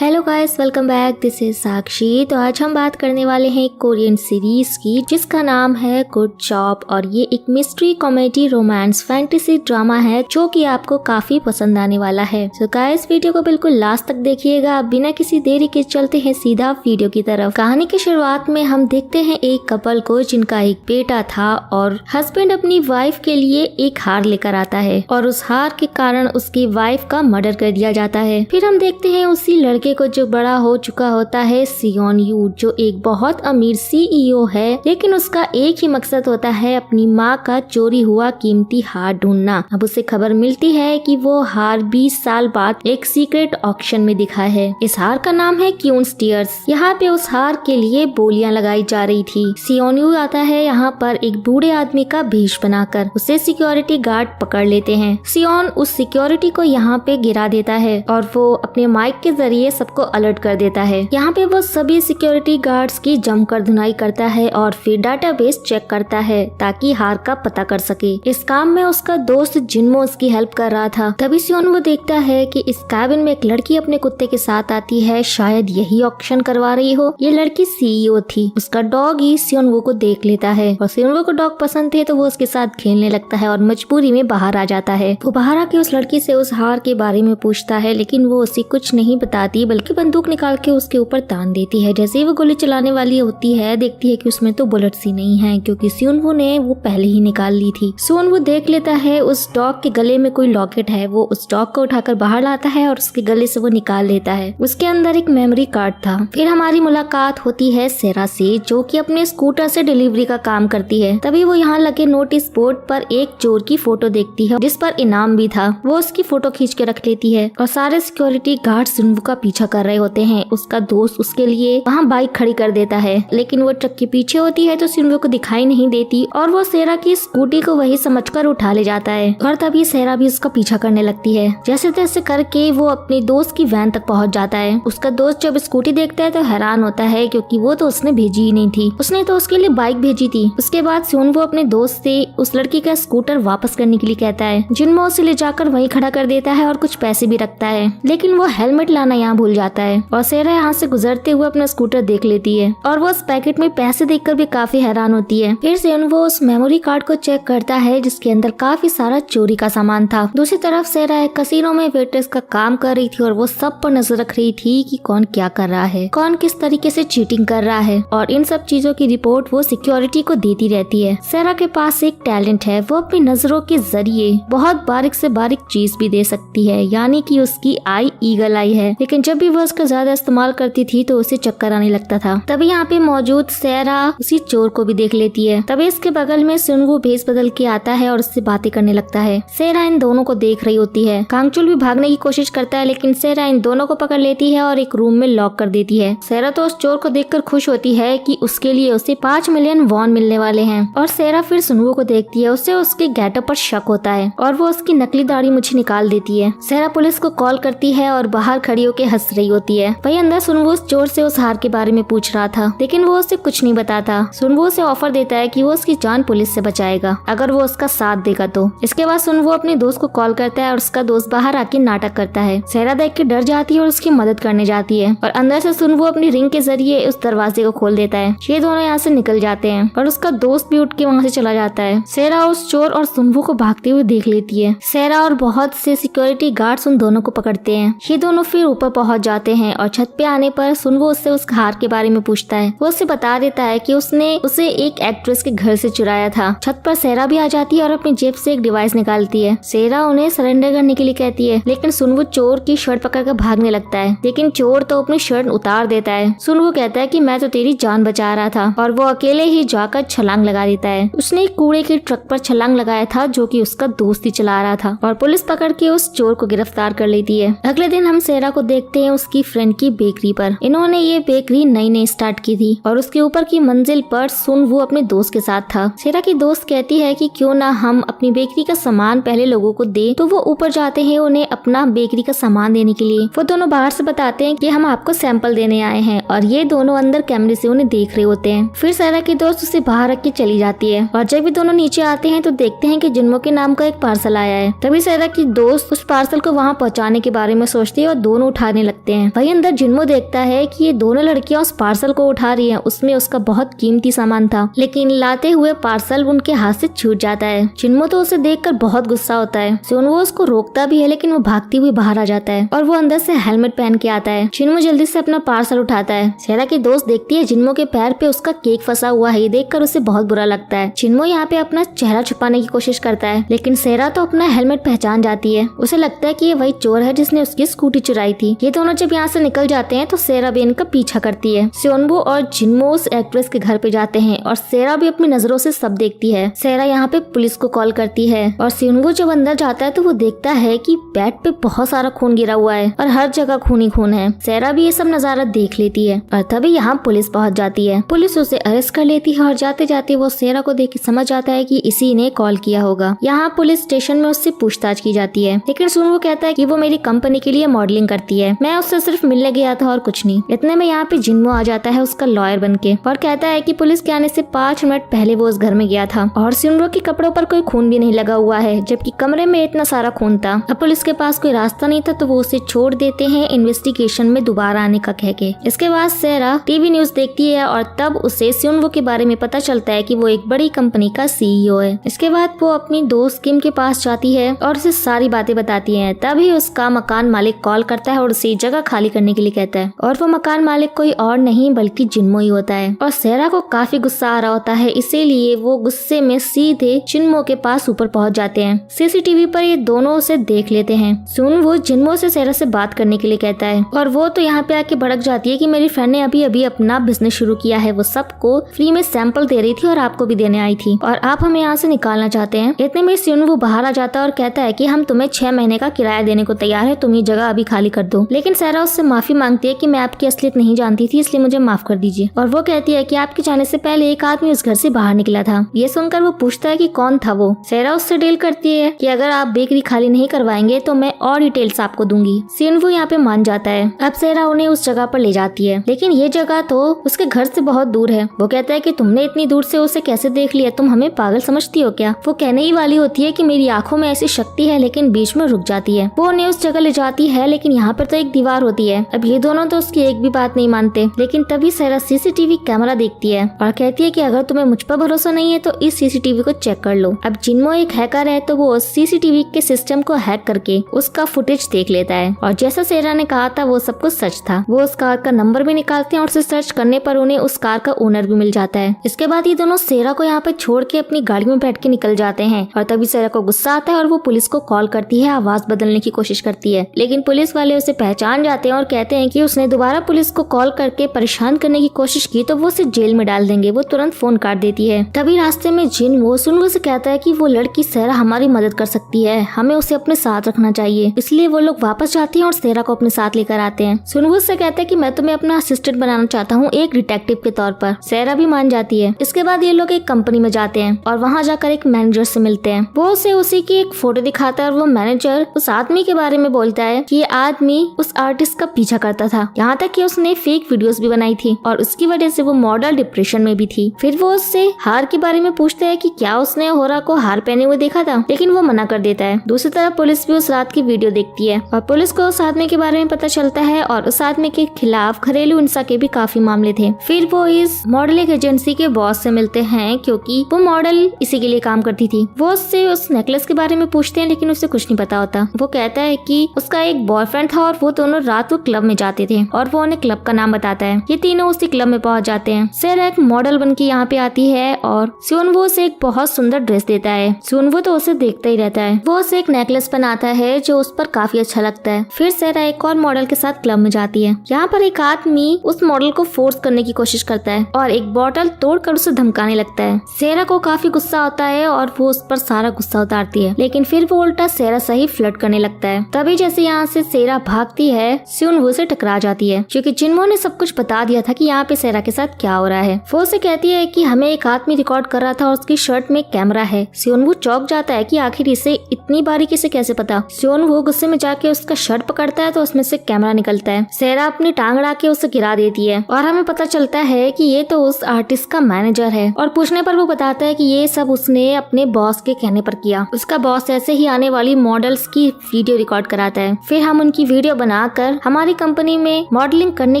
Hello guys, welcome back. This is Sakshi. तो आज हम बात करने वाले हैं एक कोरियन सीरीज की जिसका नाम है गुड जॉब और ये एक mystery comedy romance fantasy drama है जो कि आपको काफी पसंद आने वाला है। तो गाइस वीडियो को बिल्कुल लास्ट तक देखिएगा। बिना किसी देरी के चलते हैं सीधा वीडियो की तरफ। कहानी की शुरुआत में हम देखते हैं एक कपल को जिनका एक बेटा था और हस्बैंड अपनी वाइफ के लिए एक हार लेकर आता है और उस हार के कारण उसकी वाइफ का मर्डर कर दिया जाता है। फिर हम देखते हैं उसी लड़के को जो बड़ा हो चुका होता है सियोन यू, जो एक बहुत अमीर सीईओ है, लेकिन उसका एक ही मकसद होता है अपनी माँ का चोरी हुआ कीमती हार ढूंढना। अब उसे खबर मिलती है कि वो हार 20 साल बाद एक सीक्रेट ऑक्शन में दिखा है। इस हार का नाम है क्यून्स टीयर्स। यहाँ पे उस हार के लिए बोलियां लगाई जा रही थी। सियोन यू आता है यहाँ पर एक बूढ़े आदमी का भेष बनाकर। उसे सिक्योरिटी गार्ड पकड़ लेते हैं। सियोन उस सिक्योरिटी को यहाँ पे गिरा देता है और वो अपने माइक के जरिए सबको अलर्ट कर देता है। यहाँ पे वो सभी सिक्योरिटी गार्ड्स की जमकर धुनाई करता है और फिर डाटाबेस चेक करता है ताकि हार का पता कर सके। इस काम में उसका दोस्त जिन्मो उसकी हेल्प कर रहा था। तभी सियोन वो देखता है कि इस कैबिन में एक लड़की अपने कुत्ते के साथ आती है। शायद यही ऑक्शन करवा रही हो। ये लड़की सीईओ थी। उसका डॉग ही सियोन को देख लेता है और सियोन को डॉग पसंद थे तो वो उसके साथ खेलने लगता है और मजबूरी में बाहर आ जाता है। वो बाहर आके उस लड़की से उस हार के बारे में पूछता है, लेकिन वो उसे कुछ नहीं बताती बल्कि बंदूक निकाल के उसके ऊपर तान देती है। जैसे ही वो गोली चलाने वाली होती है देखती है कि उसमें तो बुलेट्स ही नहीं है क्योंकि सियोनवू ने वो पहले ही निकाल ली थी। सियोनवू देख लेता है उस डॉग के गले में कोई लॉकेट है। वो उस डॉग को उठाकर बाहर लाता है और उसके गले से वो निकाल लेता है। उसके अंदर एक मेमोरी कार्ड था। फिर हमारी मुलाकात होती है सेरा से, जो कि अपने स्कूटर से डिलीवरी का काम करती है। तभी वो यहाँ लगे नोटिस बोर्ड पर एक चोर की फोटो देखती है जिस पर इनाम भी था। वो उसकी फोटो खींच के रख लेती है और सारे सिक्योरिटी गार्ड सियोनवू का पीछा कर रहे होते हैं। उसका दोस्त उसके लिए वहाँ बाइक खड़ी कर देता है, लेकिन वो ट्रक के पीछे होती है तो सियोनवू को दिखाई नहीं देती और वो सेरा की स्कूटी को वही समझकर उठा ले जाता है और तभी सेरा भी उसका पीछा करने लगती है। जैसे तैसे करके वो अपने दोस्त की वैन तक पहुँच जाता है। उसका दोस्त जब स्कूटी देखता है तो हैरान होता है क्योंकि वो तो उसने भेजी ही नहीं थी। उसने तो उसके लिए बाइक भेजी थी। उसके बाद सियोनवू अपने दोस्त से उस लड़की का स्कूटर वापस करने के लिए कहता है। जिन्मो उसे ले जाकर वहीं खड़ा कर देता है और कुछ पैसे भी रखता है, लेकिन वो हेलमेट लाना यहाँ भूल जाता है और सेरा यहाँ से गुजरते हुए अपना स्कूटर देख लेती है और वो उस पैकेट में पैसे देखकर भी काफी हैरान होती है। फिर सियोनवू उस मेमोरी कार्ड को चेक करता है जिसके अंदर काफी सारा चोरी का सामान था। दूसरी तरफ सेरा एक कसिनो में वेट्रेस का काम कर रही थी और वो सब पर नजर रख रही थी कि कौन क्या कर रहा है, कौन किस तरीके से चीटिंग कर रहा है और इन सब चीजों की रिपोर्ट वो सिक्योरिटी को देती रहती है। सेरा के पास एक टैलेंट है। वो अपनी नजरों के जरिए बहुत बारीक से बारीक चीज भी दे सकती है, यानी कि उसकी आई ईगल आई है। लेकिन जब भी वो उसका ज्यादा इस्तेमाल करती थी तो उसे चक्कर आने लगता था। तभी यहाँ पे मौजूद सेरा उसी चोर को भी देख लेती है। तभी इसके बगल में सियोनवू भेष बदल के आता है और उससे बातें करने लगता है। सेरा इन दोनों को देख रही होती है। कांगचुल भी भागने की कोशिश करता है, लेकिन सेरा इन दोनों को पकड़ लेती है और एक रूम में लॉक कर देती है। सेरा तो उस चोर को देखकर खुश होती है कि उसके लिए उसे 5 मिलियन वॉन मिलने वाले हैं और सेरा फिर सियोनवू को देखती है। उससे उसके गेटअप पर शक होता है और वो उसकी नकली दाढ़ी मुझे निकाल देती है। सेरा पुलिस को कॉल करती है और बाहर खड़ी होकर हंस रही होती है। वही अंदर सियोनवू उस चोर से उस हार के बारे में पूछ रहा था, लेकिन वो उसे कुछ नहीं बताता। सियोनवू उसे ऑफर देता है कि वो उसकी जान पुलिस से बचाएगा अगर वो उसका साथ देगा तो। इसके बाद सियोनवू अपने दोस्त को कॉल करता है और उसका दोस्त बाहर आके नाटक करता है। सेरा देख के डर जाती है और उसकी मदद करने जाती है और अंदर से सियोनवू अपनी रिंग के जरिए उस दरवाजे को खोल देता है। ये दोनों यहाँ से निकल जाते हैं और उसका दोस्त भी उठ के वहाँ से चला जाता है। सेरा उस चोर और सियोनवू को भागते हुए देख लेती है। सेरा और बहुत से सिक्योरिटी गार्ड्स उन दोनों को पकड़ते हैं। ये दोनों फिर ऊपर पहुँच जाते हैं और छत पे आने पर सियोनवू उससे उस हार के बारे में पूछता है। वो उसे बता देता है कि उसने उसे एक एक्ट्रेस के घर से चुराया था। छत पर सेरा भी आ जाती है और अपनी जेब से एक डिवाइस निकालती है। सेरा उन्हें सरेंडर करने के लिए कहती है, लेकिन सियोनवू चोर की शर्ट पकड़कर भागने लगता है, लेकिन चोर तो अपनी शर्ट उतार देता है। सियोनवू कहता है कि मैं तो तेरी जान बचा रहा था और वो अकेले ही जाकर छलांग लगा देता है। उसने एक कूड़े के ट्रक पर छलांग लगाया था जो कि उसका दोस्त ही चला रहा था और पुलिस पकड़ के उस चोर को गिरफ्तार कर लेती है। अगले दिन हम सेरा को देखते हैं उसकी फ्रेंड की बेकरी पर। इन्होंने ये बेकरी नई स्टार्ट की थी और उसके ऊपर की मंजिल पर सियोनवू अपने दोस्त के साथ था। सेरा की दोस्त कहती है कि क्यों ना हम अपनी बेकरी का सामान पहले लोगों को दे, तो वो ऊपर जाते हैं उन्हें अपना बेकरी का सामान देने के लिए। वो दोनों बाहर से बताते हैं कि हम आपको सैंपल देने आए हैं और ये दोनों अंदर कैमरे से उन्हें देख रहे होते हैं। फिर सेरा की दोस्त उसे बाहर रख के चली जाती है और जब भी दोनों नीचे आते हैं तो देखते हैं कि जिन्मो के नाम का एक पार्सल आया है। तभी सेरा की दोस्त उस पार्सल को वहाँ पहुँचाने के बारे में सोचती है और दोनों उठाने लगते हैं। वहीं अंदर जिन्मो देखता है कि ये दोनों लड़कियां उस पार्सल को उठा रही हैं। उसमें उसका बहुत कीमती सामान था, लेकिन लाते हुए पार्सल उनके हाथ से छूट जाता है। जिन्मो तो उसे देखकर बहुत गुस्सा होता है। सियोनवो उसको रोकता भी है, लेकिन वो भागती हुई बाहर आ जाता है और वो अंदर से हेलमेट पहन के आता है। जिन्मो जल्दी से अपना पार्सल उठाता है। सेरा की दोस्त देखती है जिन्मो के पैर पे उसका केक फंसा हुआ है। ये देखकर उसे बहुत बुरा लगता है। जिन्मो यहाँ पे अपना चेहरा छुपाने की कोशिश करता है, लेकिन सेरा तो अपना हेलमेट पहचान जाती है। उसे लगता है कि ये वही चोर है जिसने उसकी स्कूटी चुराई थी। ये दोनों जब यहाँ से निकल जाते हैं तो सेरा भी इनका पीछा करती है। सियोनवो और जिन्मो उस एक्ट्रेस के घर पे जाते हैं और सेरा भी अपनी नजरों से सब देखती है। सेरा यहाँ पे पुलिस को कॉल करती है और सियोनवो जब अंदर जाता है तो वो देखता है कि बेड पे बहुत सारा खून गिरा हुआ है और हर जगह खून ही खून है। सेरा भी ये सब नजारा देख लेती है और तभी यहाँ पुलिस पहुंच जाती है। पुलिस उसे अरेस्ट कर लेती है और जाते जाते वो सेरा को देख के समझ जाता है कि इसी ने कॉल किया होगा। यहाँ पुलिस स्टेशन में उससे पूछताछ की जाती है, लेकिन सियोनवो कहता है कि वो मेरी कंपनी के लिए मॉडलिंग करती है, मैं उससे सिर्फ मिलने गया था और कुछ नहीं। इतने में यहाँ पे जिन्मो आ जाता है उसका लॉयर बनके और कहता है कि पुलिस के आने से 5 मिनट पहले वो उस घर में गया था और सियोनवो के कपड़ों पर कोई खून भी नहीं लगा हुआ है, जबकि कमरे में इतना सारा खून था। अब पुलिस के पास कोई रास्ता नहीं था तो वो उसे छोड़ देते हैं इन्वेस्टिगेशन में दोबारा आने का कह के। इसके बाद सेरा टीवी न्यूज देखती है और तब उसे सियोनवो के बारे में पता चलता है कि वो एक बड़ी कंपनी का सीईओ है। इसके बाद वो अपनी दोस्त किम के पास जाती है और उसे सारी बातें बताती है। तभी उसका मकान मालिक कॉल करता है और उसे जगह खाली करने के लिए कहता है और वो मकान मालिक कोई और नहीं बल्कि जिन्मो ही होता है। और सेरा को काफी गुस्सा आ रहा होता है, इसीलिए वो गुस्से में सीधे जिन्मो के पास ऊपर पहुंच जाते हैं। सीसीटीवी पर ये दोनों उसे देख लेते हैं। सियोनवो जिन्मो से सेरा से बात करने के लिए कहता है और वो तो यहाँ पे आके भड़क जाती है कि मेरी फ्रेंड ने अभी अभी अपना बिजनेस शुरू किया है, वो सबको फ्री में सैंपल दे रही थी और आपको भी देने आई थी और आप हमें यहाँ से निकालना चाहते हैं। इतने में सियोनवो बाहर आ जाता है और कहता है कि हम तुम्हें 6 महीने का किराया देने को तैयार है, तुम ये जगह अभी खाली कर दो। लेकिन सेरा उससे माफी मांगती है कि मैं आपकी असलियत नहीं जानती थी, इसलिए मुझे माफ कर दीजिए। और वो कहती है कि आपके जाने से पहले एक आदमी उस घर से बाहर निकला था। ये सुनकर वो पूछता है कि कौन था वो। सेरा उससे डील करती है कि अगर आप बेकरी खाली नहीं करवाएंगे तो मैं और डिटेल्स आपको दूंगी। सियोनवो यहाँ पे मान जाता है। अब सेरा उन्हें उस जगह पर ले जाती है, लेकिन ये जगह तो उसके घर से बहुत दूर है। वो कहता है कि तुमने इतनी दूर से उसे कैसे देख लिया, तुम हमें पागल समझती हो क्या। वो कहने ही वाली होती है कि मेरी आंखों में ऐसी शक्ति है, लेकिन बीच में रुक जाती है। वो उन्हें उस जगह ले जाती है, लेकिन यहाँ पर तो एक दीवार होती है। अब ये दोनों तो उसकी एक भी बात नहीं मानते, लेकिन तभी सेरा सीसीटीवी कैमरा देखती है और कहती है कि अगर तुम्हें मुझ पर भरोसा नहीं है तो इस सीसीटीवी को चेक कर लो। अब जिन्मो एक हैकर है तो वो सीसीटीवी के सिस्टम को हैक करके उसका फुटेज देख लेता है और जैसा सेरा ने कहा था वो सब कुछ सच था। वो उस कार का नंबर भी निकालते हैं और उसे सर्च करने पर उन्हें उस कार का ओनर भी मिल जाता है। इसके बाद ये दोनों सेरा को यहाँ पर छोड़ के अपनी गाड़ी में बैठ के निकल जाते हैं और तभी सेरा को गुस्सा आता है और वो पुलिस को कॉल करती है, आवाज बदलने की कोशिश करती है, लेकिन पुलिस वाले उसे पहचान जाते हैं और कहते हैं कि उसने दोबारा पुलिस को कॉल करके परेशान करने की कोशिश की तो वो उसे जेल में डाल देंगे। वो तुरंत फोन काट देती है। तभी रास्ते में जिन्मो सियोनवो से कहता है कि वो लड़की सेरा हमारी मदद कर सकती है, हमें उसे अपने साथ रखना चाहिए। इसलिए वो लोग वापस जाते हैं और सेरा को अपने साथ लेकर आते हैं। सियोनवो से कहता है कि मैं तुम्हें अपना असिस्टेंट बनाना चाहता हूँ, एक डिटेक्टिव के तौर पर। सेरा भी मान जाती है। इसके बाद ये लोग एक कंपनी में जाते हैं और वहाँ जाकर एक मैनेजर से मिलते हैं। वो उसे उसी की एक फोटो दिखाता है और वो मैनेजर उस आदमी के बारे में बोलता है कि ये आदमी उस आर्टिस्ट का पीछा करता था, यहाँ तक कि उसने फेक वीडियोस भी बनाई थी और उसकी वजह से वो मॉडल डिप्रेशन में भी थी। फिर वो उससे हार के बारे में पूछते हैं कि क्या उसने होरा को हार पहने हुए देखा था, लेकिन वो मना कर देता है। दूसरी तरफ पुलिस भी उस रात की वीडियो देखती है और पुलिस को उस आदमी के बारे में पता चलता है और उस आदमी के खिलाफ घरेलू हिंसा के भी काफी मामले थे। फिर वो इस मॉडलिंग एजेंसी के बॉस से मिलते हैं क्योंकि वो मॉडल इसी के लिए काम करती थी। वो उससे उस नेकलेस के बारे में पूछते हैं, लेकिन उसे कुछ नहीं पता होता। वो कहता है कि उसका एक बॉयफ्रेंड था और वो दोनों रात को क्लब में जाते थे और वो उन्हें क्लब का नाम बताता है। ये तीनों उसी क्लब में पहुंच जाते हैं। सेरा एक मॉडल बनके यहाँ पे आती है और सियोनवो से एक बहुत सुंदर ड्रेस देता है। सियोनवो तो उसे देखता ही रहता है। वो उसे एक नेकलेस पहनाता है जो उस पर काफी अच्छा लगता है। फिर सेरा एक और मॉडल के साथ क्लब में जाती है। यहाँ पर एक आदमी उस मॉडल को फोर्स करने की कोशिश करता है और एक बोतल तोड़कर उसे धमकाने लगता है। सेरा को काफी गुस्सा होता है और वो उस पर सारा गुस्सा उतारती है, लेकिन फिर वो उल्टा सेरा से ही फ्लर्ट करने लगता है। तभी जैसे यहाँ से सेरा भागती है, सियोनवो से टकरा जाती है क्योंकि जिन्मो ने सब कुछ बता दिया था कि यहाँ पे सेरा के साथ क्या हो रहा है। वो उसे कहती है कि हमें एक आदमी रिकॉर्ड कर रहा था और उसकी शर्ट में कैमरा है। सियोनवो चौंक जाता है कि आखिर इसे इतनी बारीकी से कैसे पता। सियोनवो गुस्से में जाके उसका शर्ट पकड़ता है तो उसमें से कैमरा निकलता है। सेरा अपनी टांग अड़ा के उसे गिरा देती है और हमें पता चलता है कि ये तो उस आर्टिस्ट का मैनेजर है। और पूछने पर वो बताता है कि ये सब उसने अपने बॉस के कहने पर किया। उसका बॉस ऐसे ही आने वाली मॉडल्स की वीडियो रिकॉर्ड कराता है। फिर हम उनकी वीडियो बनाकर हमारी कंपनी में मॉडलिंग करने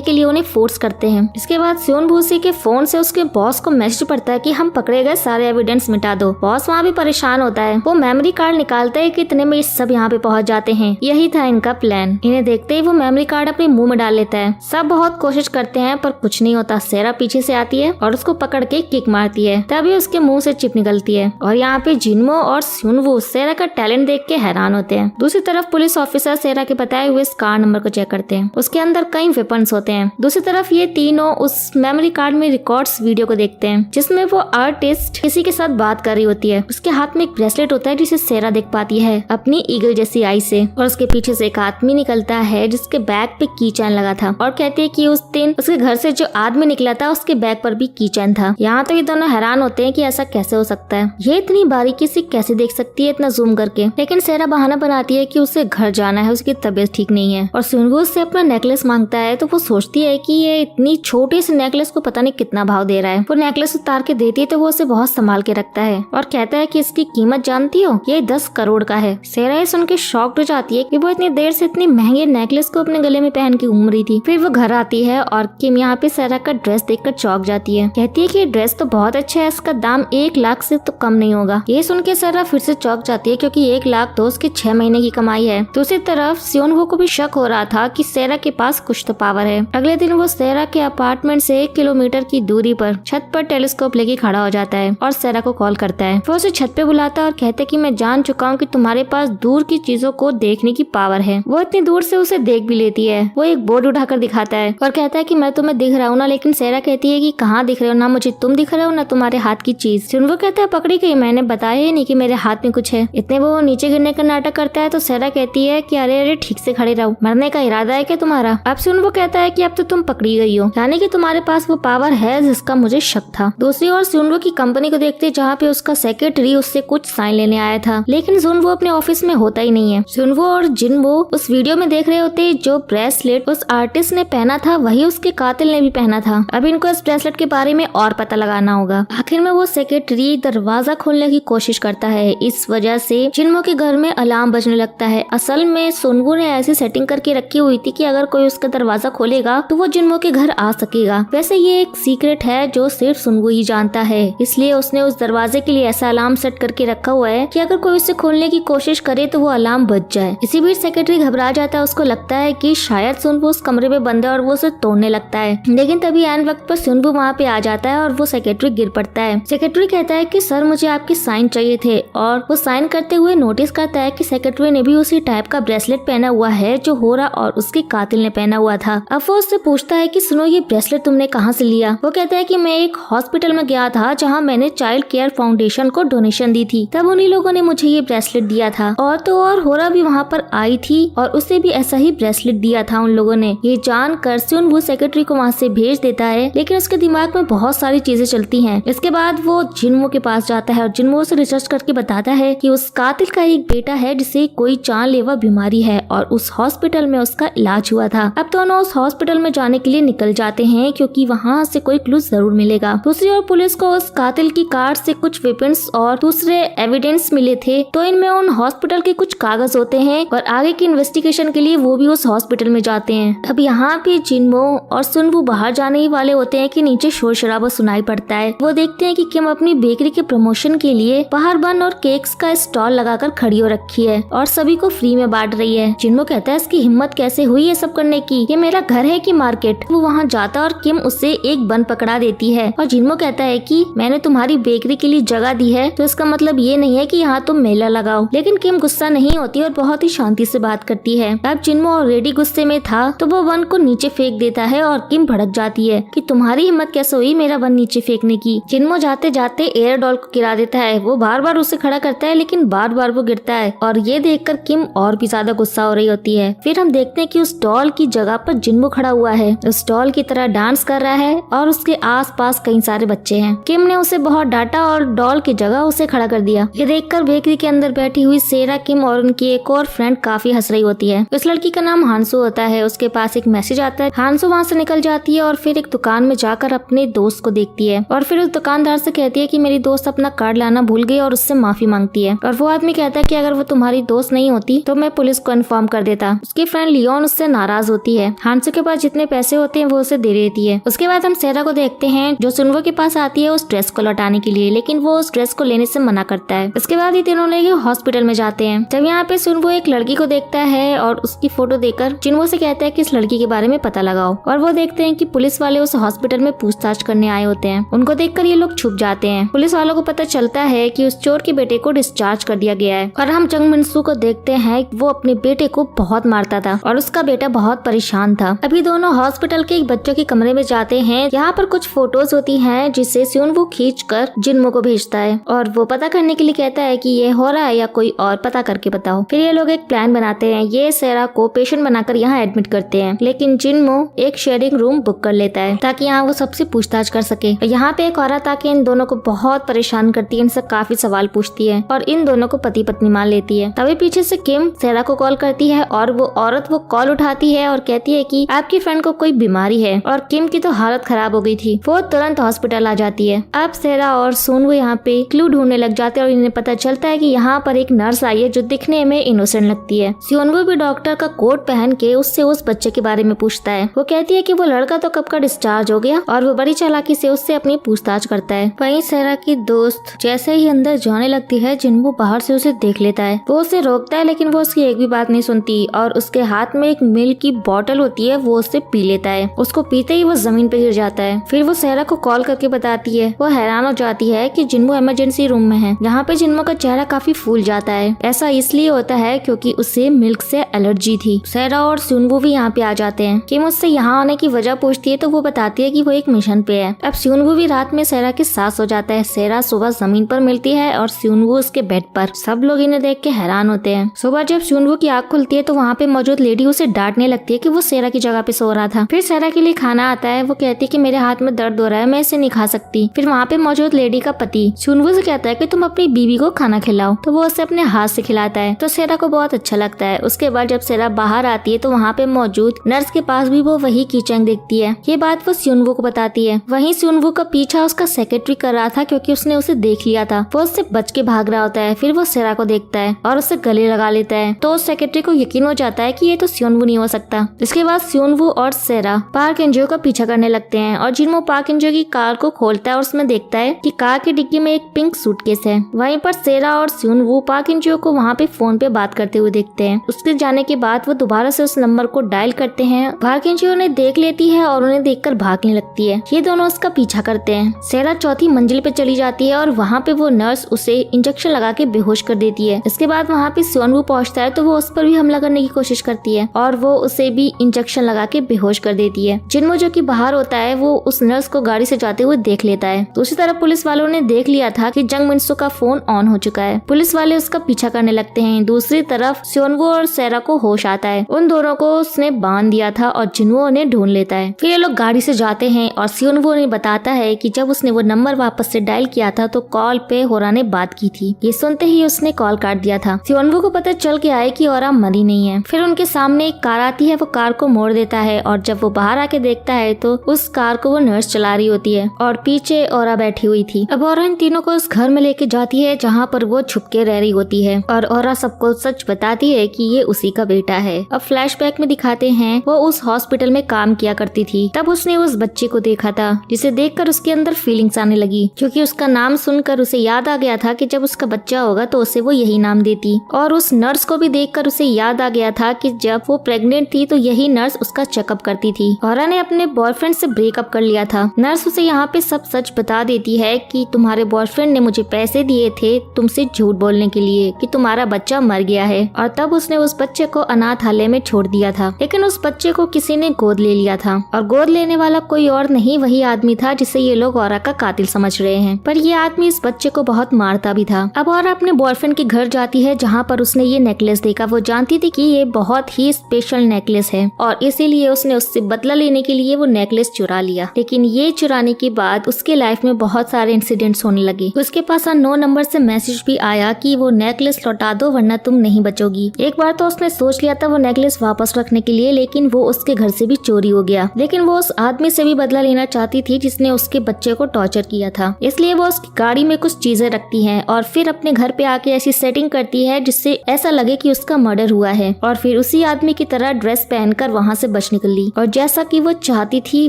के लिए उन्हें फोर्स करते हैं। इसके बाद सुन वूसी के फोन से उसके बॉस को मैसेज पड़ता है कि हम पकड़े गए, सारे एविडेंस मिटा दो। बॉस वहाँ भी परेशान होता है। वो मेमोरी कार्ड निकालता है कि इतने में सब यहाँ पे पहुँच जाते हैं। यही था इनका प्लान। इन्हें देखते ही वो मेमोरी कार्ड अपने मुंह में डाल लेता है। सब बहुत कोशिश करते हैं पर कुछ नहीं होता। सेरा पीछे से आती है और उसको पकड़ के किक मारती है, तभी उसके मुंह से चिप निकलती है। और यहाँ पे जिनमो और सुनवू सेरा का टैलेंट देख के हैरान होते हैं। दूसरी तरफ पुलिस ऑफिसर सेरा के बताए हुए कार नंबर को चेक करते हैं। उसके अंदर कई वेपन्स होते हैं। दूसरी तरफ ये तीनों उस मेमोरी कार्ड में रिकॉर्ड्स वीडियो को देखते हैं जिसमें वो आर्टिस्ट किसी के साथ बात कर रही होती है। उसके हाथ में एक ब्रेसलेट होता है जिसे सेरा देख पाती है अपनी ईगल जैसी आई से। और उसके पीछे से एक आदमी निकलता है जिसके बैग पे की चैन लगा था और कहती है कि उस दिन उसके घर से जो आदमी निकला था उसके बैग पर भी की चैन था। यहाँ तो ये दोनों हैरान होते हैं कि ऐसा कैसे हो सकता है, ये इतनी बारीकी से कैसे देख सकती है इतना जूम करके। लेकिन सेरा बहाना बनाती है कि उसे घर जाना है, उसकी तबीयत ठीक नहीं है। और सुनवू उससे अपना नेकलेस मांगता है तो वो सोचती है कि ये इतनी छोटे से नेकलेस को पता नहीं कितना भाव दे रहा है। वो नेकलेस उतार के देती है तो वो उसे बहुत संभाल के रखता है और कहता है कि इसकी कीमत जानती हो, ये 10 करोड़ का है। सेरा ये सुन के शॉक्ड हो जाती है कि वो इतनी देर से इतनी महंगे नेकलेस को अपने गले में पहन के घूम रही थी। फिर वो घर आती है और किम यहाँ पे सेरा का ड्रेस देखकर चौंक जाती है। कहती है कि ड्रेस तो बहुत अच्छा है, इसका दाम 1 लाख से तो कम नहीं होगा। ये सुन के सेरा फिर से चौंक जाती है क्योंकि 1 लाख तो उसके 6 महीने की कमाई है। दूसरी तरफ सियोनवो को भी शक हो रहा था कि सेरा के पास कुछ तो पावर है। अगले दिन वो सेरा के अपार्टमेंट से 1 किलोमीटर की दूरी पर छत पर टेलीस्कोप लेके खड़ा हो जाता है और सेरा को कॉल करता है। वो उसे छत पे बुलाता है और कहते है कि मैं जान चुका हूँ कि तुम्हारे पास दूर की चीजों को देखने की पावर है। वो इतनी दूर से उसे देख भी लेती है। वो एक बोर्ड उठाकर दिखाता है और कहता है कि मैं तुम्हें दिख रहा हूँ ना। लेकिन सेरा कहती है कि कहाँ दिख रहे हो, ना मुझे तुम दिख रहे हो ना तुम्हारे हाथ की चीज। सुनवो कहता है पकड़ी गई, मैंने बताया ही नहीं कि मेरे हाथ में कुछ है। इतने वो नीचे गिरने का नाटक करता है तो सेरा कहती है कि अरे अरे ठीक से खड़े रहो, मरने का इरादा है क्या तुम्हारा। अब सुनवो कहता है कि अब तो तुम पकड़ी गई हो, यानी कि तुम्हारे पास वो पावर है जिसका मुझे शक था। दूसरी ओर सुनवो की कंपनी को देखते जहाँ पे उसका सेक्रेटरी उससे कुछ साइन लेने आया था, लेकिन सुनवो अपने ऑफिस में होता ही नहीं है। सुनवो और जिनवो उस वीडियो में देख रहे होते जो ब्रेसलेट उस आर्टिस्ट ने पहना था वही उसके कातिल ने भी पहना था। अब इनको इस ब्रेसलेट के बारे में और पता लगाना होगा। आखिर में वो सेक्रेटरी दरवाजा खोलने की कोशिश करता है। इस वजह से जिनवो के घर में अलार्म बजने लगता है। असल में सुनवो ने ऐसी सेटिंग करके रखी हुई थी कि अगर कोई उसका दरवाजा खोलेगा तो वो जिनवो के घर आ सकेगा। वैसे ये एक सीक्रेट है जो सिर्फ सुनवो ही जानता है, इसलिए उसने उस दरवाजे के लिए ऐसा अलार्म सेट करके रखा हुआ है कि अगर कोई उसे खोलने की कोशिश करे तो वो अलार्म बज जाए। इसी बीच सेक्रेटरी घबरा जाता है। उसको लगता है कि शायद सुनवो उस कमरे में बंद है और वो उसे तोड़ने लगता है। लेकिन तभी ऐन वक्त पर सुनवो वहाँ पे आ जाता है और वो सेक्रेटरी गिर पड़ता है। सेक्रेटरी कहता है कि सर मुझे आपके साइन चाहिए थे और वो साइन करते हुए नोटिस करता है कि सेक्रेटरी ने भी उसी टाइप का ब्रेसलेट पहना हुआ है जो होरा और उसके कातिल ने पहना हुआ था। अब वो उससे पूछता है कि सुनो ये ब्रेसलेट तुमने कहाँ से लिया। वो कहता है कि मैं एक हॉस्पिटल में गया था जहाँ मैंने चाइल्ड केयर फाउंडेशन को डोनेशन दी थी, तब उन्हीं लोगों ने मुझे ये ब्रेसलेट दिया था। और तो और होरा भी वहाँ पर आई थी और उसे भी ऐसा ही ब्रेसलेट दिया था उन लोगों ने। ये जानकर सुनवो सेक्रेटरी को वहाँ से भेज देता है, लेकिन उसके दिमाग में बहुत सारी चीजें चलती हैं। इसके बाद वो जिनवो के पास जाता है और जिनवो से रिसर्च करके बताता है कि उस कातिल का एक बेटा है जिसे कोई जानलेवा बीमारी है और उस हॉस्पिटल में उसका इलाज हुआ था। अब दोनों उस हॉस्पिटल में जाने के लिए निकल जाते हैं क्योंकि वहाँ से कोई क्लू जरूर मिलेगा। दूसरी ओर पुलिस को उस कातिल की कार से कुछ वेपन्स और दूसरे एविडेंस मिले थे, तो इनमें उन हॉस्पिटल के कुछ कागज होते हैं और आगे की इन्वेस्टिगेशन के लिए वो भी उस हॉस्पिटल में जाते हैं। अब यहाँ पे जिनवो और सुनवो बाहर जाने ही वाले होते हैं कि नीचे शोर शराबा सुनाई पड़ता है। वो देखते हैं कि किम अपनी बेकरी के प्रमोशन के लिए बाहर बन और केक्स का स्टॉल लगाकर खड़ी हो रखी है और सभी को फ्री में बांट रही है। जिनवो कहता है इसकी हिम्मत कैसे हुई ये सब करने की, ये मेरा घर है कि मार्केट। वो वहाँ जाता और किम उसे एक बन पकड़ा देती है और जिनवो कहता है कि मैंने तुम्हारी बेकरी के लिए जगह दी है तो इसका मतलब ये नहीं है कि यहाँ तुम मेला लगाओ। लेकिन किम गुस्सा नहीं होती और बहुत ही शांति से बात करती है। अब जिनवो ऑलरेडी गुस्से में था तो वो वन को नीचे फेंक देता है और किम भड़क जाती है कि तुम्हारी हिम्मत कैसे हुई मेरा वन नीचे फेंकने की। जिनवो जाते जाते एयर डॉल को गिरा देता है। वो बार बार उसे खड़ा करता है लेकिन बार बार वो गिरता है और ये देखकर किम और भी ज्यादा गुस्सा हो रही होती है। फिर हम देखते हैं कि उस डॉल की जगह पर जिनवो खड़ा हुआ है, उस डॉल की तरह डांस कर रहा है और उसके आसपास कई सारे बच्चे हैं। किम ने उसे बहुत डांटा और डॉल की जगह उसे खड़ा कर दिया। ये देखकर बेकरी के अंदर बैठी हुई सेरा, किम और उनकी एक और फ्रेंड काफी हंस रही होती है। उस लड़की का नाम हांसो होता है। उसके पास एक मैसेज आता है। हांसो वहाँ से निकल जाती है और फिर एक दुकान में जाकर अपने दोस्त को देखती है और फिर उस दुकानदार से कहती है कि मेरी दोस्त अपना कार्ड लाना भूल गई और उससे माफी मांगती है। और वो आदमी कहता है कि अगर वो तुम्हारी दोस्त नहीं होती तो मैं पुलिस को इन्फॉर्म कर देता। उसके उसकी फ्रेंड लियोन उससे नाराज होती है। हांसू के पास जितने पैसे होते हैं वो उसे दे देती है। उसके बाद हम सेरा को देखते हैं जो सुनवो के पास आती है उस ड्रेस को लौटाने के लिए, लेकिन वो उस ड्रेस को लेने से मना करता है। इसके बाद ये तीनों लोग हॉस्पिटल में जाते हैं। जब यहाँ पे सुनवो एक लड़की को देखता है और उसकी फोटो देखकर जिनवो से कहता है कि इस लड़की के बारे में पता लगाओ, और वो देखते हैं कि पुलिस वाले उस हॉस्पिटल में पूछताछ करने आए होते हैं। उनको देखकर ये लोग छुप जाते हैं। पुलिस वालों को पता चलता है कि उस चोर के बेटे को डिस्चार्ज कर दिया गया है, और हम जंग मिनसू को देखते हैं वो अपने बेटे को बहुत मारता था और उसका बेटा बहुत परेशान था। अभी दोनों हॉस्पिटल के एक बच्चों के कमरे में जाते हैं। यहाँ पर कुछ फोटोज होती हैं जिसे सुनवो खींचकर जिनमो को भेजता है और वो पता करने के लिए कहता है कि ये हो रहा है या कोई और, पता करके बताओ। फिर ये लोग एक प्लान बनाते हैं। ये सेरा को पेशेंट बनाकर यहाँ एडमिट करते हैं, लेकिन जिनमो एक शेयरिंग रूम बुक कर लेता है ताकि यहाँ वो सबसे पूछताछ कर सके। यहाँ पे एक औरत आके इन दोनों को बहुत परेशान करती है, इनसे काफी सवाल पूछती है और इन दोनों को पति पत्नी मान लेती है। तभी पीछे से किम सेरा को कॉल करती है और वो औरत वो कॉल उठाती है और कहती है कि आपकी फ्रेंड को कोई बीमारी है, और किम की तो हालत खराब हो गई थी। वो तुरंत हॉस्पिटल आ जाती है। अब सेरा और सुनवो यहाँ पे क्लू ढूंढने लग जाते हैं और इन्हें पता चलता है कि यहाँ पर एक नर्स आई है जो दिखने में इनोसेंट लगती है। सुनवो भी डॉक्टर का कोट पहन के उससे उस बच्चे के बारे में पूछता है। वो कहती है कि वो लड़का तो कब का डिस्चार्ज हो गया, और वो बड़ी चालाकी से उससे अपनी पूछताछ करता है। वहीं सेरा की दोस्त जैसे ही अंदर जाने लगती है जिनवो बाहर से उसे देख लेता है। वो उसे रोकता है लेकिन वो उसकी एक भी बात नहीं सुनती और उसके हाथ में एक मिल्क की बोतल होती है, वो उससे पी लेता है। उसको पीते ही वो जमीन पे गिर जाता है। फिर वो सेरा को कॉल करके बताती है। वो हैरान हो जाती है कि जिनवो इमरजेंसी रूम में है। यहाँ पे जिनवो का चेहरा काफी फूल जाता है। ऐसा इसलिए होता है क्योंकि उसे मिल्क से एलर्जी थी। सेरा और सुनवो भी यहाँ पे आ जाते हैं। किम उससे यहाँ आने की वजह पूछती है तो वो बताती है कि वो एक मिशन पे है। अब सुनवो भी रात में सेरा के साथ सो जाता है। सेरा सुबह जमीन पर मिलती है और सुनवो उसके बेड पर। सब लोग इन्हें देख के हैरान होते हैं। सुबह जब सुनवो की आँख खुलती है तो वहाँ पे मौजूद लेडी उसे डांटने लगती है कि वो सेरा की जगह पे सो रहा था। फिर सेरा के लिए खाना आता है। वो कहती है कि मेरे हाथ में दर्द हो रहा है, मैं इसे नहीं खा सकती। फिर वहाँ पे मौजूद लेडी का पति सुनवो से कहता है कि तुम अपनी बीवी को खाना खिलाओ, तो वो उसे अपने हाथ से खिलाता है। तो सेरा को बहुत अच्छा लगता है। उसके बाद जब सेरा बाहर आती है तो वहाँ पे मौजूद नर्स के पास भी वो वही कीचेन देखती है। ये बात वो सुनवो को बताती है। वहीं सुनवो का पीछा उसका सेक्रेटरी कर रहा था क्योंकि उसने उसे देख लिया था। वो उससे बच के भाग रहा होता है। फिर वो सेरा को देखता है और उससे गले लगा लेता है। तो उस सेक्रेटरी को यकीन हो जाता है कि ये तो सुनवो नहीं हो सकता। इसके बाद सुनवो और सेरा पार्क एनजीओ का पीछा करने लगते हैं और जिनवो पार्क एनजीओ की कार को खोलता है और उसमें देखता है कि कार की डिग्गी में एक पिंक सूटकेस है। वहीं पर सेरा और सुनवो पार्क एनजीओ को वहाँ पे फोन पे बात करते हुए देखते हैं। उसके जाने के बाद वो दोबारा से उस नंबर को डायल करते हैं। पार्क एनजीओ उन्हें देख लेती है और उन्हें देखकर भागने लगती है। ये दोनों उसका पीछा करते हैं। सेरा चौथी मंजिल पे चली जाती है और वहाँ पे वो नर्स उसे इंजेक्शन लगा के बेहोश कर देती है। इसके बाद वहाँ पे सुनवो पहुँचता है तो वो उस पर भी हमला करने की कोशिश करती है और वो उसे भी इंजेक्शन लगा के बेहोश कर देती है। जिनवो जो कि बाहर होता है वो उस नर्स को गाड़ी से जाते हुए देख लेता है। दूसरी तरफ पुलिस वालों ने देख लिया था कि जंग मिनसू का फोन ऑन हो चुका है। पुलिस वाले उसका पीछा करने लगते हैं। दूसरी तरफ सुनवो और सेरा को होश आता है। उन दोनों को उसने बांध दिया था और जिनवो उन्हें ढूंढ लेता है। फिर ये लोग गाड़ी से जाते हैं और सुनवो ने बताता है कि जब उसने वो नंबर वापस से डायल किया था तो कॉल पे होरा ने बात की थी। ये सुनते ही उसने कॉल काट दिया था। सुनवो को पता चल के आए कि होरा मरी नहीं है। फिर उनके सामने एक कार आती है। वो कार को मोड़ देता है और जब वो बाहर आके देखता है तो उस कार को वो नर्स चला रही होती है और पीछे औरा बैठी हुई थी। अब औरा इन तीनों को उस घर में लेके जाती है जहाँ पर वो छुपके रह रही होती है और औरा सबको सच बताती है कि ये उसी का बेटा है। अब फ्लैशबैक में दिखाते हैं वो उस हॉस्पिटल में काम किया करती थी। तब उसने उस बच्चे को देखा था जिसे देखकर उसके अंदर फीलिंग्स आने लगी, क्योंकि उसका नाम सुनकर उसे याद आ गया था कि जब उसका बच्चा होगा तो उसे वो यही नाम देती। और उस नर्स को भी देखकर उसे याद आ गया था कि जब वो प्रेग्नेंट थी तो यही नर्स उसका चेकअप करती थी। औरा ने अपने बॉयफ्रेंड से ब्रेकअप कर लिया था। नर्स उसे यहाँ पे सब सच बता देती है कि तुम्हारे बॉयफ्रेंड ने मुझे पैसे दिए थे तुमसे झूठ बोलने के लिए कि तुम्हारा बच्चा मर गया है, और तब उसने उस बच्चे को अनाथालय में छोड़ दिया था। लेकिन उस बच्चे को किसी ने गोद ले लिया था और गोद लेने वाला कोई और नहीं वही आदमी था जिसे ये लोग औरा का कातिल समझ रहे हैं। पर ये आदमी इस बच्चे को बहुत मारता भी था। अब औरा अपने बॉयफ्रेंड के घर जाती है जहाँ पर उसने ये नेकलेस देखा। वो जानती थी कि ये बहुत ही स्पेशल नेकलेस है और इसीलिए उसने उससे बदला लेने के लिए वो नेकलेस चुरा लिया। लेकिन ये चुराने के बाद उसके लाइफ में बहुत सारे इंसिडेंट्स होने लगे। उसके पास 9 नंबर से मैसेज भी आया कि वो नेकलेस लौटा दो वरना तुम नहीं बचोगी। एक बार तो उसने सोच लिया था वो नेकलेस वापस रखने के लिए, लेकिन वो उसके घर से भी चोरी हो गया। लेकिन वो उस आदमी से भी बदला लेना चाहती थी जिसने उसके बच्चे को टॉर्चर किया था। इसलिए वो उसकी गाड़ी में कुछ चीजें रखती है और फिर अपने घर पे आके ऐसी सेटिंग करती है जिससे ऐसा लगे कि उसका मर्डर हुआ है। और फिर फिर उसी आदमी की तरह ड्रेस पहनकर वहाँ से बच निकली और जैसा कि वो चाहती थी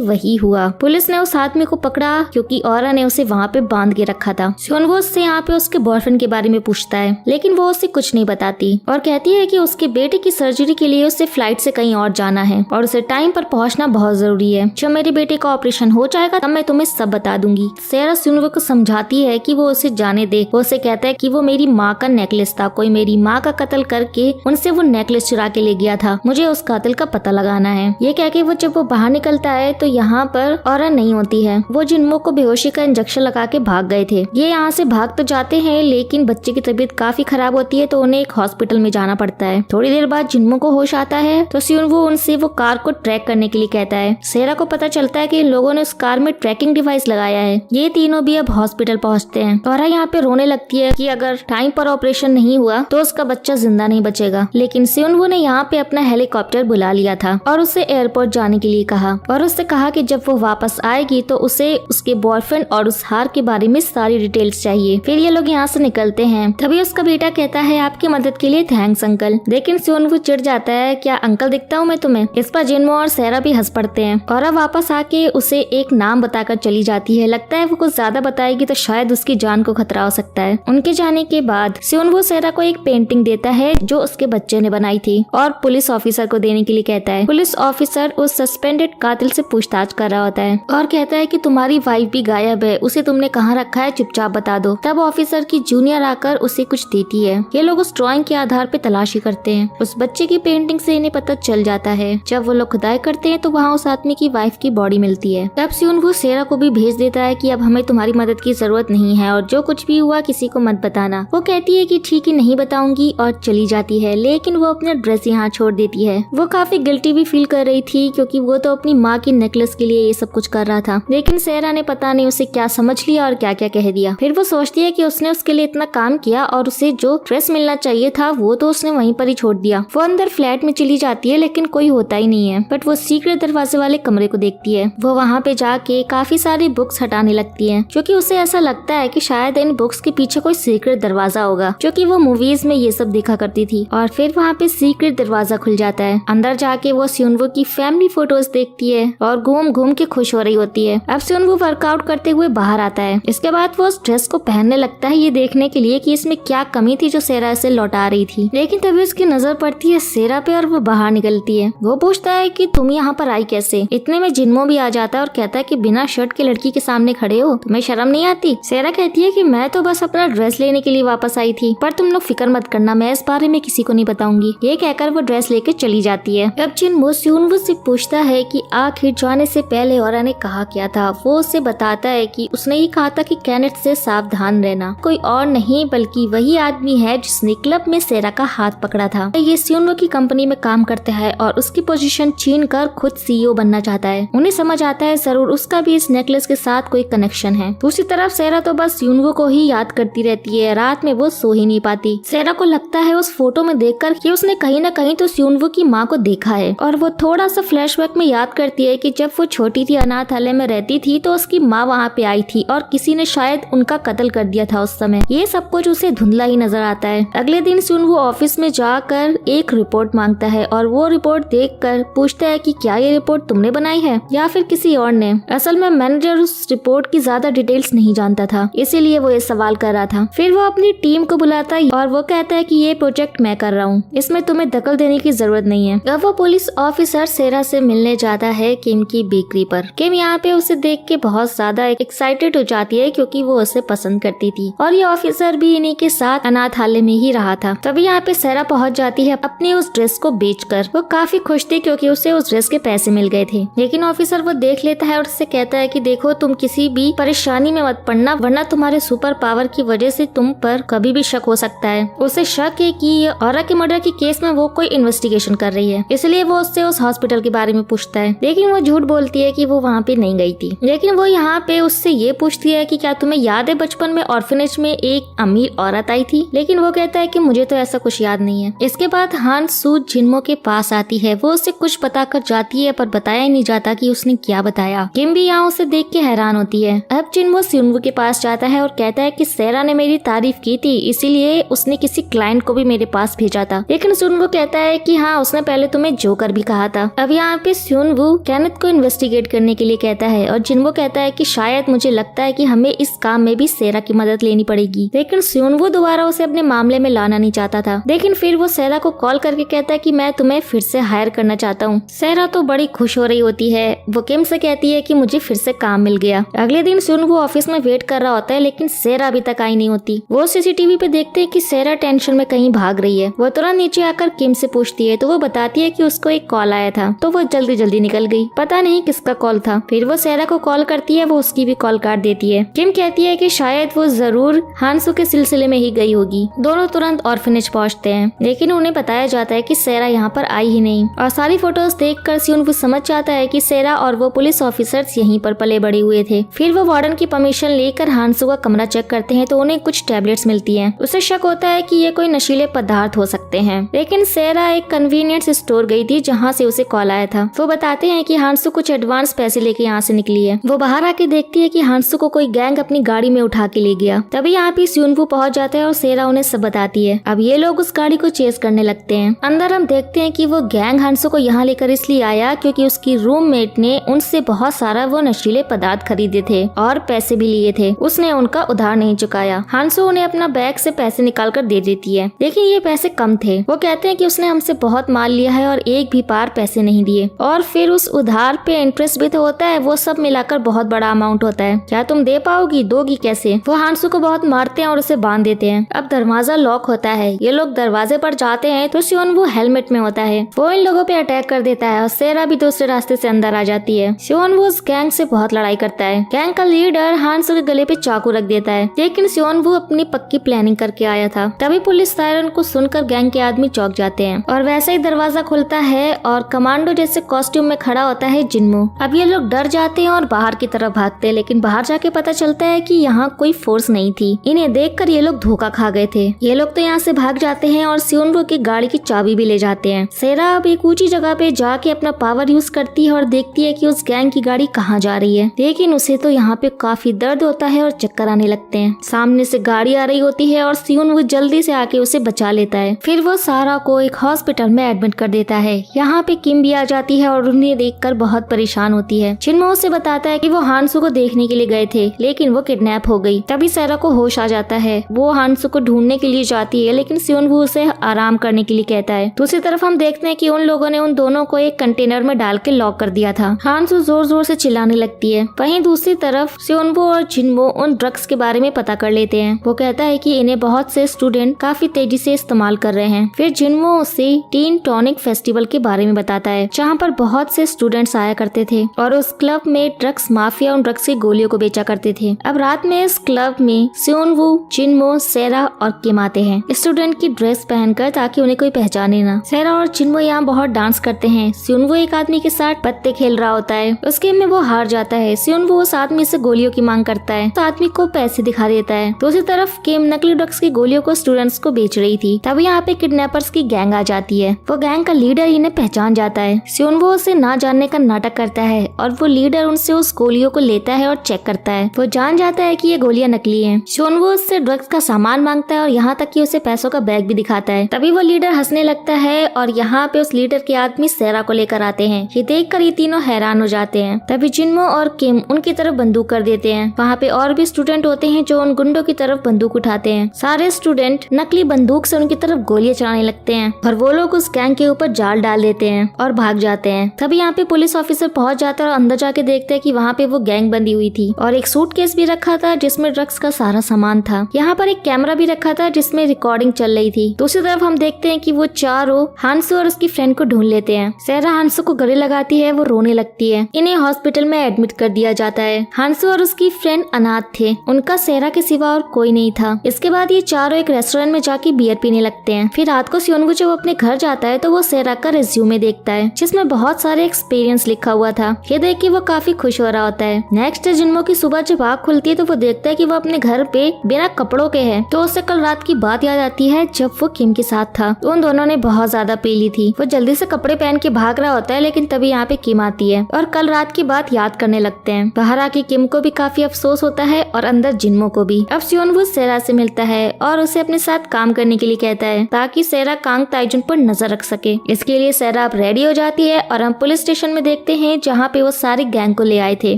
वही हुआ। पुलिस ने उस आदमी को पकड़ा क्योंकि औरा ने उसे वहाँ पे बांध के रखा था। सुनवो उससे यहाँ पे उसके बॉयफ्रेंड के बारे में पूछता है, लेकिन वो उसे कुछ नहीं बताती और कहती है कि उसके बेटे की सर्जरी के लिए उसे फ्लाइट से कहीं और जाना है और उसे टाइम पर पहुंचना बहुत जरूरी है। जब मेरे बेटे का ऑपरेशन हो जाएगा तब मैं तुम्हें सब बता दूंगी। सेरा सुनवो को समझाती है कि वो उसे जाने दे। वो उसे कहता है कि वो मेरी माँ का नेकलेस था, कोई मेरी माँ का कत्ल करके उनसे वो नेकलेस चुरा के ले गया था, मुझे उस कातिल का पता लगाना है। ये कह के वो जब वो बाहर निकलता है तो यहाँ पर औरा नहीं होती है। वो जिन्मो को बेहोशी का इंजेक्शन लगा के भाग गए थे। ये यहाँ से भाग तो जाते हैं लेकिन बच्चे की तबीयत काफी खराब होती है तो उन्हें एक हॉस्पिटल में जाना पड़ता है। थोड़ी देर बाद जिन्मो को होश आता है तो सियुनवो उनसे वो कार को ट्रैक करने के लिए कहता है। सेरा को पता चलता है कि इन लोगों ने उस कार में ट्रैकिंग डिवाइस लगाया है। ये तीनों भी अब हॉस्पिटल पहुँचते हैं। औरा यहाँ पे रोने लगती है कि अगर टाइम पर ऑपरेशन नहीं हुआ तो उसका बच्चा जिंदा नहीं बचेगा, लेकिन सियुनवो ने यहाँ पे अपना हेलीकॉप्टर बुला लिया था और उसे एयरपोर्ट जाने के लिए कहा और उससे कहा कि जब वो वापस आएगी तो उसे उसके बॉयफ्रेंड और उस हार के बारे में सारी डिटेल्स चाहिए। फिर ये लोग यहाँ से निकलते हैं। तभी उसका बेटा कहता है आपकी मदद के लिए थैंक्स अंकल, लेकिन सियुनवो चिढ़ जाता है, क्या अंकल दिखता हूँ मैं तुम्हें? इस पर जिन्मो और सेरा भी हंस पड़ते हैं और अब वापस आके उसे एक नाम बताकर चली जाती है। लगता है वो कुछ ज्यादा बताएगी तो शायद उसकी जान को खतरा हो सकता है। उनके जाने के बाद सियुनवो सेरा को एक पेंटिंग देता है जो उसके बच्चे ने बनाई थी और पुलिस ऑफिसर को देने के लिए कहता है। पुलिस ऑफिसर उस सस्पेंडेड कातिल से पूछताछ कर रहा होता है और कहता है कि तुम्हारी वाइफ भी गायब है, उसे तुमने कहाँ रखा है, चुपचाप बता दो। तब ऑफिसर की जूनियर आकर उसे कुछ देती है। ये लोग उस ड्राइंग के आधार पे तलाशी करते हैं। उस बच्चे की पेंटिंग से इन्हें पता चल जाता है। जब वो लोग खुदाई करते हैं तो वहाँ उस आदमी की वाइफ की बॉडी मिलती है। तब सियुनवो सेरा को भी भेज देता है कि अब हमें तुम्हारी मदद की जरूरत नहीं है और जो कुछ भी हुआ किसी को मत बताना। वो कहती है कि ठीक है नहीं बताऊंगी और चली जाती है, लेकिन वो अपना ड्रेस यहाँ छोड़ देती है। वो काफी गिल्टी भी फील कर रही थी क्योंकि वो तो अपनी माँ की नेकलेस के लिए ये सब कुछ कर रहा था, लेकिन सेरा ने पता नहीं उसे क्या समझ लिया और क्या क्या कह दिया। फिर वो सोचती है कि उसने उसके लिए इतना काम किया और उसे जो ड्रेस मिलना चाहिए था वो तो उसने वहीं पर ही छोड़ दिया। वो अंदर फ्लैट में चली जाती है लेकिन कोई होता ही नहीं है, बट वो सीक्रेट दरवाजे वाले कमरे को देखती है। वो वहाँ पे जाके काफी सारी बुक्स हटाने लगती है क्योंकि उसे ऐसा लगता है कि शायद इन बुक्स के पीछे कोई सीक्रेट दरवाजा होगा, क्योंकि वो मूवीज में ये सब देखा करती थी। और फिर वहाँ पे सीक्रेट दरवाजा खुल जाता है। अंदर जाके वो सियुनवो की फैमिली फोटोज देखती है और घूम घूम के खुश हो रही होती है। अब सियुनवो वर्कआउट करते हुए बाहर आता है। इसके बाद वो उस ड्रेस को पहनने लगता है ये देखने के लिए कि इसमें क्या कमी थी जो सेरा से लौटा रही थी, लेकिन तभी उसकी नजर पड़ती है सेरा पे और वो बाहर निकलती है। वो पूछता है कि तुम यहाँ पर आई कैसे? इतने में जिन्मो भी आ जाता है और कहता है कि बिना शर्ट के लड़की के सामने खड़े हो, तुम्हें शर्म नहीं आती? सेरा कहती है कि मैं तो बस अपना ड्रेस लेने के लिए वापस आई थी, पर तुम लोग फिक्र मत करना, मैं इस बारे में किसी को नहीं बताऊंगी। ये कहकर वो ड्रेस लेके चली जाती है। अब जिन्मो सियुनवो से पूछता है कि आखिर जाने से पहले औरा ने कहा क्या था। वो उसे बताता है कि उसने ही कहा था कि केनेथ से सावधान रहना, कोई और नहीं बल्कि वही आदमी है जिसने क्लब में सेरा का हाथ पकड़ा था। ये सियुनवो की कंपनी में काम करता है और उसकी पोजीशन छीन कर खुद सीईओ बनना चाहता है। उन्हें समझ आता है जरूर उसका भी इस नेकलेस के साथ कोई कनेक्शन है। दूसरी तरफ सेरा तो बस सियुनवो को ही याद करती रहती है। रात में वो सो ही नहीं पाती। सेरा को लगता है उस फोटो में देखकर कि उसने कहीं न कहीं तो सियुनवो की माँ को देखा है और वो थोड़ा सा फ्लैशबैक में याद करती है कि जब वो छोटी थी अनाथालय में रहती थी तो उसकी माँ वहाँ पे आई थी और किसी ने शायद उनका कत्ल कर दिया था उस समय। ये सब कुछ उसे धुंधला ही नजर आता है। अगले दिन सियुनवो ऑफिस में जाकर एक रिपोर्ट मांगता है और वो रिपोर्ट देखकर पूछता है कि क्या ये रिपोर्ट तुमने बनाई है या फिर किसी और ने। असल में मैनेजर उस रिपोर्ट की ज्यादा डिटेल्स नहीं जानता था, इसीलिए वो ये सवाल कर रहा था। फिर वो अपनी टीम को बुलाता है और वो कहता है कि ये प्रोजेक्ट मैं कर रहा हूँ, इसमें तुम्हें दखल देने की जरूरत नहीं है। अब वो पुलिस ऑफिसर सेरा से मिलने जाता है किम की बेकरी पर। किम यहाँ पे उसे देख के बहुत ज्यादा एक्साइटेड हो जाती है क्योंकि वो उसे पसंद करती थी और ये ऑफिसर भी इन्हीं के साथ अनाथालय में ही रहा था। तभी यहाँ पे सेरा पहुँच जाती है अपनी उस ड्रेस को बेचकर। वो काफी खुश थी क्योंकि उसे उस ड्रेस के पैसे मिल गए थे, लेकिन ऑफिसर वो देख लेता है और उससे कहता है कि देखो तुम किसी भी परेशानी में मत पड़ना, वरना तुम्हारे सुपर पावर की वजह से तुम पर कभी भी शक हो सकता है। उसे शक है कि औरा के मर्डर के केस में वो कोई इन्वेस्टिगेशन कर रही है, इसलिए वो उससे उस हॉस्पिटल के बारे में पूछता है, लेकिन वो झूठ बोलती है कि वो वहाँ पे नहीं गई थी। लेकिन वो यहाँ पे उससे ये पूछती है कि क्या तुम्हें याद है बचपन में ऑर्फनेज में एक अमीर औरत आई थी? लेकिन वो कहता है कि मुझे तो ऐसा कुछ याद नहीं है। इसके बाद हान सू जिन्मो के पास आती है। वो उससे कुछ बता कर जाती है पर बताया नहीं जाता कि उसने क्या बताया। किम भी यहाँ उसे देख के हैरान होती है। अब जिन्मो सियुनवो के पास जाता है और कहता है कि सेरा ने मेरी तारीफ की थी, इसीलिए उसने किसी क्लाइंट को भी मेरे पास भेजा था। लेकिन सियुनवो कहता है कि हाँ उसने पहले तुम्हें जोकर भी कहा था। अब यहाँ पे स्योनवू केनेथ को इन्वेस्टिगेट करने के लिए कहता है और जिनवो कहता है कि शायद मुझे लगता है कि हमें इस काम में भी सेरा की मदद लेनी पड़ेगी, लेकिन स्योनवू दोबारा उसे अपने मामले में लाना नहीं चाहता था। लेकिन फिर वो सेरा को कॉल करके कहता है कि मैं तुम्हें फिर से हायर करना चाहता हूँ। सेरा तो बड़ी खुश हो रही होती है, वो किम से कहती है कि मुझे फिर से काम मिल गया। अगले दिन स्योनवू ऑफिस में वेट कर रहा होता है लेकिन सेरा अभी तक आई नहीं होती। वो सीसीटीवी पे देखते हैं कि सेरा टेंशन में कहीं भाग रही है। वो तुरंत नीचे आकर किम से पूछती है तो वो बताती है कि उसको एक कॉल आया था, तो वो जल्दी जल्दी निकल गई। पता नहीं किसका कॉल था। फिर वो सेरा को कॉल करती है, वो उसकी भी कॉल काट देती है। किम कहती है कि शायद वो जरूर हानसू के सिलसिले में ही गई होगी। दोनों तुरंत ऑर्फनेज पहुंचते हैं लेकिन उन्हें बताया जाता है कि सेरा यहाँ पर आई ही नहीं और सारी फोटोज देखकर स्योनवू समझ जाता है कि सेरा और वो पुलिस ऑफिसर्स यहीं पर पले बड़े हुए थे। फिर वो वार्डन की परमिशन लेकर हानसू का कमरा चेक करते हैं तो उन्हें कुछ टैबलेट्स मिलती हैं। उसे शक होता है कि ये कोई नशीले पदार्थ हो सकते हैं, लेकिन सेरा एक कन्वीनियंस स्टोर गई थी जहाँ से उसे कॉल आया था। वो बताते हैं कि हानसू कुछ एडवांस पैसे लेके यहाँ से निकली है। वो बाहर आके देखती है कि हानसू को कोई गैंग अपनी गाड़ी में उठा के ले गया। तभी यहाँ पे स्योनवू पहुंच जाता है और सेरा उन्हें सब बताती है। अब ये लोग उस गाड़ी को चेस करने लगते हैं। अंदर हम देखते हैं कि वो गैंग हानसू को यहाँ लेकर इसलिए आया क्योंकि उसकी रूममेट ने उनसे बहुत सारा वो नशीले पदार्थ खरीदे थे और पैसे भी लिए थे। उसने उनका उधार नहीं चुकाया। हानसू उन्हें अपना बैग से पैसे निकाल कर दे देती है, लेकिन ये पैसे कम थे। वो कहते हैं कि उसने हमसे बहुत माल लिया है और एक भी बार पैसे नहीं दिए, और फिर उस उधार पे इंटरेस्ट भी तो होता है। वो सब मिलाकर बहुत बड़ा अमाउंट होता है। क्या तुम दे पाओगी? दोगी कैसे? वो हानसू को बहुत मारते हैं और उसे बांध देते हैं। अब दरवाजा लॉक होता है। ये लोग दरवाजे पर जाते हैं तो स्योनवू हेलमेट में होता है। वो इन लोगों पे अटैक कर देता है और सेरा भी दूसरे रास्ते से अंदर आ जाती है। स्योनवू उस गैंग से बहुत लड़ाई करता है। गैंग का लीडर हानसू के गले पे चाकू रख देता है, लेकिन स्योनवू अपनी पक्की प्लानिंग करके आया था। तभी पुलिस सायरन को सुनकर गैंग के आदमी चौंक जाते हैं और वैसे ही दरवाजा खुलता है और कमांडो जैसे कॉस्ट्यूम में खड़ा होता है जिन्मो। अब ये लोग डर जाते हैं और बाहर की तरफ भागते हैं, लेकिन बाहर जाके पता चलता है कि यहाँ कोई फोर्स नहीं थी। इन्हें देखकर ये लोग धोखा खा गए थे। ये लोग तो यहाँ से भाग जाते हैं और स्योनवू की गाड़ी की चाबी भी ले जाते हैं। सेरा अब एक ऊंची जगह पे जाके अपना पावर यूज करती है और देखती है कि उस गैंग की गाड़ी कहाँ जा रही है, लेकिन उसे तो यहाँ पे काफी दर्द होता है और चक्कर आने लगते हैं। सामने से गाड़ी आ रही होती है और स्योनवू जल्दी से आके उसे बचा लेता है। फिर वो सारा को एक हॉस्पिटल में एडमिट कर देता है। यहाँ पे किम भी आ जाती है और उन्हें देखकर बहुत परेशान होती है। जिन्मो उसे बताता है कि वो हानसू को देखने के लिए गए थे, लेकिन वो किडनैप हो गई। तभी सेरा को होश आ जाता है। वो हानसू को ढूंढने के लिए जाती है, लेकिन स्योनवू उसे आराम करने के लिए कहता है। दूसरी तरफ हम देखते हैं कि उन लोगों ने उन दोनों को एक कंटेनर में डाल के लॉक कर दिया था। हानसू जोर जोर से चिल्लाने लगती है। वहीं दूसरी तरफ स्योनवू और जिन्मो उन ड्रग्स के बारे में पता कर लेते हैं। वो कहता है कि इन्हें बहुत से स्टूडेंट काफी तेजी से इस्तेमाल कर रहे हैं। फिर जिन्मो उसे टीन टॉनिक फेस्टिवल के बारे में बताता है, जहाँ पर बहुत से स्टूडेंट्स आया करते थे और उस क्लब में ड्रग्स माफिया उन ड्रग्स की गोलियों को बेचा करते थे। अब रात में इस क्लब में स्योनवू, जिन्मो, सेरा और किम आते हैं स्टूडेंट की ड्रेस पहनकर, ताकि उन्हें कोई पहचाने ना। सेरा और जिन्मो यहाँ बहुत डांस करते हैं। स्योनवू एक आदमी के साथ पत्ते खेल रहा होता है। उस गेम में वो हार जाता है। स्योनवू उस आदमी से गोलियों की मांग करता है तो आदमी को पैसे दिखा देता है। दूसरी तरफ किम नकली ड्रग्स की गोलियों को स्टूडेंट्स को बेच रही थी। तभी यहाँ पे किडनैपर्स की गैंग आ जाती है। वो गैंग का लीडर इन्हें पहचान जाता है। स्योनवू उसे ना जानने का नाटक करता है और वो लीडर उनसे उस गोलियों को लेता है और चेक करता है। वो जान जाता है कि ये गोलियां नकली हैं। स्योनवू उससे ड्रग्स का सामान मांगता है और यहाँ तक कि उसे पैसों का बैग भी दिखाता है। तभी वो लीडर हंसने लगता है और यहाँ पे उस लीडर के आदमी सेरा को लेकर आते हैं। ये देखकर ये तीनों हैरान हो जाते हैं। तभी जिन्मो और किम उनकी तरफ बंदूक कर देते हैं। वहाँ पे और भी स्टूडेंट होते हैं जो उन गुंडों की तरफ बंदूक उठाते हैं। सारे स्टूडेंट नकली बंदूक से उनकी तरफ गोलियां चलाने लगते हैं और वो लोग उस गैंग के ऊपर जाल डाल देते हैं और भाग जाते हैं। तभी यहाँ पे पुलिस ऑफिसर पहुंच जाता है और अंदर जाके देखते हैं कि वहाँ पे वो गैंग बंदी हुई थी और एक सूटकेस भी रखा था जिसमें ड्रग्स का सारा सामान था। यहाँ पर एक कैमरा भी रखा था जिसमें रिकॉर्डिंग चल रही थी। दूसरी तरफ हम देखते हैं कि वो चारों हानसू और उसकी फ्रेंड को ढूंढ लेते हैं। सेरा हानसू को गले लगाती है, वो रोने लगती है। इन्हें हॉस्पिटल में एडमिट कर दिया जाता है। हानसू और उसकी फ्रेंड अनाथ थे, उनका सेरा के सिवा और कोई नहीं था। इसके बाद ये चारों एक रेस्टोरेंट में जाके बियर पीने लगते हैं। फिर रात को स्योनवू जब अपने घर जाता है तो वो सेरा का रिज्यूमे देखता है जिसमें बहुत सारे एक्सपीरियंस लिखा हुआ था। ये देख के वो काफी खुश हो रहा होता है। नेक्स्ट डे जिन्मो की सुबह जब आँख खुलती है तो वो देखता है कि वो अपने घर पे बिना कपड़ों के है। तो उसे कल रात की बात याद आती है जब वो किम के साथ था। उन दोनों ने बहुत ज्यादा पी ली थी। वो जल्दी से कपड़े पहन के भाग रहा होता है, लेकिन तभी यहाँ पे किम आती है और कल रात की बात याद करने लगते हैं। बाहर आके किम को भी काफी अफसोस होता है और अंदर जिन्मो को भी। अब स्योनवू सेरा से मिलता है और उसे अपने साथ काम करने के लिए कहता है ताकि सेरा काम कांग ताइजुन पर नजर रख सके। इसके लिए सेरा अब रेडी हो जाती है और हम पुलिस स्टेशन में देखते हैं जहाँ पे वो सारे गैंग को ले आए थे।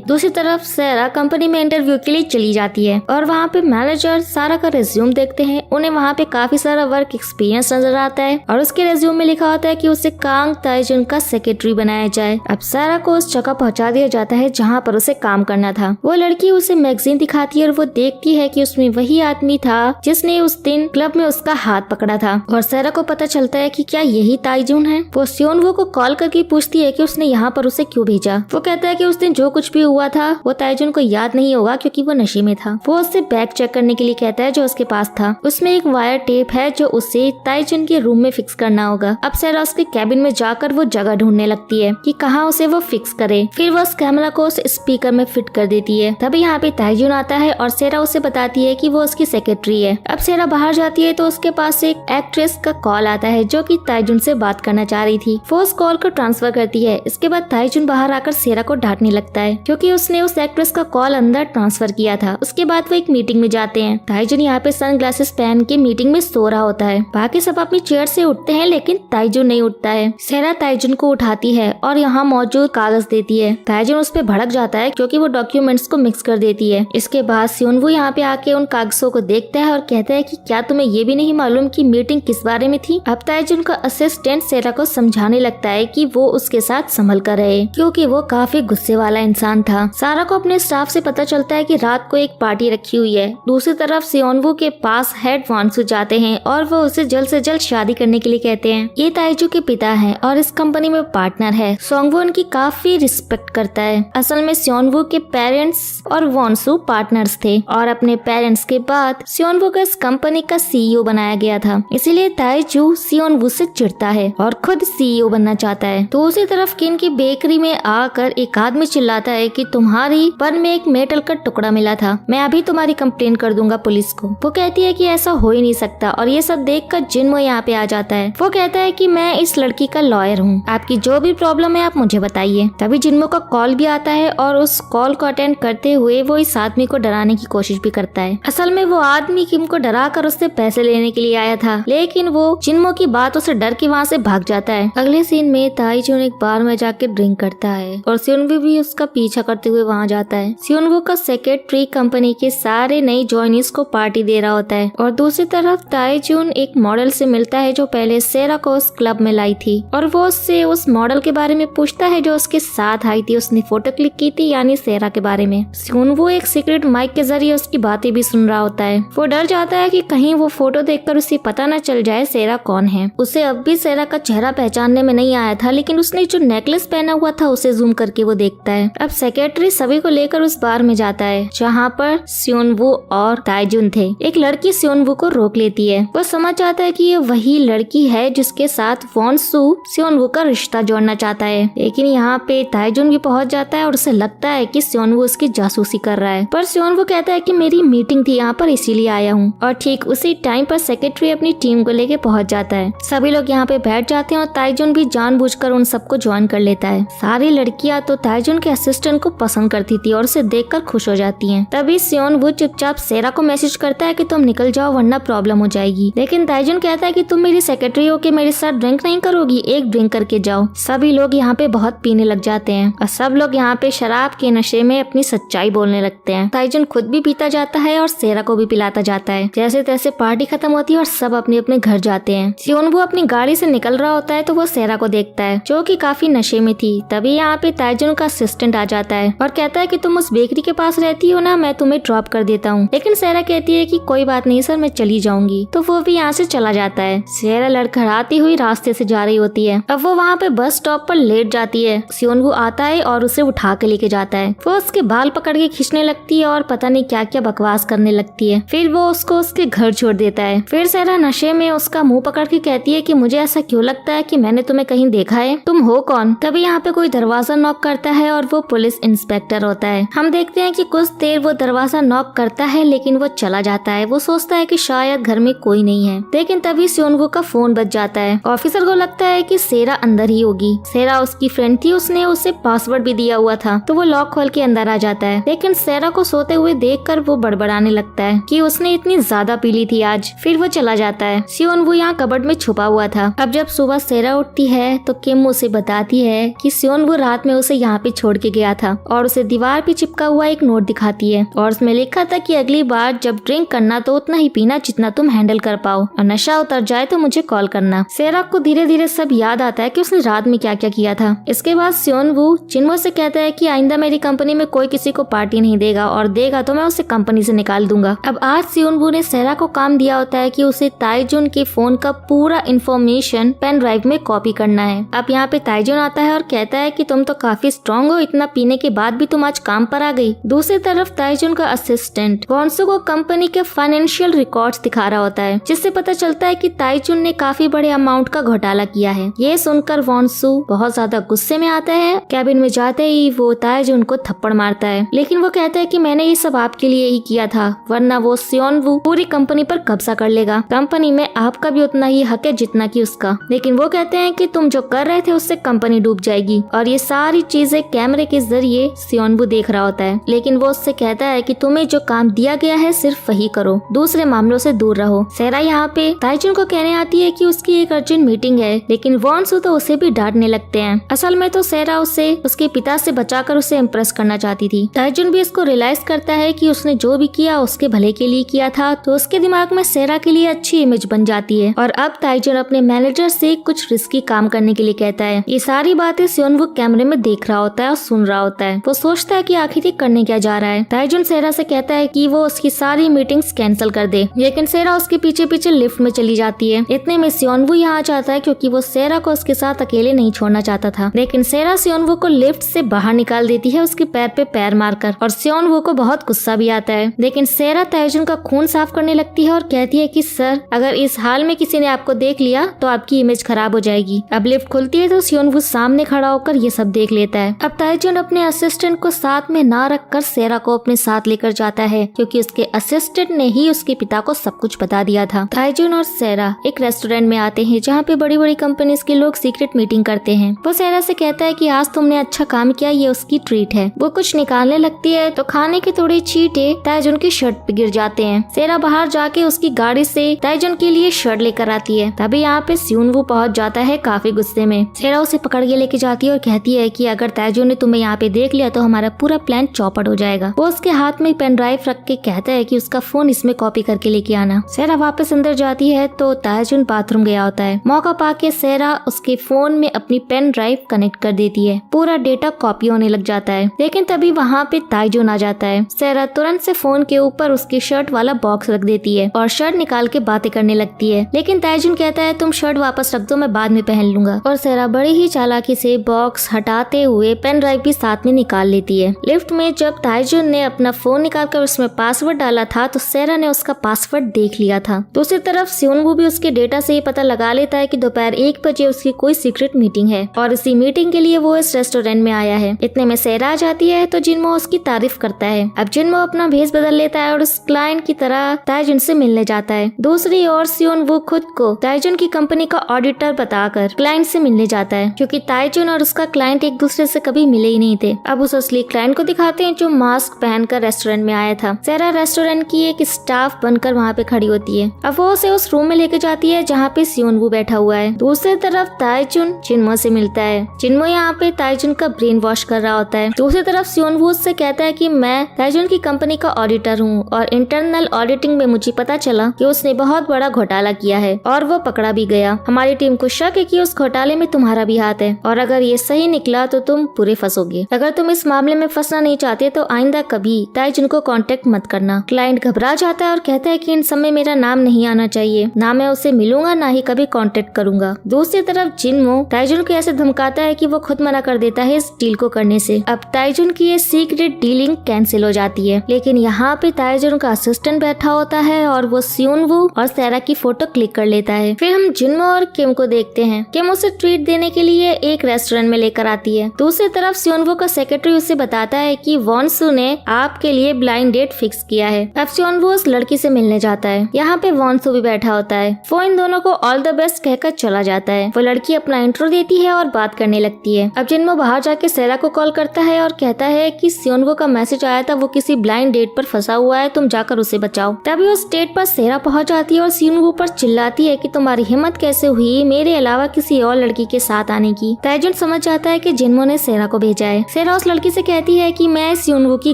दूसरी तरफ सेरा कंपनी में इंटरव्यू के लिए चली जाती है और वहाँ पे मैनेजर सारा का रिज्यूम देखते हैं। उन्हें वहाँ पे काफी सारा वर्क एक्सपीरियंस नजर आता है और उसके रिज्यूम में लिखा होता है कि उसे कांग ताइजुन का सेक्रेटरी बनाया जाए। अब सेरा को उस जगह पहुँचा दिया जाता है जहाँ पर उसे काम करना था। वो लड़की उसे मैगजीन दिखाती है और वो देखती है कि उसमें वही आदमी था जिसने उस दिन क्लब में उसका हाथ पकड़ा था और सेरा को पता चलता है कि क्या यही ताइजुन है। वो सियोनवू को कॉल करके पूछती है कि उसने यहाँ पर उसे क्यों भेजा। वो कहता है कि उस दिन जो कुछ भी हुआ था वो ताइजुन को याद नहीं होगा क्योंकि वो नशे में था। वो उससे बैग चेक करने के लिए कहता है जो उसके पास था। उसमें एक वायर टेप है जो उसे ताइजुन के रूम में फिक्स करना होगा। अब सेरा उसके कैबिन में जाकर वो जगह ढूंढने लगती है कि कहाँ उसे वो फिक्स करे। फिर वो उस कैमरा को उस स्पीकर में फिट कर देती है। तभी यहाँ पे ताइजुन आता है और सेरा उसे बताती है कि वो उसकी सेक्रेटरी है। अब सेरा बाहर जाती है तो उसके पास एक एक्ट्रेस का कॉल आता है जो कि ताइजुन से बात करना चाह रही थी। वो उस कॉल को ट्रांसफर करती है। इसके बाद ताइजुन बाहर आकर सेरा को डांटने लगता है क्योंकि उसने उस एक्ट्रेस का कॉल अंदर ट्रांसफर किया था। उसके बाद वो एक मीटिंग में जाते हैं। ताइजुन यहाँ पे सनग्लासेस पहन के मीटिंग में सो रहा होता है। बाकी सब अपनी चेयर से उठते हैं लेकिन ताइजुन नहीं उठता है। सेरा ताइजुन को उठाती है और यहाँ मौजूद कागज देती है। ताइजुन उस पर भड़क जाता है क्योंकि वो डॉक्यूमेंट्स को मिक्स कर देती है। इसके बाद सियोनवू यहाँ पे आके उन कागजों को देखता है और कहता है कि क्या तुम्हें ये भी नहीं मालूम कि मीटिंग किस बारे में थी। अब ताइजुन का असिस्टेंट सेरा को समझाने लगता है कि वो उसके साथ संभल कर रहे क्योंकि वो काफी गुस्से वाला इंसान था। सारा को अपने स्टाफ से पता चलता है कि रात को एक पार्टी रखी हुई है। दूसरी तरफ सियोनवू के पास हेड वानसू जाते हैं और वो उसे जल्द से जल्द शादी करने के लिए कहते हैं। ये ताइजू के पिता हैं और इस कंपनी में पार्टनर है। सोंगवू उनकी काफी रिस्पेक्ट करता है। असल में सियोनवू के पेरेंट्स और वानसू पार्टनर्स थे और अपने पेरेंट्स के बाद सियोनवू को इस कंपनी का सीईओ बनाया गया था। इसीलिए ताइजू सियोनवू से चिढ़ता है और खुद सीईओ बनना चाहता है। तो उसी तरफ किन की बेकरी में आकर एक आदमी चिल्लाता है कि तुम्हारी पर में एक मेटल का टुकड़ा मिला था, मैं अभी तुम्हारी कंप्लेन कर दूंगा पुलिस को। वो कहती है कि ऐसा हो ही नहीं सकता और ये सब देखकर जिन्मो यहाँ पे आ जाता है। वो कहता है कि मैं इस लड़की का लॉयर हूँ, आपकी जो भी प्रॉब्लम है आप मुझे बताइए। तभी जिन्मो का कॉल भी आता है और उस कॉल को अटेंड करते हुए वो इस आदमी को डराने की कोशिश भी करता है। असल में वो आदमी किम को डरा कर उससे पैसे लेने के लिए आया था, लेकिन वो जिन्मो की बातों से डर के वहाँ से भाग जाता है। अगले सीन में ताइजुन एक बार में जाके ड्रिंक करता है और सियोनवू भी उसका पीछा करते हुए वहाँ जाता है। सियोनवू का सेक्रेटरी कंपनी के सारे नए जॉइनीज को पार्टी दे रहा होता है और दूसरी तरफ ताइजुन एक मॉडल से मिलता है जो पहले सेरा को उस क्लब में लाई थी और वो उससे उस मॉडल के बारे में पूछता है जो उसके साथ आई थी, उसने फोटो क्लिक की थी, यानी सेरा के बारे में। सियोनवू एक सीक्रेट माइक के जरिए उसकी बातें भी सुन रहा होता है। वो डर जाता है कि कहीं वो फोटो देखकर उसे पता न चल जाए सेरा कौन है। उसे अब भी सेरा का चेहरा पहचानने में नहीं आया था, लेकिन उसने जो नेकलेस पहना हुआ था उसे जूम करके वो देखता है। अब सेक्रेटरी सभी को लेकर उस बार में जाता है जहाँ पर सियोनवू और ताइजुन थे। एक लड़की सियोनवू को रोक लेती है। वो समझ जाता है कि ये वही लड़की है जिसके साथ वानसू सियोनवू का रिश्ता जोड़ना चाहता है, लेकिन यहाँ पे ताइजुन भी पहुँच जाता है और उसे लगता है कि सियोनवू उसकी जासूसी कर रहा है। पर सियोनवू कहता है कि मेरी मीटिंग थी यहाँ पर, इसीलिए आया हूँ। और ठीक उसी टाइम पर सेक्रेटरी अपनी टीम को लेके पहुँच जाता है। सभी लोग यहाँ पे बैठ जाते हैं और ताइजुन भी जानबूझकर उन सबको ज्वाइन कर लेता है। सारी लड़कियां तो ताइजुन के असिस्टेंट को पसंद करती थी और उसे देखकर खुश हो जाती हैं। तभी सियोनवू चुपचाप सेरा को मैसेज करता है कि तुम निकल जाओ वरना प्रॉब्लम हो जाएगी, लेकिन ताइजुन कहता है कि तुम मेरी सेक्रेटरी हो के मेरे साथ ड्रिंक नहीं करोगी, एक ड्रिंक करके जाओ। सभी लोग यहाँ पे बहुत पीने लग जाते हैं और सब लोग यहाँ पे शराब के नशे में अपनी सच्चाई बोलने लगते हैं। ताइजुन खुद भी पीता जाता है और सेरा को भी पिलाता जाता है। जैसे तैसे पार्टी खत्म होती है और सब अपने अपने घर जाते हैं। सियोनवू अपनी गाड़ी से निकल रहा होता है तो वो सेरा को देखता है जो कि काफी नशे में थी। तभी यहाँ पे ताइजुन का असिस्टेंट आ जाता है और कहता है कि तुम उस बेकरी के पास रहती हो ना, मैं तुम्हें ड्रॉप कर देता हूँ। लेकिन सेरा कहती है कि कोई बात नहीं सर, मैं चली जाऊंगी। तो वो भी यहाँ से चला जाता है। सेरा लड़खड़ाती हुई रास्ते से जा रही होती है। अब वो वहाँ पे बस स्टॉप पर लेट जाती है। सियोनवू आता है और उसे उठा के लेके जाता है। वो उसके बाल पकड़ के खींचने लगती है और पता नहीं क्या क्या बकवास करने लगती है। फिर वो उसको उसके घर छोड़ देता है। फिर सेरा नशे में उसका मुंह पकड़ के कहती है कि मुझे ऐसा क्यों लगता है कि मैंने तुम्हें कहीं देखा है, तुम हो कौन? तभी यहाँ पे कोई दरवाजा नॉक करता है और वो पुलिस इंस्पेक्टर होता है। हम देखते हैं कि कुछ देर वो दरवाजा नॉक करता है लेकिन वो चला जाता है। वो सोचता है कि शायद घर में कोई नहीं है, लेकिन तभी सियोनवू का फोन बज जाता है। ऑफिसर को लगता है कि सेरा अंदर ही होगी। सेरा उसकी फ्रेंड थी, उसने उसे पासवर्ड भी दिया हुआ था, तो वो लॉक खोल के अंदर आ जाता है। लेकिन सेरा को सोते हुए देखकर वो बड़बड़ाने लगता है कि उसने इतनी ज्यादा पी ली थी आज। फिर वो चला जाता है। सियोनवू यहाँ कबर्ड में छुपा हुआ था। अब जब सुबह सेरा उठती है तो किम उसे बताती है कि सियोनवू रात में उसे यहाँ पे छोड़ के गया था और उसे दीवार पे चिपका हुआ एक नोट दिखाती है और उसमें लिखा था कि अगली बार जब ड्रिंक करना तो उतना ही पीना जितना तुम हैंडल कर पाओ और नशा उतर जाए तो मुझे कॉल करना। सेरा को धीरे धीरे सब याद आता है कि उसने रात में क्या क्या किया था। इसके बाद सियोनवू जिनवो से कहता है कि आइंदा मेरी कंपनी में कोई किसी को पार्टी नहीं देगा और देगा तो मैं उसे कंपनी से निकाल दूंगा। अब आज सियोनवू ने सेरा को काम दिया होता है कि उसे ताइजुन के फोन का पूरा इंफॉर्मेशन पेन ड्राइव में कॉपी करना है। अब यहाँ पे ताइजुन आता है और कहता है कि तुम तो काफी स्ट्रॉन्ग हो, इतना पीने के बाद भी तुम आज काम पर आ गई। दूसरी तरफ ताइजुन का असिस्टेंट वॉन्सू को कंपनी के फाइनेंशियल रिकॉर्ड्स दिखा रहा होता है, जिससे पता चलता है कि ताइजुन ने काफी बड़े अमाउंट का घोटाला किया है। ये सुनकर वॉन्सू बहुत ज्यादा गुस्से में आता है। कैबिन में जाते ही वो ताइजुन को थप्पड़ मारता है, लेकिन वो कहता है कि मैंने ये सब आपके लिए ही किया था, वरना वो सियोनवू पूरी कंपनी पर कब्जा कर लेगा। कंपनी में आपका भी उतना ही हक है जितना कि उसका। लेकिन वो कहते हैं कि तुम जो कर रहे थे उससे कंपनी डूब जाएगी और ये सारी चीजें कैमरे के जरिए सियोनवू देख रहा होता है। लेकिन वो उससे कहता है कि तुम्हें जो काम दिया गया है सिर्फ वही करो, दूसरे मामलों से दूर रहो। सेरा यहाँ पे ताइजुन को कहने आती है कि उसकी एक अर्जेंट मीटिंग है, लेकिन वॉन्सू तो उसे भी डांटने लगते हैं। असल में तो सेरा उसे उसके पिता से बचाकर उसे इम्प्रेस करना चाहती थी। ताइजुन भी इसको रियलाइज करता है कि उसने जो भी किया उसके भले के लिए किया था, तो उसके दिमाग में सेरा के लिए अच्छी इमेज बन जाती है और अब ताइजुन अपने मैनेजर से कुछ रिस्की काम करने के लिए कहता है। ये सारी बातें सियोनवू कैमरे में देख रहा होता है और सुन रहा होता है। वो सोचता है कि आखिर ये करने क्या जा रहा है। ताइजुन सेरा से कहता है कि वो उसकी सारी मीटिंग्स कैंसिल कर दे, लेकिन सेरा उसके पीछे पीछे लिफ्ट में चली जाती है। इतने में सियोनवू यहाँ आ जाता है क्योंकि वो सेरा को उसके साथ अकेले नहीं छोड़ना चाहता था, लेकिन सेरा सियोनवू को लिफ्ट से बाहर निकाल देती है उसके पैर पे पैर मारकर और सियोनवू को बहुत गुस्सा भी आता है। लेकिन सेरा ताइजुन का खून साफ करने लगती है और कहती है कि सर, अगर इस हाल में किसी ने आपको देख लिया तो आपकी इमेज खराब हो जाएगी। अब लिफ्ट खुलती है तो सियोनवू सामने खड़ा होकर ये सब देख लेता है। अब ताइजुन अपने असिस्टेंट को साथ में ना रखकर सेरा को अपने साथ लेकर जाता है क्योंकि उसके असिस्टेंट ने ही उसके पिता को सब कुछ बता दिया था। ताइजुन और सेरा एक रेस्टोरेंट में आते हैं जहाँ पे बड़ी बड़ी कंपनीज के लोग सीक्रेट मीटिंग करते हैं। वो सेरा से कहता है कि आज तुमने अच्छा काम किया, ये उसकी ट्रीट है। वो कुछ निकालने लगती है तो खाने के थोड़े छींटे ताइजुन की शर्ट पे गिर जाते हैं। सेरा बाहर जाके उसकी गाड़ी से ताइजुन के लिए शर्ट लेकर आती है। तभी यहाँ पे सियोनवू पहुँच जाता है काफी गुस्से में। सेरा उसे पकड़ के लेके जाती है और कहती है कि अगर ताइजुन ने तुम्हें यहाँ पे देख लिया तो हमारा पूरा प्लान चौपट हो जाएगा। वो उसके हाथ में पेन ड्राइव रख के कहता है कि उसका फोन इसमें कॉपी करके लेके आना। सेरा वापस अंदर जाती है तो ताइजुन बाथरूम गया होता है। मौका पाके सेरा उसके फोन में अपनी पेन ड्राइव कनेक्ट कर देती है। पूरा डेटा कॉपी होने लग जाता है, लेकिन तभी वहाँ पे ताइजुन आ जाता है। सेरा तुरंत से फोन के ऊपर उसकी शर्ट वाला बॉक्स रख देती है और शर्ट निकाल के बातें करने लगती है, लेकिन ताइजुन कहता है तुम शर्ट वापस रख दो, मैं बाद में पहन लूंगा। और सेरा बड़ी ही चालाकी से बॉक्स हटाते हुए पेन ड्राइव भी साथ में निकाल लेती है। लिफ्ट में जब ताइजुन ने अपना फोन निकालकर उसमें पासवर्ड डाला था तो सेरा ने उसका पासवर्ड देख लिया था। दूसरी तरफ सियोनवू भी उसके डेटा से ये पता लगा लेता है कि दोपहर 1 बजे उसकी कोई सीक्रेट मीटिंग है और इसी मीटिंग के लिए वो इस रेस्टोरेंट में आया है। इतने में सेरा आ जाती है तो जिनमो उसकी तारीफ करता है। अब जिनमो अपना भेष बदल लेता है और उस क्लाइंट की तरह ताइजुन से मिलने जाता है। दूसरी ओर सियोनवू खुद को ताइजुन की कंपनी का ऑडिटर बताकर क्लाइंट से मिलने जाता है, क्योंकि ताइजुन और उसका क्लाइंट एक दूसरे से कभी मिले ही नहीं थे। अब उस असली क्लाइंट को दिखाते हैं जो मास्क पहनकर रेस्टोरेंट में आया था। सेरा रेस्टोरेंट की एक स्टाफ बनकर वहाँ पे खड़ी होती है। अब वो उसे उस रूम में लेके जाती है जहाँ पे सियोनवू बैठा हुआ है। दूसरी तरफ ताइजुन जिनमो से मिलता है। जिनमो यहाँ पे ताइजुन का ब्रेन वॉश कर रहा होता है। दूसरी तरफ सियोनवू उससे कहता है कि मैं ताइजुन की कंपनी का ऑडिटर हूँ और इंटरनल ऑडिटिंग में मुझे पता चला कि उसने बहुत बड़ा घोटाला किया है और वो पकड़ा भी गया। हमारी टीम को शक है कि उस घोटाले में तुम्हारा भी हाथ है और अगर ये सही निकला तो तुम पूरे फंसोगे। अगर तुम इस मामले में फंसना नहीं चाहते तो आइंदा कभी ताइजुन को कांटेक्ट मत करना। क्लाइंट घबरा जाता है और कहता है कि इन समय मेरा नाम नहीं आना चाहिए, ना मैं उसे मिलूंगा ना ही कभी कांटेक्ट करूंगा। दूसरी तरफ जिनमो ताइजुन को ऐसे धमकाता है कि वो खुद मना कर देता है इस डील को करने से। अब ताइजुन की ये सीक्रेट डीलिंग कैंसिल हो जाती है, लेकिन यहाँ पे ताइजुन का असिस्टेंट बैठा होता है और वो सियोनवू और सेरा की फोटो क्लिक कर लेता है। फिर हम जिनमो और किम को देखते हैं। किम उसे ट्रीट देने के लिए एक रेस्टोरेंट में लेकर आती है। दूसरी तरफ सियोनवू का सेक्रेटरी उसे बताता है कि वॉन्सू ने आपके लिए ब्लाइंड डेट फिक्स किया है। अब सियोनवू उस लड़की से मिलने जाता है। यहाँ पे वॉन्सू भी बैठा होता है। वो इन दोनों को ऑल द बेस्ट कहकर चला जाता है। वो लड़की अपना इंट्रो देती है और बात करने लगती है। अब जिनमो बाहर जाके सेरा को कॉल करता है और कहता है कि सियोनवू का मैसेज आया था, वो किसी ब्लाइंड डेट पर फंसा हुआ है, तुम जाकर उसे बचाओ। तभी उस डेट पर सेरा पहुंच जाती है और सियोनवू पर चिल्लाती बताती है कि तुम्हारी हिम्मत कैसे हुई मेरे अलावा किसी और लड़की के साथ आने की। ताइजुन समझ जाता है कि जिन्मो ने सेरा को भेजा है। सेरा उस लड़की से कहती है कि मैं सियोनवू की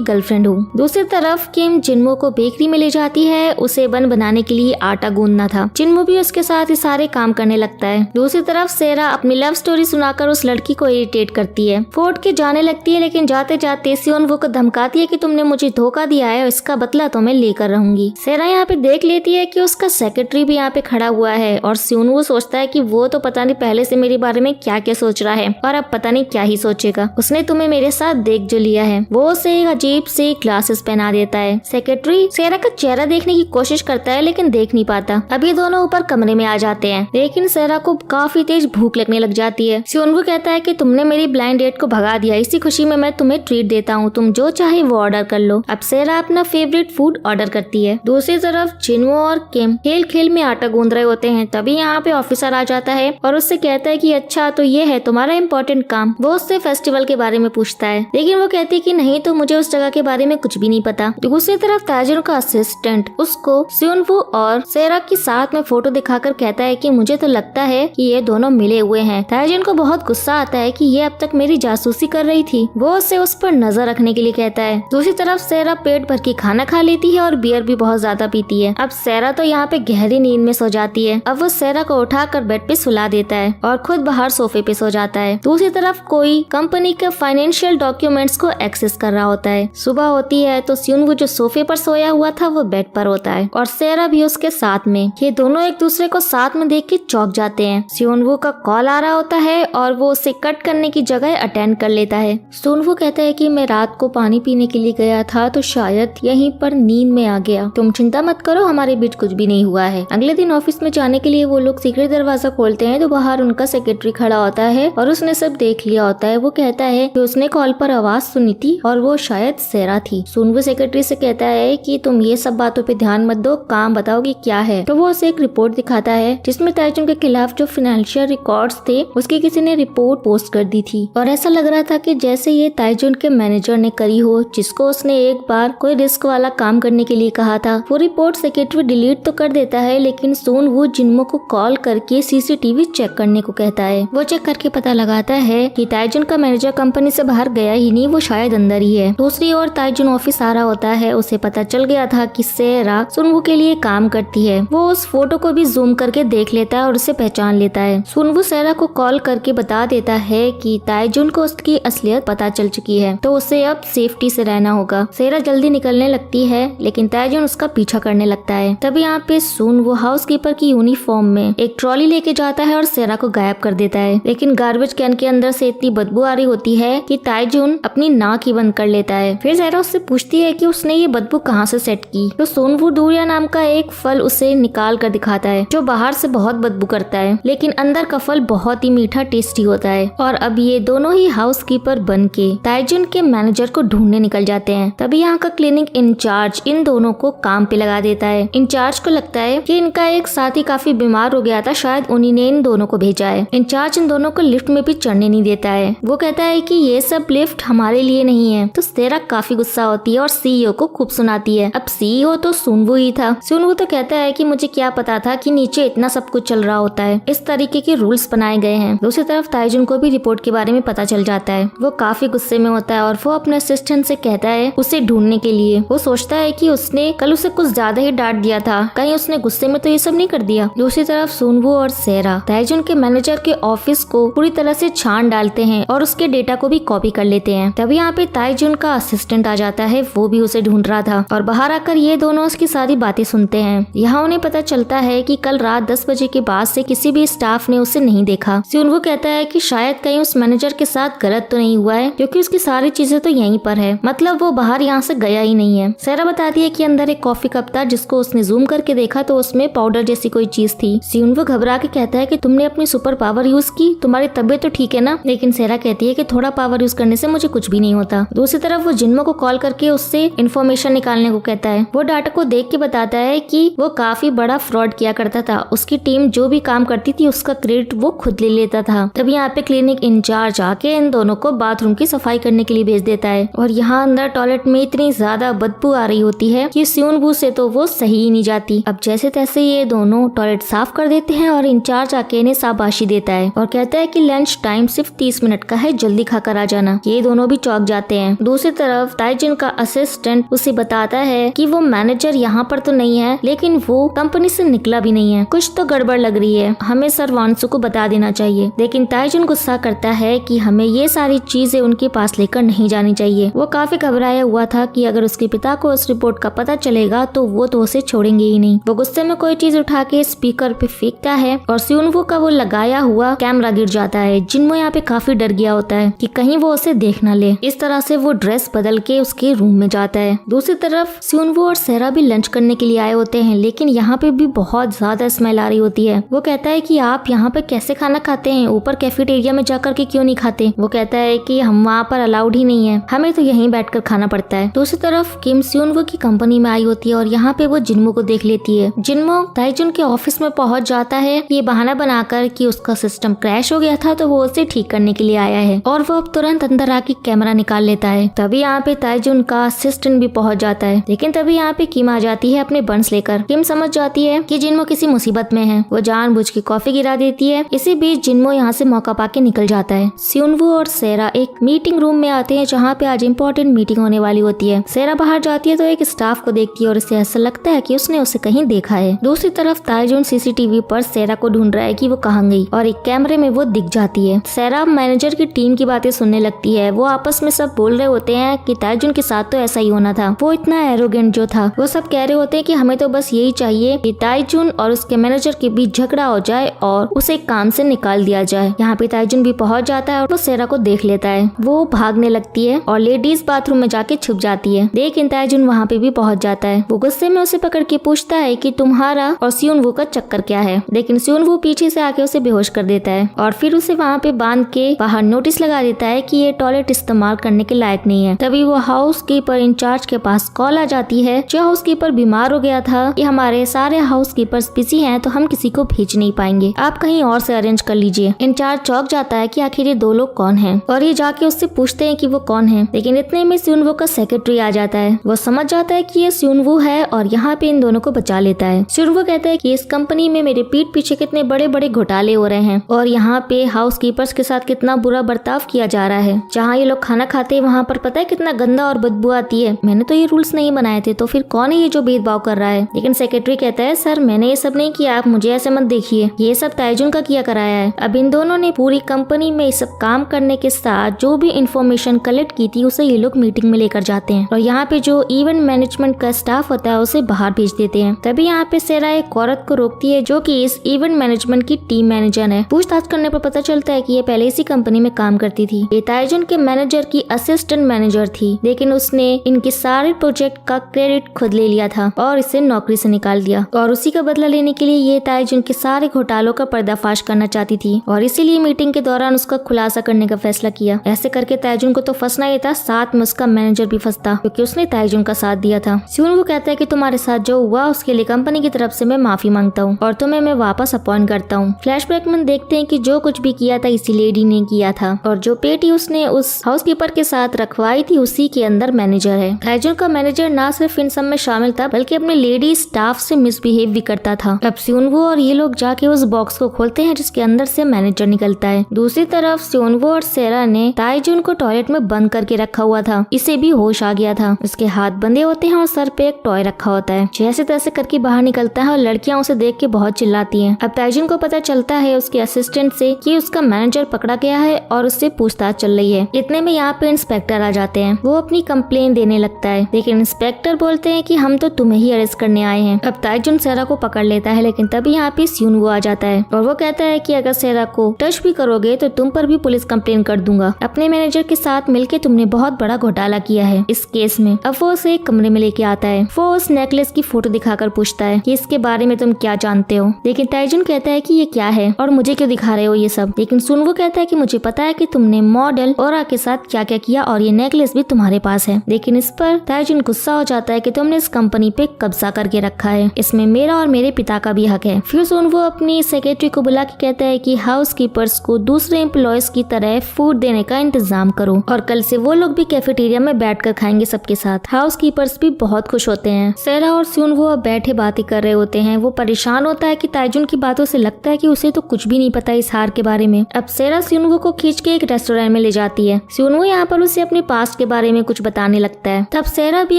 गर्लफ्रेंड हूँ। दूसरी तरफ किम जिन्मो को बेकरी में ले जाती है, उसे बन बनाने के लिए आटा गूंदना था। जिन्मो भी उसके साथ ये सारे काम करने लगता है। दूसरी तरफ सेरा अपनी लव स्टोरी सुनाकर उस लड़की को इरिटेट करती है। फोर्ट के जाने लगती है, लेकिन जाते जाते सियोनवू को धमकाती है कि तुमने मुझे धोखा दिया है और इसका बदला तो मैं लेकर रहूंगी। सेरा यहाँ पे देख लेती है कि उसका सेक्रेटरी भी यहाँ पे खड़ा हुआ है और सियोनवू सोचता है कि वो तो पता नहीं पहले से मेरे बारे में क्या क्या सोच रहा है और अब पता नहीं क्या ही सोचेगा। उसने तुम्हें मेरे साथ देख जो लिया है। वो उसे एक अजीब से ग्लासेस पहना देता है। सेक्रेटरी सेरा का चेहरा देखने की कोशिश करता है लेकिन देख नहीं पाता। अब ये दोनों ऊपर कमरे में आ जाते हैं, लेकिन सेरा को काफी तेज भूख लगने लग जाती है। सियोनवू कहता है कि तुमने मेरी ब्लाइंड डेट को भगा दिया, इसी खुशी में मैं तुम्हें ट्रीट देता हूँ, तुम जो चाहे वो ऑर्डर कर लो। अब सेरा अपना फेवरेट फूड ऑर्डर करती है। दूसरी तरफ जिन्मो और किम खेल खेल में आटा गूंद रहे होते हैं। तभी यहाँ पे ऑफिसर आ जाता है और उससे कहता है कि अच्छा तो ये है तुम्हारा इम्पोर्टेंट काम। वो उससे फेस्टिवल के बारे में पूछता है, लेकिन वो कहती है कि नहीं तो मुझे उस जगह के बारे में कुछ भी नहीं पता। दूसरी तरफ ताइजुन का असिस्टेंट उसको सियोनवू और सेरा के साथ में फोटो दिखाकर कहता है कि मुझे तो लगता है कि ये दोनों मिले हुए हैं। ताइजुन को बहुत गुस्सा आता है कि ये अब तक मेरी जासूसी कर रही थी। वो उससे उस पर नजर रखने के लिए कहता है। दूसरी तरफ सेरा पेट भर के खाना खा लेती है और बियर भी बहुत ज्यादा पीती है। अब सेरा तो यहाँ पे गहरी नींद में सो जाती है। अब वो सेरा को उठाकर बेड पे सुला देता है और खुद बाहर सोफे पे सो जाता है। दूसरी तरफ कोई कंपनी के फाइनेंशियल डॉक्यूमेंट्स को एक्सेस कर रहा होता है। सुबह होती है तो सियोनवू जो सोफे पर सोया हुआ था वो बेड पर होता है और सेरा भी उसके साथ में। ये दोनों एक दूसरे को साथ में देख के चौंक जाते हैं। सियोनवू का कॉल आ रहा होता है और वो उसे कट करने की जगह अटेंड कर लेता है। सियोनवू कहता है कि मैं रात को पानी पीने के लिए गया था तो शायद यहीं पर नींद में आ गया। तुम चिंता मत करो, हमारे बीच कुछ भी नहीं हुआ है। अगले दिन ऑफिस में जाने के लिए वो लोग सीक्रेट दरवाजा खोलते हैं तो बाहर उनका सेक्रेटरी खड़ा होता है और उसने सब देख लिया होता है। वो कहता है कि उसने कॉल पर आवाज सुनी थी और वो शायद सेरा थी। सियोनवू सेक्रेटरी से कहता है कि तुम ये सब बातों पे ध्यान मत दो, काम बताओ कि क्या है। तो वो उसे एक रिपोर्ट दिखाता है जिसमें ताइजुन के खिलाफ जो फाइनेंशियल रिकॉर्ड्स थे उसकी किसी ने रिपोर्ट पोस्ट कर दी थी और ऐसा लग रहा था कि जैसे ये ताइजुन के मैनेजर ने करी हो, जिसको उसने एक बार कोई रिस्क वाला काम करने के लिए कहा था। वो रिपोर्ट सेक्रेटरी डिलीट तो कर देता है, लेकिन सियोनवू जिन्मो को कॉल करके सीसीटीवी चेक करने को कहता है। वो चेक करके पता लगाता है कि ताइजुन का मैनेजर कंपनी से बाहर गया ही नहीं, वो शायद अंदर ही है। दूसरी ओर ताइजुन ऑफिस आ रहा होता है। उसे पता चल गया था कि सेरा सियोनवू के लिए काम करती है। वो उस फोटो को भी जूम करके देख लेता है और उसे पहचान लेता है। सियोनवू सेरा को कॉल करके बता देता है कि ताइजुन को उसकी असलियत पता चल चुकी है, तो उसे अब सेफ्टी से रहना होगा। सेरा जल्दी निकलने लगती है, लेकिन ताइजुन उसका पीछा करने लगता है। तभी यहाँ पे सियोनवू हाउसकीपर की यूनिफॉर्म में एक ट्रॉली लेके जाता है और सेरा को गायब कर देता है। लेकिन गार्बेज कैन के अंदर से इतनी बदबू आ रही होती है कि ताइजुन अपनी नाक ही बंद कर लेता है। फिर सेरा उससे पूछती है कि उसने ये बदबू कहाँ से सेट की। तो सियोनवू डूरिया नाम का एक फल उसे निकाल कर दिखाता है जो बाहर से बहुत बदबू करता है, लेकिन अंदर का फल बहुत ही मीठा टेस्टी होता है। और अब ये दोनों ही हाउसकीपर बन के ताइजुन के मैनेजर को ढूंढने निकल जाते हैं। तभी यहाँ का क्लिनिक इंचार्ज इन दोनों को काम पे लगा देता है। इंचार्ज को लगता है कि इनका एक साथी काफी बीमार हो गया था, शायद उन्हीं ने इन दोनों को भेजा है। इंचार्ज इन दोनों को लिफ्ट में भी चढ़ने नहीं देता है। वो कहता है कि ये सब लिफ्ट हमारे लिए नहीं है। तो सेरा काफी गुस्सा होती है और सीईओ को खूब सुनाती है। अब सीईओ तो सियोनवू ही था। सियोनवू तो कहता है कि मुझे क्या पता था कि नीचे इतना सब कुछ चल रहा होता है, इस तरीके के रूल्स बनाए गए हैं। दूसरी तरफ ताइजुन को भी रिपोर्ट के बारे में पता चल जाता है। वो काफी गुस्से में होता है और वो अपने असिस्टेंट से कहता है उसे ढूंढने के लिए। वो सोचता है कि उसने कल उसे कुछ ज्यादा ही डांट दिया था, कहीं उसने गुस्से में तो ये सब नहीं कर दिया। दूसरी तरफ सियोनवू और सेरा ताइजुन के मैनेजर के ऑफिस को पूरी तरह से छान डालते हैं और उसके डेटा को भी कॉपी कर लेते हैं। तभी यहाँ पे ताइजुन का असिस्टेंट आ जाता है, वो भी उसे ढूंढ रहा था और बाहर आकर ये दोनों उसकी सारी बातें सुनते हैं। यहाँ उन्हें पता चलता है कि कल रात 10 बजे के बाद से किसी भी स्टाफ ने उसे नहीं देखा। सियोनवू कहता है कि शायद कहीं उस मैनेजर के साथ गलत तो नहीं हुआ है, क्योंकि उसकी सारी चीजें तो यहीं पर है, मतलब वो बाहर यहाँ से गया ही नहीं है। सेरा बताती है कि अंदर एक कॉफी कप था जिसको उसने जूम करके देखा तो उसमें पाउडर जैसी कोई चीज थी। सियोनवू घबरा के कहता है कि तुमने अपनी सुपर पावर यूज की, तुम्हारी तबीयत तो ठीक है ना? लेकिन सेरा कहती है कि थोड़ा पावर यूज करने से मुझे कुछ भी नहीं होता। दूसरी तरफ वो जिन्मो को कॉल करके उससे इन्फॉर्मेशन निकालने को कहता है। वो डाटा को देख के बताता है कि वो काफी बड़ा फ्रॉड किया करता था। उसकी टीम जो भी काम करती थी उसका क्रेडिट वो खुद ले लेता था। तभी यहाँ पे क्लिनिक इंचार्ज आके इन दोनों को बाथरूम की सफाई करने के लिए भेज देता है और यहाँ अंदर टॉयलेट में इतनी ज्यादा बदबू आ रही होती है कि सियोनवू से तो वो सही ही नहीं जाती। अब जैसे तैसे ये दोनों दोनों टॉयलेट साफ कर देते हैं और इंचार्ज आके इन्हें शाबाशी देता है और कहता है कि लंच टाइम सिर्फ 30 मिनट का है, जल्दी खाकर आ जाना। ये दोनों भी चौंक जाते हैं। दूसरी तरफ ताइजुन का असिस्टेंट उसे बताता है कि वो मैनेजर यहाँ पर तो नहीं है, लेकिन वो कंपनी से निकला भी नहीं है, कुछ तो गड़बड़ लग रही है, हमें सर वांसु को बता देना चाहिए। लेकिन ताइजुन गुस्सा करता है कि हमें ये सारी चीजें उनके पास लेकर नहीं जानी चाहिए। वो काफी घबराया हुआ था कि अगर उसके पिता को उस रिपोर्ट का पता चलेगा तो वो तो उसे छोड़ेंगे ही नहीं। वो गुस्से में कोई चीज उठा के स्पीकर पे फेंकता है और सियोनवू का वो लगाया हुआ कैमरा गिर जाता है। जिन्मो यहाँ पे काफी डर गया होता है कि कहीं वो उसे देख न ले। इस तरह से वो ड्रेस बदल के उसके रूम में जाता है। दूसरी तरफ सियोनवू और सेरा भी लंच करने के लिए आए होते हैं, लेकिन यहाँ पे भी बहुत ज्यादा स्मेल आ रही होती है। वो कहता है कि आप यहाँ पे कैसे खाना खाते हैं, ऊपर कैफेटेरिया में जाकर के क्यों नहीं खाते। वो कहता है कि हम वहाँ पर अलाउड ही नहीं है, हमें तो यहीं बैठकर खाना पड़ता है। दूसरी तरफ किम सियोनवू की कंपनी में आई होती है और यहाँ पे वो जिन्मो को देख लेती है। जिन्मो ताइजुन के ऑफिस में पहुंच जाता है, ये बहाना बनाकर कि उसका सिस्टम क्रैश हो गया था तो वो उसे ठीक करने के लिए आया है और वो अब तुरंत अंदर आके कैमरा निकाल लेता है। तभी यहाँ पे ताइजुन का असिस्टेंट भी पहुंच जाता है, लेकिन तभी यहाँ पे किम आ जाती है अपने बंस लेकर। किम समझ जाती है कि जिन्मो किसी मुसीबत में है, वो जानबूझ के कॉफी गिरा देती है। इसी बीच जिन्मो यहाँ से मौका पाके निकल जाता है। सियोनवू और सेरा एक मीटिंग रूम में आते हैं जहाँ पे आज इम्पोर्टेंट मीटिंग होने वाली होती है। सेरा बाहर जाती है तो एक स्टाफ को देखती है और इसे ऐसा लगता है कि उसने उसे कहीं देखा है। दूसरी तरफ ताइजुन सीसीटीवी पर सेरा को ढूंढ रहा है कि वो कहाँ गई और एक कैमरे में वो दिख जाती है। सेरा मैनेजर की टीम की बातें सुनने लगती है। वो आपस में सब बोल रहे होते हैं कि ताइजुन के साथ तो ऐसा ही होना था, वो इतना एरोगेंट जो था। वो सब कह रहे होते हैं कि हमें तो बस यही चाहिए कि ताइजुन और उसके मैनेजर के बीच झगड़ा हो जाए और उसे काम से निकाल दिया जाए। यहाँ पे ताइजुन भी पहुंच जाता है और वो सेरा को देख लेता है। वो भागने लगती है और लेडीज बाथरूम में जाके छुप जाती है। लेकिन ताइजुन वहाँ पे भी पहुंच जाता है। वो गुस्से में उसे पकड़ के पूछता है कि तुम्हारा और सियोनवू का चक्कर क्या है, लेकिन सियोनवू पीछे से आके उसे बेहोश कर देता है और फिर उसे वहाँ पे बांध के बाहर नोटिस लगा देता है कि ये टॉयलेट इस्तेमाल करने के लायक नहीं है। तभी वो हाउस कीपर इंचार्ज के पास कॉल आ जाती है। जो हाउस कीपर बीमार हो गया था कि हमारे सारे हाउस कीपर्स बिजी हैं तो हम किसी को भेज नहीं पाएंगे, आप कहीं और से अरेंज कर लीजिए। इंचार्ज चौंक जाता है कि आखिर ये दो लोग कौन हैं और ये जाके उससे पूछते हैं कि वो कौन है। लेकिन इतने में सियोनवू का सेक्रेटरी आ जाता है। वो समझ जाता है कि ये सियोनवू है और यहाँ पे इन दोनों को बचा लेता है। सियोनवू कहता है कि इस कंपनी में मेरे पीठ पीछे कितने बड़े बड़े घोटाले हो रहे हैं और यहाँ पे हाउस कीपर्स के साथ कितना बुरा बर्ताव किया जा रहा है। जहाँ ये लोग खाना खाते हैं वहाँ पर पता है कितना गंदा और बदबू आती है। मैंने तो ये रूल्स नहीं बनाए थे, तो फिर कौन है ये जो भेदभाव कर रहा है। लेकिन सेक्रेटरी कहता है सर मैंने ये सब नहीं किया, आप मुझे ऐसे मत देखिए, ये सब ताइजुन का किया कराया है। अब इन दोनों ने पूरी कंपनी में सब काम करने के साथ जो भी इंफॉर्मेशन कलेक्ट की थी उसे ये लोग मीटिंग में लेकर जाते हैं और यहाँ पे जो इवेंट मैनेजमेंट का स्टाफ होता है उसे बाहर भेज देते हैं। तभी यहाँ पे सेरा एक औरत को रोकती है जो कि इस इवेंट मैनेजमेंट की टीम मैनेजर है। पूछताछ करने पर पता चलता है कि ये पहले इसी कंपनी में काम करती थी। ये ताइजुन के मैनेजर की असिस्टेंट मैनेजर थी, लेकिन उसने इनके सारे प्रोजेक्ट का क्रेडिट खुद ले लिया था और इसे नौकरी से निकाल दिया और उसी का बदला लेने के लिए ये ताइजुन के सारे घोटालों का पर्दाफाश करना चाहती थी और इसीलिए मीटिंग के दौरान उसका खुलासा करने का फैसला किया। ऐसे करके ताइजुन को तो फंसना ही था, साथ में उसका मैनेजर भी फंसता क्योंकि उसने ताइजुन का साथ दिया था। सियोनवू कहता है कि तुम्हारे साथ जो हुआ उसके लिए कंपनी की तरफ से मैं माफी मांगता हूँ और तुम्हें मैं वापस अपॉइंट करता हूँ। फ्लैशबैक में देखते हैं कि जो कुछ भी किया था इसी लेडी ने किया था और जो पेटी उसने उस हाउसकीपर के साथ रखवाई थी उसी के अंदर मैनेजर है। ताइजुन का मैनेजर ना सिर्फ इन सब में शामिल था बल्कि अपने लेडी स्टाफ से मिसबिहेव भी करता था। अब सियोनवू और ये लोग जाके उस बॉक्स को खोलते हैं जिसके अंदर से मैनेजर निकलता है। दूसरी तरफ सियोनवू और सेरा ने ताइजुन को टॉयलेट में बंद करके रखा हुआ था। इसे भी होश आ गया था। उसके हाथ बंधे होते हैं और सर पे एक टॉय रखा होता है। जैसे तैसे करके बाहर निकलता है और लड़कियां उसे देख के बहुत चिल्लाती हैं। अब ताइजुन को पता चलता है उसके असिस्टेंट से कि उसका मैनेजर पकड़ा गया है और उससे पूछताछ चल रही है। इतने में यहाँ पे इंस्पेक्टर आ जाते हैं। वो अपनी कंप्लेन देने लगता है, लेकिन इंस्पेक्टर बोलते हैं कि हम तो तुम्हें ही अरेस्ट करने आए हैं। अब ताइजुन सेरा को पकड़ लेता है, लेकिन तभी यहाँ पे सियोनवू आ जाता है और वो कहता है कि अगर सेरा को टच भी करोगे तो तुम पर भी पुलिस कंप्लेन कर दूंगा। अपने मैनेजर के साथ मिलके तुमने बहुत बड़ा घोटाला किया है इस केस में। अब वो उसे एक कमरे में लेके आता है। वो उस नेकलेस की फोटो दिखाकर पूछता है कि इसके बारे में तुम क्या जानते हो, लेकिन ताइजुन कहता है कि ये क्या है और मुझे क्यों दिखा रहे हो ये सब। लेकिन सियोनवू कहता है कि मुझे पता है कि तुमने मॉडल ओरा के साथ क्या क्या किया और ये नेकलेस भी तुम्हारे पास है। लेकिन इस पर ताइजुन गुस्सा हो जाता है कि तुमने इस कंपनी पे कब्जा करके रखा है, इसमें मेरा और मेरे पिता का भी हक है। फिर सियोनवू अपनी सेक्रेटरी को बुला के कहता है कि हाउस कीपर्स को दूसरे एम्प्लॉयज की तरह फूड देने का इंतजाम करो और कल से वो लोग भी कैफेटेरिया में बैठकर खाएंगे सबके साथ। हाउस कीपर्स भी बहुत खुश होते हैं। सेरा और सियोनवू अब बैठे बातें कर रहे होते हैं। वो परेशान होता है कि ताइजुन की बातों से लगता है कि उसे तो कुछ भी नहीं पता इस हार के बारे में। अब सेरा सियुनवो को खींच के एक रेस्टोरेंट में ले जाती है। सियुनवो यहाँ पर उसे अपने पास्ट के बारे में कुछ बताने लगता है। तब सेरा भी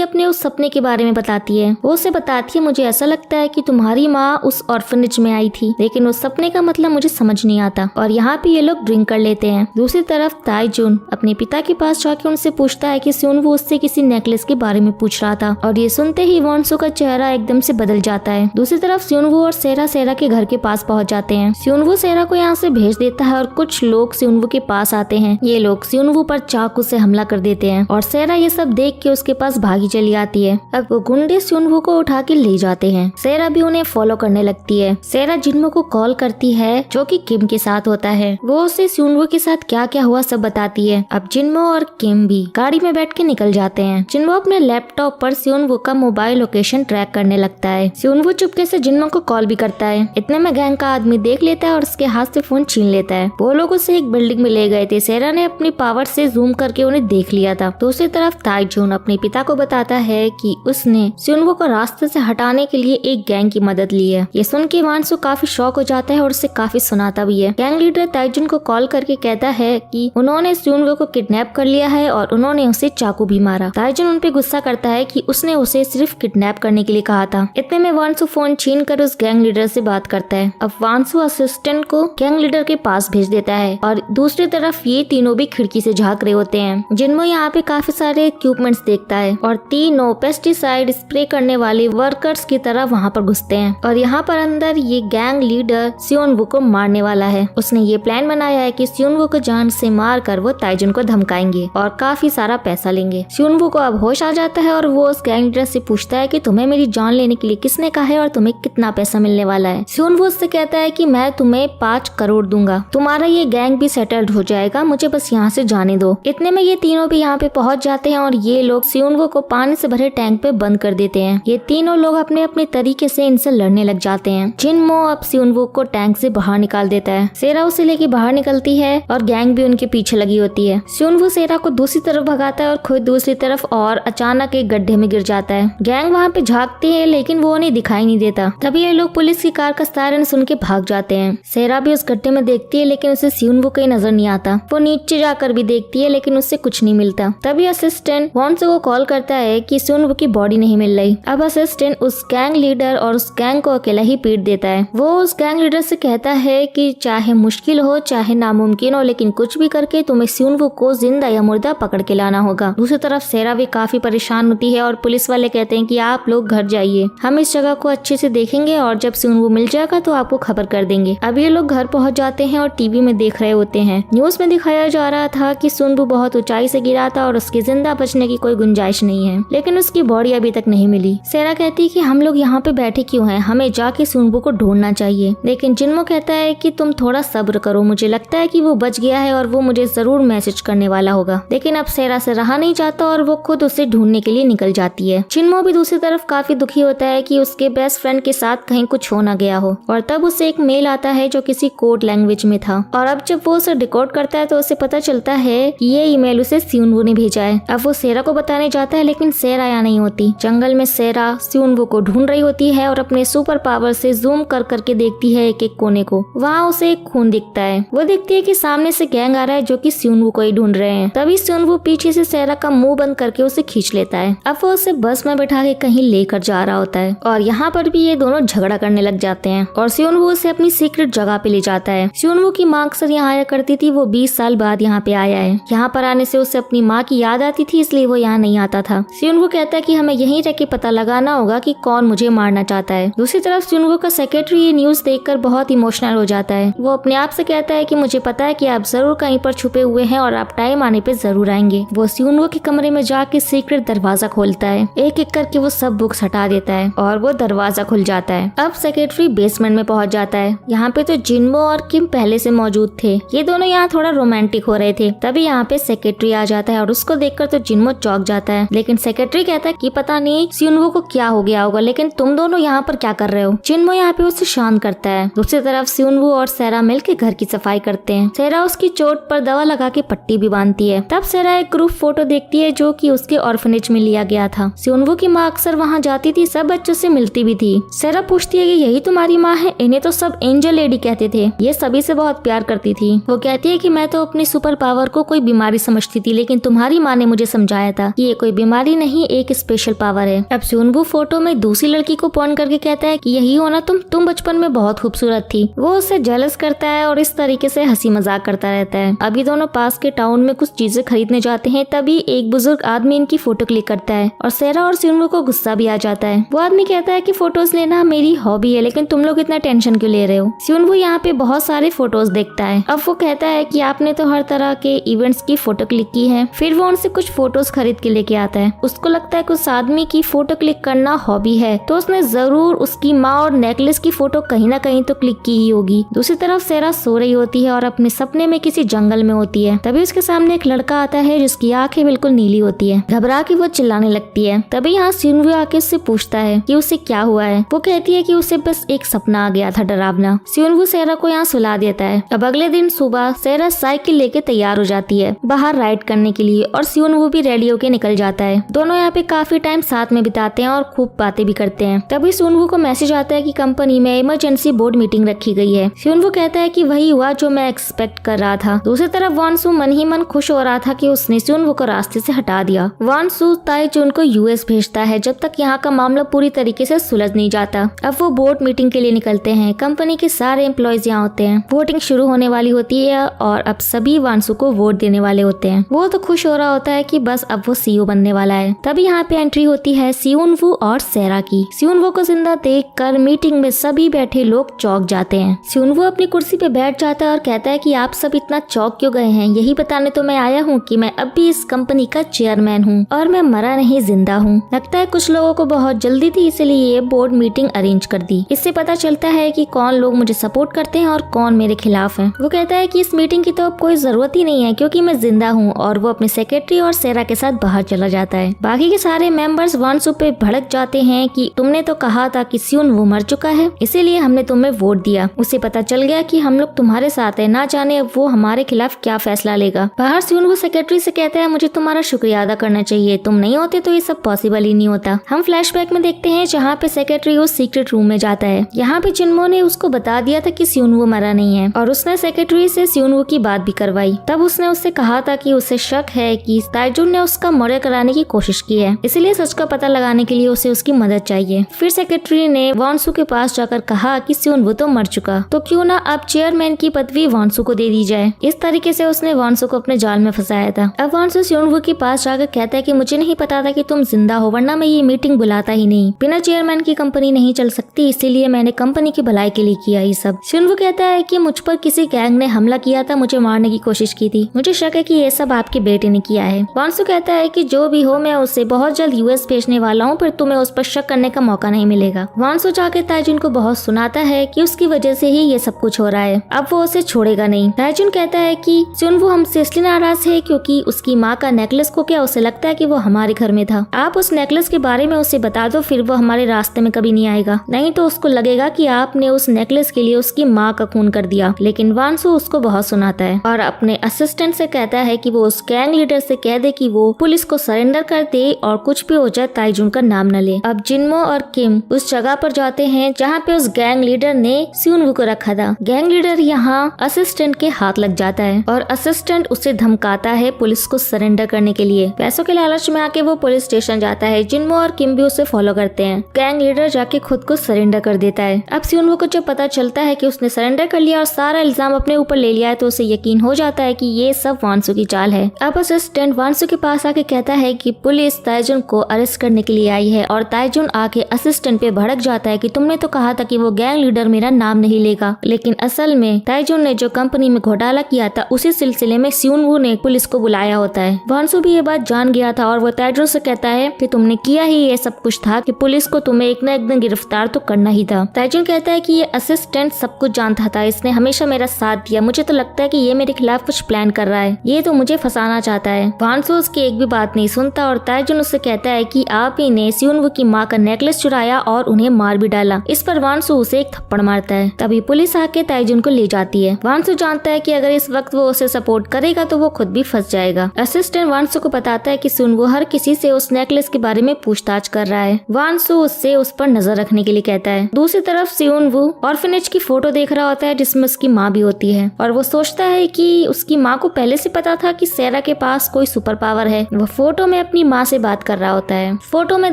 अपने उस सपने के बारे में बताती है। वो उसे बताती है, मुझे ऐसा लगता है कि तुम्हारी माँ उस ऑर्फनेज में आई थी, लेकिन उस सपने का मतलब मुझे समझ नहीं आता। और यहाँ पे ये लोग ड्रिंक कर लेते हैं। दूसरी तरफ ताइजुन अपने पिता के पास जाके उनसे पूछता है कि सियुनवो उससे किसी नेकलेस के बारे में पूछ रहा था, और ये सुनते ही वॉन्सो का चेहरा एकदम से बदल जाता है। दूसरी तरफ सियुनवो और सेरा के घर के पास पहुंच जाते हैं। सियुनवो सेरा को यहाँ से भेज देता है और कुछ लोग सियुनवो के पास आते हैं। ये लोग सियुनवो पर चाकू से हमला कर देते हैं और सेरा ये सब देख के उसके पास भागी चली आती है। अब वो गुंडे सियुनवो को उठा के ले जाते हैं। सेरा भी उन्हें फॉलो करने लगती है। सेरा जिन्मो को कॉल करती है जो कि किम के साथ होता है। वो उसे सियुनवो के साथ क्या क्या हुआ सब बताती है। अब जिन्मो और किम भी गाड़ी में बैठ के निकल जाते हैं। जिन्मो अपने लैपटॉप पर सियुनवो का मोबाइल लोकेशन ट्रैक करने लगता है। सियुनवो चुपके से जिन्मो को कॉल भी करता है। इतने में गैंग का आदमी देख लेता है और उसके हाथ से फोन छीन लेता है। वो लोग उसे एक बिल्डिंग में ले गए थे। सेरा ने अपनी पावर से जूम करके उन्हें देख लिया था। दूसरी तरफ ताइजुन अपने पिता को बताता है कि उसने सियुनवो को रास्ते से हटाने के लिए एक गैंग की मदद ली है। ये सुन के वांसो काफी शॉक हो जाता है और उसे काफी सुनाता भी है। गैंग लीडर ताइजुन को कॉल करके कहता है कि उन्होंने सियुनवो को किडनैप कर लिया है और उन्होंने उसे चाकू भी मारा। ताइजुन उन पे गुस्सा करता है कि उसने उसे सिर्फ किडनैप करने के लिए कहा था। इतने में वांसो फोन छीन कर उस गैंग लीडर से बात करता है। अब वांसो असिस्टेंट को गैंग लीडर के पास भेज देता है और दूसरी तरफ ये तीनों भी खिड़की से झांक रहे होते हैं। जिन्मो यहाँ पे काफी सारे इक्विपमेंट्स देखता है और तीनों पेस्टिसाइड स्प्रे करने वाले वर्कर्स की तरह वहाँ पर घुसते हैं और यहाँ पर अंदर ये गैंग लीडर सियुनवो को मारने वाला है। उसने ये प्लान बनाया है कि सियुनवो को जान से मार कर वो ताइजुन को धमकाएंगे और काफी सारा पैसा लेंगे। सियुनवो को अब होश आ जाता है और वो उस गैंग लीडर से पूछता है कि तुम्हें मेरी जान लेने के लिए किसने कहा है और तुम्हें कितना पैसा मिलने वाला है। सियुनवो उससे कहता है कि मैं तुम्हें 5 करोड़ दूंगा, तुम्हारा ये गैंग भी सेटल्ड हो जाएगा, मुझे बस यहाँ से जाने दो। इतने में ये तीनों भी यहाँ पे पहुँच जाते हैं और ये लोग सियुनवो को पानी से भरे टैंक पे बंद कर देते हैं। ये तीनों लोग अपने अपने तरीके से इनसे लड़ने लग जाते हैं। जिन्मो अब सियुनवो को टैंक से बाहर निकाल देता है। सेरा उसे लेके बाहर निकलती है और गैंग भी उनके पीछे लगी होती है। सियुनवो सेरा को दूसरी तरफ भगाता है और खुद दूसरी तरफ और अचानक एक गड्ढे में गिर जाता है। गैंग वहाँ पे झांकती है लेकिन वो उन्हें दिखाई नहीं देता। तभी ये लोग पुलिस की कार का सायरन सुन के भाग जाते हैं। सेरा भी उस गड्ढे में देखती है लेकिन उसे सियुनवो कहीं नजर नहीं आता। वो नीचे जाकर भी देखती है लेकिन उससे कुछ नहीं मिलता। तभी असिस्टेंट वॉन्सो को कॉल करता है कि सियुनवो की बॉडी नहीं मिल रही। अब असिस्टेंट उस गैंग लीडर और उस गैंग को अकेला ही पीट देता है। वो उस गैंग लीडर से कहता है कि चाहे मुश्किल हो चाहे नामुमकिन हो, लेकिन कुछ भी करके तुम्हें सियुनवो को जिंदा या मुर्दा पकड़ के लाना होगा। दूसरी तरफ सेरा भी काफी परेशान होती है और पुलिस वाले कहते हैं कि आप लोग घर जाइए, हम इस जगह को अच्छे से देखेंगे और जब सियुनवो मिल जाएगा तो आपको खबर कर देंगे। अब ये लोग घर पहुंच जाते हैं और टीवी में देख रहे होते हैं। न्यूज में दिखाया जा रहा था कि सियुनवो बहुत ऊंचाई से गिरा था और उसके जिंदा बचने की कोई गुंजाइश नहीं है, लेकिन उसकी बॉडी अभी तक नहीं मिली। सेरा कहती है कि हम लोग यहाँ पे बैठे क्यों हैं, हमें जाके सियुनवो को ढूंढना चाहिए। लेकिन जिन्मो कहता है कि तुम थोड़ा सब्र करो, मुझे लगता है कि वो बच गया है और वो मुझे जरूर मैसेज करने वाला होगा। लेकिन अब सेरा से रहा नहीं जाता और वो खुद उसे ढूंढने के लिए निकल जाती है। जिन्मो भी दूसरी तरफ काफी दुखी होता है कि उसके बेस्ट फ्रेंड के साथ कहीं कुछ हो ना गया हो और तब उसे एक मेल आता है जो किसी कोड लैंग्वेज में था और अब जब वो उसे डिकोड करता है तो उसे पता चलता है कि ये ईमेल उसे सियुनवो ने भेजा है। अब वो सेरा को बताने जाता है लेकिन सेरा यहाँ नहीं होती। जंगल में सेरा सियुनवो को ढूंढ रही होती है और अपने सुपर पावर से जूम कर करके देखती है एक एक कोने को। वहाँ उसे एक खून दिखता है। वो देखती है कि सामने से गैंग आ रहा है जो कि सियुनवो को ही ढूंढ रहे हैं। तभी सियुनवो पीछे से सेरा का मुंह बंद करके उसे खींच लेता है। अब वो उसे बस में बैठा के कहीं लेकर जा रहा होता है और यहाँ पर भी ये दोनों झगड़ा करने लग जाते हैं और सियुनवो उसे अपनी सीक्रेट जगह पे ले जाता है। सियुनवो की माँ अक्सर यहाँ आया करती थी, वो 20 साल बाद यहाँ पे आया है। यहाँ पर आने से उसे अपनी माँ की याद आती थी इसलिए वो यहाँ नहीं आता था। सियुनवो कहता है कि हमें यहीं रह के पता लगाना होगा कि कौन मुझे मारना चाहता है। दूसरी तरफ सियुनवो का सेक्रेटरी ये न्यूज देखकर बहुत इमोशनल हो जाता है। वो अपने आप से कहता है कि मुझे पता है कि आप जरूर कहीं पर छुपे हुए हैं और आप टाइम आने पे जरूर आएंगे। वो सियुनवो के कमरे में जाके सीक्रेट दरवाजा खोलता है। एक एक करके वो सब बुक्स हटा देता है और वो दरवाजा खुल जाता है। अब सेक्रेटरी बेसमेंट में पहुंच जाता है। यहाँ पे तो जिन्मो और किम पहले से मौजूद थे। ये दोनों यहाँ थोड़ा रोमांटिक हो रहे थे। तभी यहाँ पे सेक्रेटरी आ जाता है और उसको देखकर तो जिन्मो चौंक जाता है। लेकिन सेक्रेटरी कहता है कि पता नहीं सियुनवो को क्या हो गया होगा, लेकिन तुम दोनों यहाँ पर क्या कर रहे हो। जिन्मो यहाँ पे उसे शांत करता है। दूसरी तरफ सियुनवो और सेरा मिलकर घर की सफाई करते हैं। सेरा उसकी चोट पर दवा लगा के पट्टी भी बांधती है। तब सेरा एक ग्रुप फोटो देखती है जो कि उसके ऑर्फनेज में लिया गया था। सियुनवो की माँ अक्सर वहाँ जाती थी, सब बच्चों से मिलती भी थी। सेरा पूछती है कि यही तुम्हारी माँ है? इन्हें तो सब एंजल लेडी कहते थे, ये सभी से बहुत प्यार करती थी। वो कहती है कि मैं तो अपनी सुपर पावर को कोई बीमारी समझती थी, लेकिन तुम्हारी माँ ने मुझे समझाया था कि ये कोई बीमारी नहीं, एक स्पेशल पावर है। अब सुनवू फोटो में दूसरी लड़की को पॉइंट करके कहता है कि यही हो ना तुम बचपन में बहुत खूबसूरत थी। वो उससे जेलस करता है और इस तरीके से हंसी मजाक करता रहता है। अभी दोनों पास के टाउन में कुछ चीजें खरीदने जाते हैं, तभी एक बुजुर्ग आदमी इनकी फोटो क्लिक करता है और सेरा और सुनवू को गुस्सा भी आ जाता है। वो आदमी कहता है कि फोटोज लेना मेरी हॉबी है, लेकिन तुम लोग इतना टेंशन क्यों ले रहे हो? सुनवू यहाँ पे बहुत सारे फोटोज देखता है। अब वो कहता है कि आपने तो हर तरह के इवेंट्स की फोटो क्लिक की है। फिर वो उनसे कुछ फोटोज खरीद के लेके आता है। उसको लगता है कि उस आदमी की फोटो क्लिक करना हॉबी है, तो उसने जरूर उसकी माँ और नेकलेस की फोटो कहीं ना कहीं तो क्लिक की ही होगी। दूसरी तरफ सेरा सो रही होती है और अपने सपने में किसी जंगल में होती है। तभी उसके सामने एक लड़का आता है जिसकी आंखें बिल्कुल नीली होती है। घबरा के वो चिल्लाने लगती है। तभी यहाँ सुनवू आके उससे पूछता है कि उसे क्या हुआ है। वो कहती है कि उसे बस एक सपना आ गया था डरावना। सुनवू सेरा को यहाँ सुला देता है। अब अगले दिन सुबह सेरा साइकिल लेके तैयार हो जाती है बाहर राइड करने के लिए और सुनवू भी रेडी होके निकल जाता है। दोनों यहाँ पे काफी टाइम साथ में बिताते हैं और खूब बातें भी करते हैं। तभी सुनवू को मैसेज आता है कि कंपनी में इमरजेंसी बोर्ड मीटिंग रखी गई है। सुनवू कहता है कि वही हुआ जो मैं एक्सपेक्ट कर रहा था। दूसरी तरफ वानसू मन ही मन खुश हो रहा था कि उसने सुनवू को रास्ते से हटा दिया। वानसू ताइजुन को यूएस भेजता है जब तक यहाँ का मामला पूरी तरीके से सुलझ नहीं जाता। अब वो बोर्ड मीटिंग के लिए निकलते हैं। कंपनी के सारे एम्प्लॉयज यहाँ होते हैं। वोटिंग शुरू होने वाली होती है और अब सभी वानसू को वोट देने वाले होते हैं। वो तो खुश हो रहा होता है कि बस अब वो सीईओ बनने वाला है। तभी यहाँ पे एंट्री होती है सुनवू और सेरा की। सुनवू को जिंदा देखकर मीटिंग में सभी बैठे लोग चौंक जाते हैं। सुनवू अपनी कुर्सी पे बैठ जाता है और कहता है कि आप सब इतना चौंक क्यों गए हैं? यही बताने तो मैं आया हूँ कि मैं अब भी इस कंपनी का चेयरमैन हूँ और मैं मरा नहीं, जिंदा हूँ। लगता है कुछ लोगों को बहुत जल्दी थी, इसलिए ये बोर्ड मीटिंग अरेंज कर दी। इससे पता चलता है कि कौन लोग मुझे सपोर्ट करते हैं और कौन मेरे खिलाफ है। वो कहता है कि इस मीटिंग की तो अब कोई जरूरत ही नहीं है क्योंकि मैं जिंदा हूँ, और वो अपने सेक्रेटरी और सेरा के साथ बाहर चला जाता है। बाकी के सारे मेंबर्स वानसू पे भड़क जाते हैं कि तुमने तो कहा था कि सुनवू मर चुका है, इसीलिए हमने तुम्हें वोट दिया। उसे पता चल गया कि हम लोग तुम्हारे साथ है, ना जाने अब वो हमारे खिलाफ क्या फैसला लेगा। बाहर सुनवू सेक्रेटरी से कहता है मुझे तुम्हारा शुक्रिया अदा करना चाहिए, तुम नहीं होते तो ये सब पॉसिबल ही नहीं होता। हम फ्लैशबैक में देखते हैं जहाँ पे सेक्रेटरी उस सीक्रेट रूम में जाता है। यहाँ पे जिन्मो ने उसको बता दिया था कि सुनवू मरा नहीं है और उसने सेक्रेटरी से सुनवू की बात भी करवाई। तब उसने उससे कहा था कि उसे शक है कि ताइजुन ने उसका मर्डर कराने की कोशिश की है, इसलिए सच का पता लगाने के लिए उसे उसकी मदद चाहिए। फिर सेक्रेटरी ने वानसू के पास जाकर कहा कि सुनवू तो मर चुका, तो क्यों ना अब चेयरमैन की पदवी वानसू को दे दी जाए। इस तरीके से उसने वानसू को अपने जाल में फंसाया था। अब वानसू सुनवू के पास जाकर कहता है कि मुझे नहीं पता था कि तुम जिंदा हो, वरना मैं ये मीटिंग बुलाता ही नहीं। बिना चेयरमैन की कंपनी नहीं चल सकती, इसीलिए मैंने कंपनी की भलाई के लिए किया ये सब। सुनवू कहता है कि मुझ पर किसी गैंग ने हमला किया था, मुझे मारने की कोशिश की थी। मुझे शक है कि ये सब आपके बेटे ने किया है। वानसू कहता है कि जो भी हो मैं उसे बहुत जल्द यूएस भेजने वाला हूँ, फिर तुम्हें उस पर शक करने का मौका नहीं मिलेगा। वानसू जाके ताइजुन को बहुत सुनाता है कि उसकी वजह से ही ये सब कुछ हो रहा है, अब वो उसे छोड़ेगा नहीं। ताइजुन कहता है कि सुनवू हमसे इसलिए नाराज है क्योंकि उसकी माँ का नेकलेस को क्या उसे लगता है कि वो हमारे घर में था। आप उस नेकलेस के बारे में उसे बता दो, फिर वो हमारे रास्ते में कभी नहीं आएगा, नहीं तो उसको लगेगा कि आपने उस नेकलेस के लिए उसकी माँ का खून कर दिया। लेकिन वानसू उसको बहुत सुनाता है और अपने असिस्टेंट से कहता है कि वो उस गैंग लीडर से कह दे कि वो पुलिस को सरेंडर कर दे और कुछ भी हो जाए ताइजुन का नाम न ले। अब जिन्मो और किम उस जगह पर जाते हैं जहाँ पे उस गैंग लीडर ने सुनवू को रखा था। गैंग लीडर यहाँ असिस्टेंट के हाथ लग जाता है और असिस्टेंट उसे धमकाता है पुलिस को सरेंडर करने के लिए। पैसों के लालच में आके वो पुलिस स्टेशन जाता है। जिन्मो और किम भी उसे फॉलो करते हैं। गैंग लीडर जाके खुद को सरेंडर कर देता है। अब सुनवू को जब पता चलता है कि उसने सरेंडर कर लिया और सारा इल्जाम अपने ऊपर ले लिया है, तो उसे यकीन हो जाता है कि ये सब वानसू की चाल है। अब असिस्टेंट वानसू के पास आके कहता है कि पुलिस ताइजुन को अरेस्ट करने के लिए आई है और ताइजुन आके असिस्टेंट पे भड़क जाता है कि तुमने तो कहा था कि वो गैंग लीडर मेरा नाम नहीं लेगा, लेकिन असल में ताइजुन ने जो कंपनी में घोटाला किया था उसी सिलसिले में सुनवू ने पुलिस को बुलाया होता है। वानसू भी ये बात जान गया था और वो ताइजुन से कहता है कि तुमने किया ही ये सब कुछ था कि पुलिस को तुम्हें एक न एक दिन गिरफ्तार तो करना ही था। ताइजुन कहता है कि ये असिस्टेंट सब कुछ जानता था, इसने हमेशा मेरा साथ दिया, मुझे तो लगता है कि ये मेरे खिलाफ कुछ प्लान कर रहा है, ये तो मुझे फंसाना चाहता है। वानसू उसकी एक भी बात नहीं सुनता और ताइजुन उससे कहता है कि आप ही ने सुनवू की माँ का नेकलेस चुराया और उन्हें मार भी डाला। इस पर वानसू उसे एक थप्पड़ मारता है। तभी पुलिस आके ताइजुन को ले जाती है। वानसू जानता है कि अगर इस वक्त वो उसे सपोर्ट करेगा तो वो खुद भी फंस जाएगा। असिस्टेंट वानसू को बताता है कि सुनवू हर किसी से उस नेकलेस के बारे में पूछताछ कर रहा है। वानसू उससे उस पर नजर रखने के लिए कहता है। दूसरी तरफ सियोन वू ऑर्फनेज की फोटो देख रहा होता है जिसमें उसकी माँ भी होती है और वो सोचता है कि उसकी माँ को पहले से पता था कि सेरा के पास कोई सुपर पावर है। वो फोटो में अपनी माँ से बात कर रहा होता है। फोटो में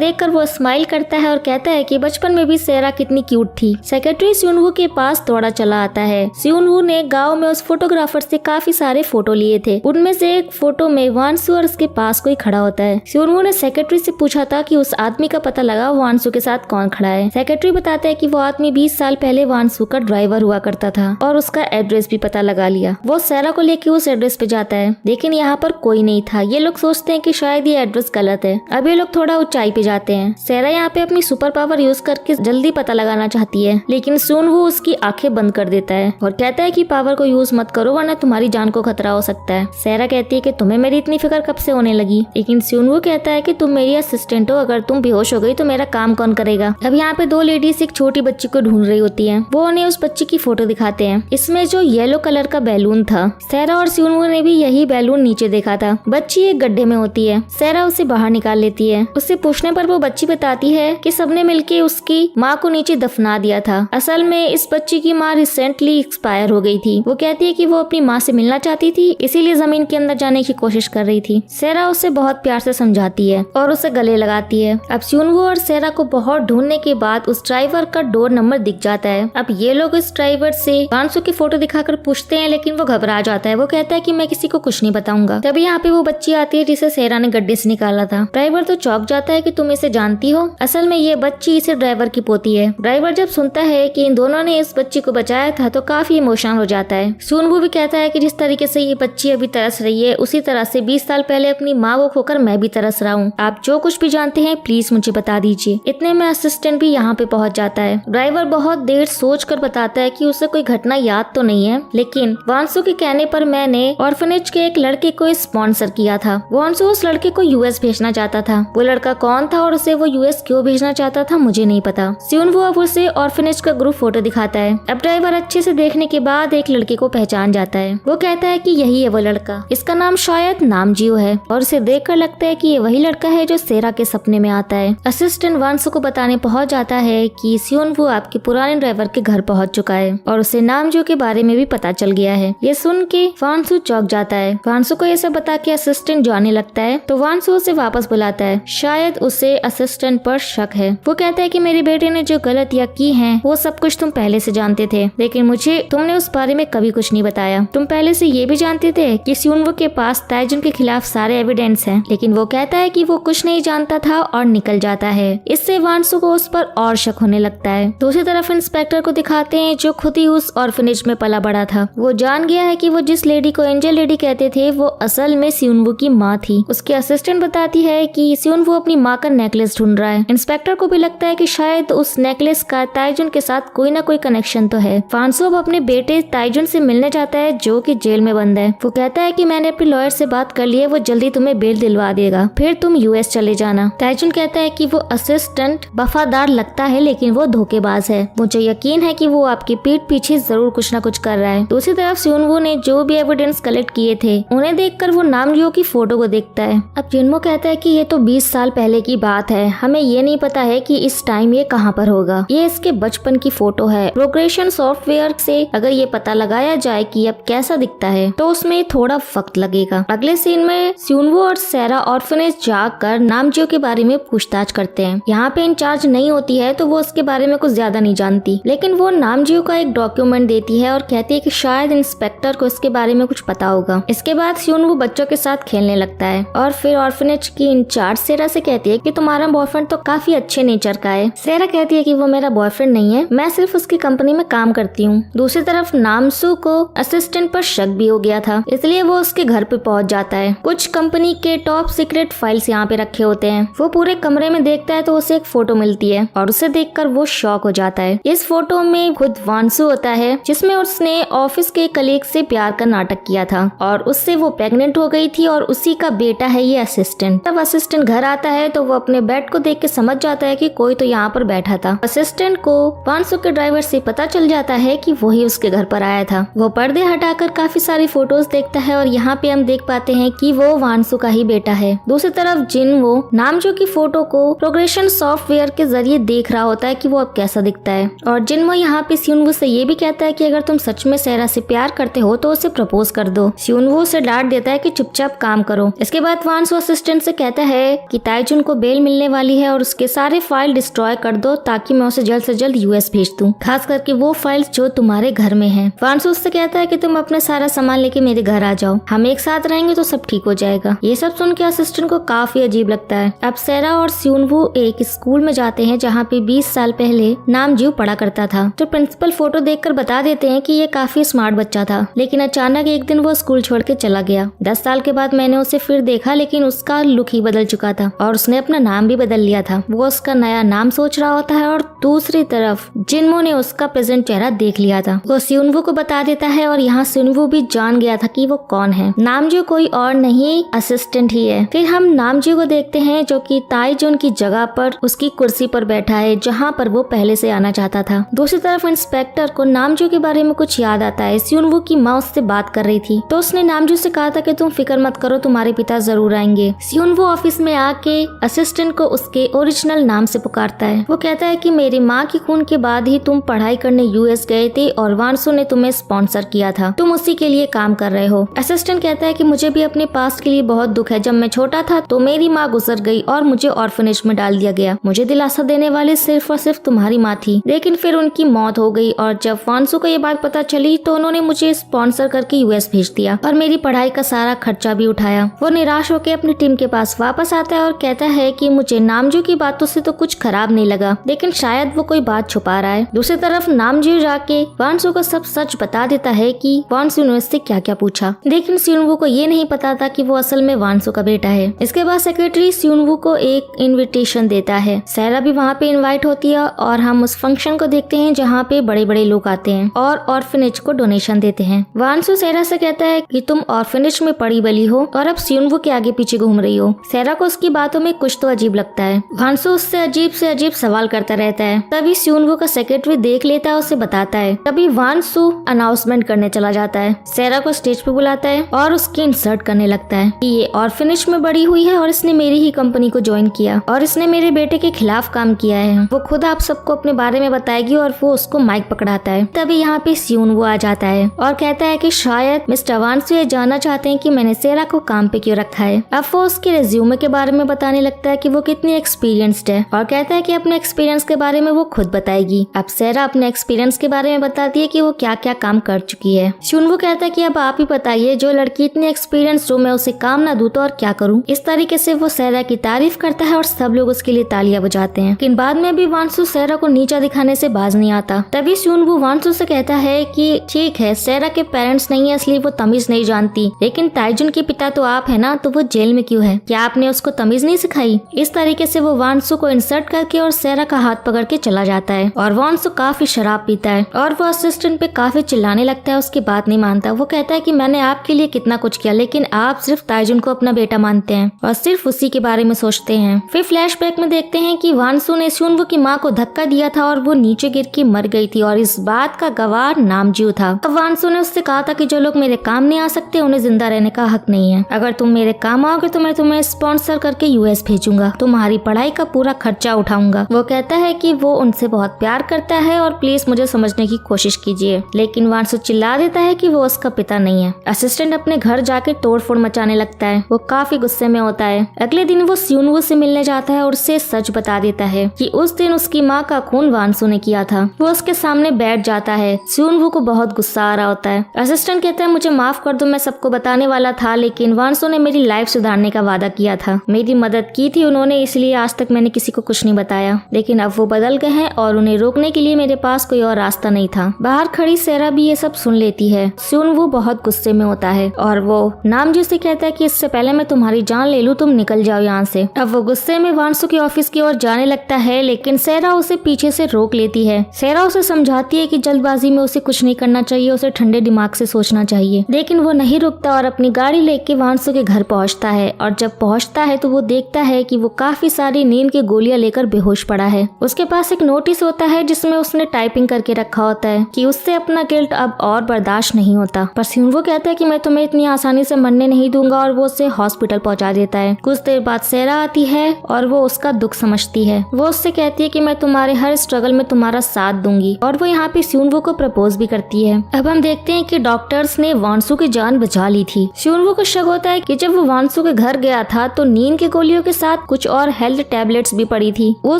देखकर वो स्माइल करता है और कहता है कि बचपन में भी सेरा कितनी क्यूट थी। सेक्रेटरी सियोन वू के पास दौड़ा चला आता है। सियोन वू ने गाँव में उस फोटोग्राफर से काफी सारे फोटो लिए थे। उनमें से एक फोटो में वानसू और उसके पास कोई खड़ा होता है। सियोन वू ने सेक्रेटरी से पूछा था कि उस आदमी का पता लगा वानसू के साथ कौन खड़ा है। सेक्रेटरी बताता है कि वो आदमी 20 साल पहले वानसू का ड्राइवर हुआ करता था और उसका एड्रेस भी पता लगा लिया। वो सेरा को लेके उस एड्रेस पे जाता है लेकिन यहाँ पर कोई नहीं था। ये लोग सोचते हैं कि शायद ये एड्रेस गलत है। अब ये लोग थोड़ा ऊंचाई पे जाते हैं। सेरा यहाँ पे अपनी सुपर पावर यूज करके जल्दी पता लगाना चाहती है लेकिन सियोन वू उसकी आंखें बंद कर देता है और कहता है कि पावर को यूज मत करो वरना तुम्हारी जान को खतरा हो सकता है। सेरा कहती है कि तुम्हें मेरी इतनी फिक्र कब से होने लगी, लेकिन सियोन वू कहता है कि तुम मेरी असिस्टेंट हो, अगर तुम बेहोश हो गई तो मेरा काम कौन करेगा। अब यहाँ पे दो लेडीज एक छोटी बच्ची को ढूंढ रही होती है। वो उन्हें उस बच्ची की फोटो दिखाते हैं। इसमें जो येलो कलर का बैलून था, सेरा और सियोन वू ने भी यही बैलून नीचे देखा था। बच्ची एक गड्ढे में होती है। सेरा उसे बाहर निकाल लेती है। उससे पूछने पर वो बच्ची बताती है कि सबने मिलके उसकी माँ को नीचे दफना दिया था। असल में इस बच्ची की माँ रिसेंटली एक्सपायर हो गई थी। वो कहती है कि वो अपनी माँ से मिलना चाहती थी, इसीलिए जमीन के अंदर जाने की कोशिश कर रही थी। सेरा उसे बहुत प्यार से समझाती है और उसे गले लगाती है। अब सियोन वू और सेरा को बहुत ढूंढने के बाद उस ड्राइवर का डोर नंबर दिख जाता है। अब ये लोग इस ड्राइवर से वानसू की फोटो दिखाकर पूछते हैं लेकिन वो घबरा जाता है। वो कहता है कि मैं किसी को कुछ नहीं बताऊंगा। तभी यहाँ पे वो बच्ची आती है जिसे सेरा ने गड्ढे से निकाला था। ड्राइवर तो चौंक जाता है कि तुम इसे जानती हो। असल में ये बच्ची इसे ड्राइवर की पोती है। ड्राइवर जब सुनता है कि इन दोनों ने इस बच्ची को बचाया था तो काफी इमोशनल हो जाता है। सियोन वू भी कहता है कि जिस तरीके से ये बच्ची अभी तरस रही है उसी तरह से 20 साल पहले अपनी माँ को खोकर मैं भी तरस रहा हूँ। आप जो कुछ भी जानते हैं प्लीज मुझे बता दीजिए। इतने में असिस्टेंट भी यहाँ पे पहुँच जाता है। ड्राइवर बहुत देर सोच कर बताता है कि उसे कोई घटना याद तो नहीं है लेकिन वानसू के कहने पर मैंने ऑर्फनेज के एक लड़के को स्पॉन्सर किया था। वानसू उस लड़के को यूएस भेजना चाहता था। वो लड़का कौन था और उसे वो यूएस क्यों भेजना चाहता था मुझे नहीं पता। सियोन वू अब उसे ऑर्फनेज का ग्रुप फोटो दिखाता है। अब ड्राइवर अच्छे से देखने के बाद एक लड़के को पहचान जाता है। वो कहता है कि यही है वो लड़का, इसका नाम शायद नामजियो है और उसे देखकर लगता है कि ये वही लड़का है जो सेरा के सपने में आता है। असिस्टेंट वानसू को बताने पहुंच जाता है कि सियोन वू आपके पुराने ड्राइवर के घर पहुंच चुका है और उसे नामजियो के बारे में भी पता चल गया है। ये सुन के वानसू चौंक जाता है। वानसू को ये सब बता के असिस्टेंट जाने लगता है तो वानसू उसे वापस बुलाता है। शायद उसे असिस्टेंट पर शक है। वो कहता है कि मेरे बेटे ने जो गलतियाँ की हैं वो सब कुछ तुम पहले से जानते थे लेकिन मुझे तुमने उस बारे में कभी कुछ नहीं बताया। तुम पहले से ये भी जानते थे कि सियोन वू के पास ताइजुन के खिलाफ सारे एविडेंस हैं। लेकिन वो कहता है कि वो कुछ नहीं जानता था और निकल जाता है। इससे वानसू को उस पर और शक होने लगता है। दूसरी तरफ इंस्पेक्टर को दिखाते हैं जो खुद ही उस ऑर्फनेज में पला बड़ा था। वो जान गया है कि वो जिस लेडी को एंजल लेडी कहते थे वो असल में सियोन वू की माँ थी। उसकी असिस्टेंट बताती है कि सियोन वू अपनी माँ का नेकलेस ढूंढ रहा है। इंस्पेक्टर को भी लगता है कि शायद उस नेकलेस का ताइजुन के साथ कोई ना कोई कनेक्शन तो है। वानसू अब अपने बेटे ताइजुन से मिलने जाता है जो कि जेल में बंद है। वो कहता है कि मैंने अपने लॉयर से बात कर ली है, वो जल्दी तुम्हें बेल दिलवा देगा, फिर तुम यूएस चले जाना। ताइजुन कहता है कि वो असिस्टेंट वफादार लगता है लेकिन वो धोखेबाज है। मुझे यकीन है कि वो आपकी पीठ पीछे जरूर कुछ ना कुछ कर रहा है। दूसरी तरफ सियोन वू ने जो भी एविडेंस कलेक्ट किए थे उन्हें देखकर वो नामजियो की फोटो को देखता है। अब जिनमो कहता है कि ये तो 20 साल पहले की बात है, हमें ये नहीं पता है कि इस टाइम ये कहाँ पर होगा। ये इसके बचपन की फोटो है। प्रोग्रेशन सॉफ्टवेयर से अगर ये पता लगाया जाए कि अब कैसा दिखता है तो उसमें थोड़ा वक्त लगेगा। अगले सीन में सियोन वू और सेरा ऑर्फनेज जाकर नामजियो के बारे में पूछताछ करते हैं। यहाँ पे इंचार्ज नहीं होती है तो वो उसके बारे में कुछ ज्यादा नहीं जानती, लेकिन वो नामजियो का एक डॉक्यूमेंट देती है और कहती है कि शायद इंस्पेक्टर को इसके बारे में कुछ पता होगा। इसके बाद सियोन वू बच्चों के साथ खेलने लगता है और फिर ऑर्फनेज की इंचार्ज सेरा से कहती है कि तुम्हारा बॉयफ्रेंड तो काफी अच्छे नेचर का है। सेरा कहती है कि वो मेरा बॉयफ्रेंड नहीं है, मैं सिर्फ उसकी कंपनी में काम करती हूँ। दूसरी तरफ नामसू को असिस्टेंट पर शक भी हो गया था, इसलिए वो उसके घर पे पहुंच जाता है। कुछ कंपनी के टॉप सीक्रेट फाइल्स यहाँ पे रखे होते हैं। वो पूरे कमरे में देखता है तो उसे एक फोटो मिलती है और उसे देखकर वो शॉक हो जाता है। इस फोटो में खुद वानसू होता है जिसमें उसने ऑफिस के कलीग से प्यार का नाटक किया था और उससे वो प्रेग्नेंट हो गई थी और उसी का बेटा है ये असिस्टेंट। तब असिस्टेंट घर आता है तो वो अपने बेड को देख के समझ जाता है कि कोई तो यहाँ पर बैठा था। असिस्टेंट को वानसू के ड्राइवर से पता चल जाता है कि वही उसके घर पर आया था। वो पर्दे हटाकर काफी सारी फोटोज देखता है और यहाँ पे हम देख पाते हैं कि वो वानसू का ही बेटा है। दूसरी तरफ जिन वो नामजो की फोटो को प्रोग्रेशन सॉफ्टवेयर के जरिए देख रहा होता है कि वो अब कैसा दिखता है। और जिनमो यहाँ पे स्यूनवू से ये भी कहता है कि अगर तुम सच में सेरा से प्यार करते हो तो उसे प्रपोज कर दो। स्यूनवू उसे डांट देता है कि चुपचाप काम करो। इसके बाद वानसू असिस्टेंट से कहता है कि ताइजुन को बेल मिलने वाली है और उसके सारे फाइल डिस्ट्रॉय कर दो ताकि मैं उसे जल्द से जल्द यूएस भेज दूं, खास करके वो फाइल्स जो तुम्हारे घर में हैं। वानसू उससे कहता है कि तुम अपना सारा सामान लेके मेरे घर आ जाओ, हम एक साथ रहेंगे तो सब ठीक हो जाएगा। ये सब सुन के असिस्टेंट को काफी अजीब लगता है। अब सेरा और स्यूनवू एक स्कूल में जाते हैं जहाँ पे 20 साल पहले नामज्यू पढ़ा करता था। तो प्रिंसिपल फोटो देखकर बता देते हैं कि ये काफी स्मार्ट बच्चा था, लेकिन अचानक एक दिन वो स्कूल छोड़ के चला गया। 10 साल के बाद मैंने उसे फिर देखा, लेकिन उसका लुक ही बदल चुका था और उसने अपना नाम भी बदल लिया था। वो उसका नया नाम सोच रहा होता है और दूसरी तरफ जिनमो ने उसका प्रेजेंट चेहरा देख लिया था। वो स्यूनवू को बता देता है और यहाँ स्यूनवू भी जान गया था कि वो कौन है। नामज्यू कोई और नहीं, असिस्टेंट ही है। फिर हम नामज्यू को देखते हैं जो कि ताइजुन की जगह पर उसकी कुर्सी पर बैठा है जहाँ पर वो पहले से आना चाहता था। दूसरी तरफ इंस्पेक्टर को नामज्यू के बारे में कुछ याद आता है। स्यूनवू की माँ उससे बात कर रही थी तो उसने नामज्यू से कहा था कि तुम फिक्र मत करो, तुम्हारे पिता जरूर आएंगे। स्यूनवू ऑफिस में आके असिस्टेंट को उसके ओरिजिनल नाम से पुकारता है। वो कहता है कि मेरी माँ की खून के बाद ही तुम पढ़ाई करने यूएस गए थे और वानसू ने तुम्हें स्पॉन्सर किया था, तुम उसी के लिए काम कर रहे हो। असिस्टेंट कहता है कि मुझे भी अपने पास्ट के लिए बहुत दुख है। जब मैं छोटा था तो मेरी माँ गुजर गई और मुझे ऑर्फनेज में डाल दिया गया। मुझे दिलासा देने वाली सिर्फ और सिर्फ तुम्हारी माँ थी, लेकिन फिर उनकी मौत हो गई और जब वानसू को ये बात पता चली तो उन्होंने मुझे स्पॉन्सर करके यूएस भेज दिया और मेरी पढ़ाई का सारा खर्चा भी उठाया। वो निराश होकर अपनी टीम के पास वापस आता है और कहता है कि मुझे नामज्यू की बातों से तो कुछ खराब नहीं लगा, लेकिन शायद वो कोई बात छुपा रहा है। दूसरी तरफ नामज्यू जाके वानसू को सब सच बता देता है कि वानसू ने उससे क्या क्या पूछा, लेकिन स्यूनवू को ये नहीं पता था कि वो असल में वानसू का बेटा है। इसके बाद सेक्रेटरी स्यूनवू को एक इनविटेशन देता है। सेरा भी वहाँ पे इनवाइट होती है और हम उस फंक्शन को देखते हैं जहाँ पे बड़े बड़े लोग आते हैं और ऑर्फनेज को डोनेशन देते हैं। वानसू सेरा से कहता है कि तुम ऑर्फनेज में पड़ी बली हो और अब स्यूनवू के आगे पीछे घूम रही हो। सेरा को उसकी बातों में कुछ तो अजीब लगता है। वानसू उससे अजीब से अजीब सवाल करता रहता है। तभी स्यूनवू का सेक्रेटरी देख लेता है, उसे बताता है। तभी वानसू अनाउंसमेंट करने चला जाता है। सेरा को स्टेज पे बुलाता है और उसकी इंसर्ट करने लगता है कि ये ऑर्फनेज में बड़ी हुई है और इसने मेरी ही कंपनी को ज्वाइन किया और इसने मेरे बेटे के खिलाफ काम किया है। वो खुद आप सबको अपने बारे में बताएगी और वो उसको माइक पकड़ाता है। तभी यहाँ पे स्यूनवू आ जाता है और कहता है कि शायद मिस्टर वानसू ये जानना चाहते हैं कि मैंने सेरा को काम पे क्यों रखा है। अब वो उसके रेज्यूमे के बारे में बताने लगता है कि वो कितनी एक्सपीरियंस्ड है और कहता है कि अपने एक्सपीरियंस के बारे में वो खुद बताएगी। अब सेरा अपने एक्सपीरियंस के बारे में बताती है कि वो क्या क्या काम कर चुकी है। स्यूनवू कहता है कि अब आप ही बताइए, जो लड़की इतनी एक्सपीरियंस हो मैं उसे काम ना दूं तो और क्या करूं। इस तरीके से वो सेरा की तारीफ करता है और सब लोग उसके लिए तालियां बजाते हैं। लेकिन बाद में भी वानसू सेरा को नीचा दिखाने से बाज नहीं आता। तभी स्यूनवू वानसू से कहता है कि ठीक है, सेरा के पेरेंट्स नहीं है इसलिए वो तमीज नहीं जानती, लेकिन ताइजुन के पिता तो आप है ना, तो वो जेल में क्यों है? क्या आपने उसको तमीज नहीं सिखाई? इस तरीके से वो वानसू को इंसल्ट करके और सेरा का हाथ पकड़ के चला जाता है और वानसू काफी शराब पीता है और वो असिस्टेंट पे काफी चिल्लाने लगता है। उसकी बात नहीं मानता। वो कहता है कि मैंने आपके लिए कितना कुछ किया, लेकिन आप सिर्फ ताइजुन को अपना बेटा मानते हैं और सिर्फ उसी के बारे में सोचते हैं। फिर फ्लैशबैक में देखते हैं कि वानसू ने स्यूनवू की माँ को धक्का दिया था और वो नीचे गिर के मर गई थी और इस बात का गवाह नामज्यू था। अब वानसू ने उससे कहा था कि जो लोग मेरे काम नहीं आ सकते उन्हें जिंदा रहने का हक नहीं है। अगर तुम मेरे काम आओगे तो मैं तुम्हें स्पॉन्सर करके यूएस भेजूंगा, तुम्हारी पढ़ाई का पूरा खर्चा उठाऊंगा। वो कहता है कि वो उनसे बहुत प्यार करता है और प्लीज मुझे समझने की कोशिश कीजिए, लेकिन वानसू चिल्ला देता है कि वो उसका पिता नहीं है। असिस्टेंट अपने घर जाके तोड़फोड़ मचाने लगता है। वो काफी गुस्से में होता है। अगले दिन वो स्यूनवू से मिलने जाता है और उसे सच बता देता है कि उस दिन उसकी माँ का खून वानसू ने किया था। वो उसके सामने बैठ जाता है। स्यूनवू को बहुत गुस्सा आ रहा होता है। असिस्टेंट कहता है मुझे माफ कर दो, मैं सबको बताने वाला था, लेकिन वानसू ने मेरी लाइफ सुधारने का वादा किया था, मेरी मदद की थी उन्होंने, इसलिए आज तक मैंने किसी को कुछ नहीं बताया। लेकिन अब वो बदल गए हैं और उन्हें रोकने के लिए मेरे पास कोई और रास्ता नहीं था। बाहर खड़ी सेरा भी ये सब सुन लेती है। स्यूनवू बहुत गुस्से में होता है और वो नामज्यू से कहता है कि इससे पहले मैं तुम्हारी जान ले लूं, तुम निकल जाओ यहाँ से। अब वो गुस्से में वानसू के ऑफिस की ओर जाने लगता है, लेकिन सेरा उसे पीछे से रोक लेती है। सेरा उसे समझाती है कि जल्दबाजी में उसे कुछ नहीं करना चाहिए, उसे ठंडे दिमाग से सोचना चाहिए, लेकिन वो नहीं रुकता और अपनी गाड़ी लेके वानसू के घर पहुँचता है। और जब पहुँचता है तो वो देखता है कि वो काफी सारी नींद की गोलियां लेकर बेहोश पड़ा है। उसके पास एक नोटिस होता है जिसमें उसने टाइपिंग करके रखा होता है कि उससे अपना गिल्ट अब और बर्दाश्त नहीं होता। पर स्यूनवू कहता है कि मैं तुम्हें इतनी आसानी से मरने नहीं दूंगा और वो उसे हॉस्पिटल पहुंचा देता है। कुछ देर बाद सेरा आती है और वो उसका दुख समझती है है। वो उससे कहती है कि मैं तुम्हारे हर स्ट्रगल में तुम्हारा साथ दूंगी और वो यहाँ पे स्यूनवू को प्रपोज भी करती है। अब हम देखते हैं कि डॉक्टर्स ने वानसू की जान बचा ली थी। स्यूनवू को शक होता है कि जब वो वानसू के घर गया था तो नींद की गोलियों के साथ कुछ और हेल्थ टैबलेट्स भी पड़ी थी। वो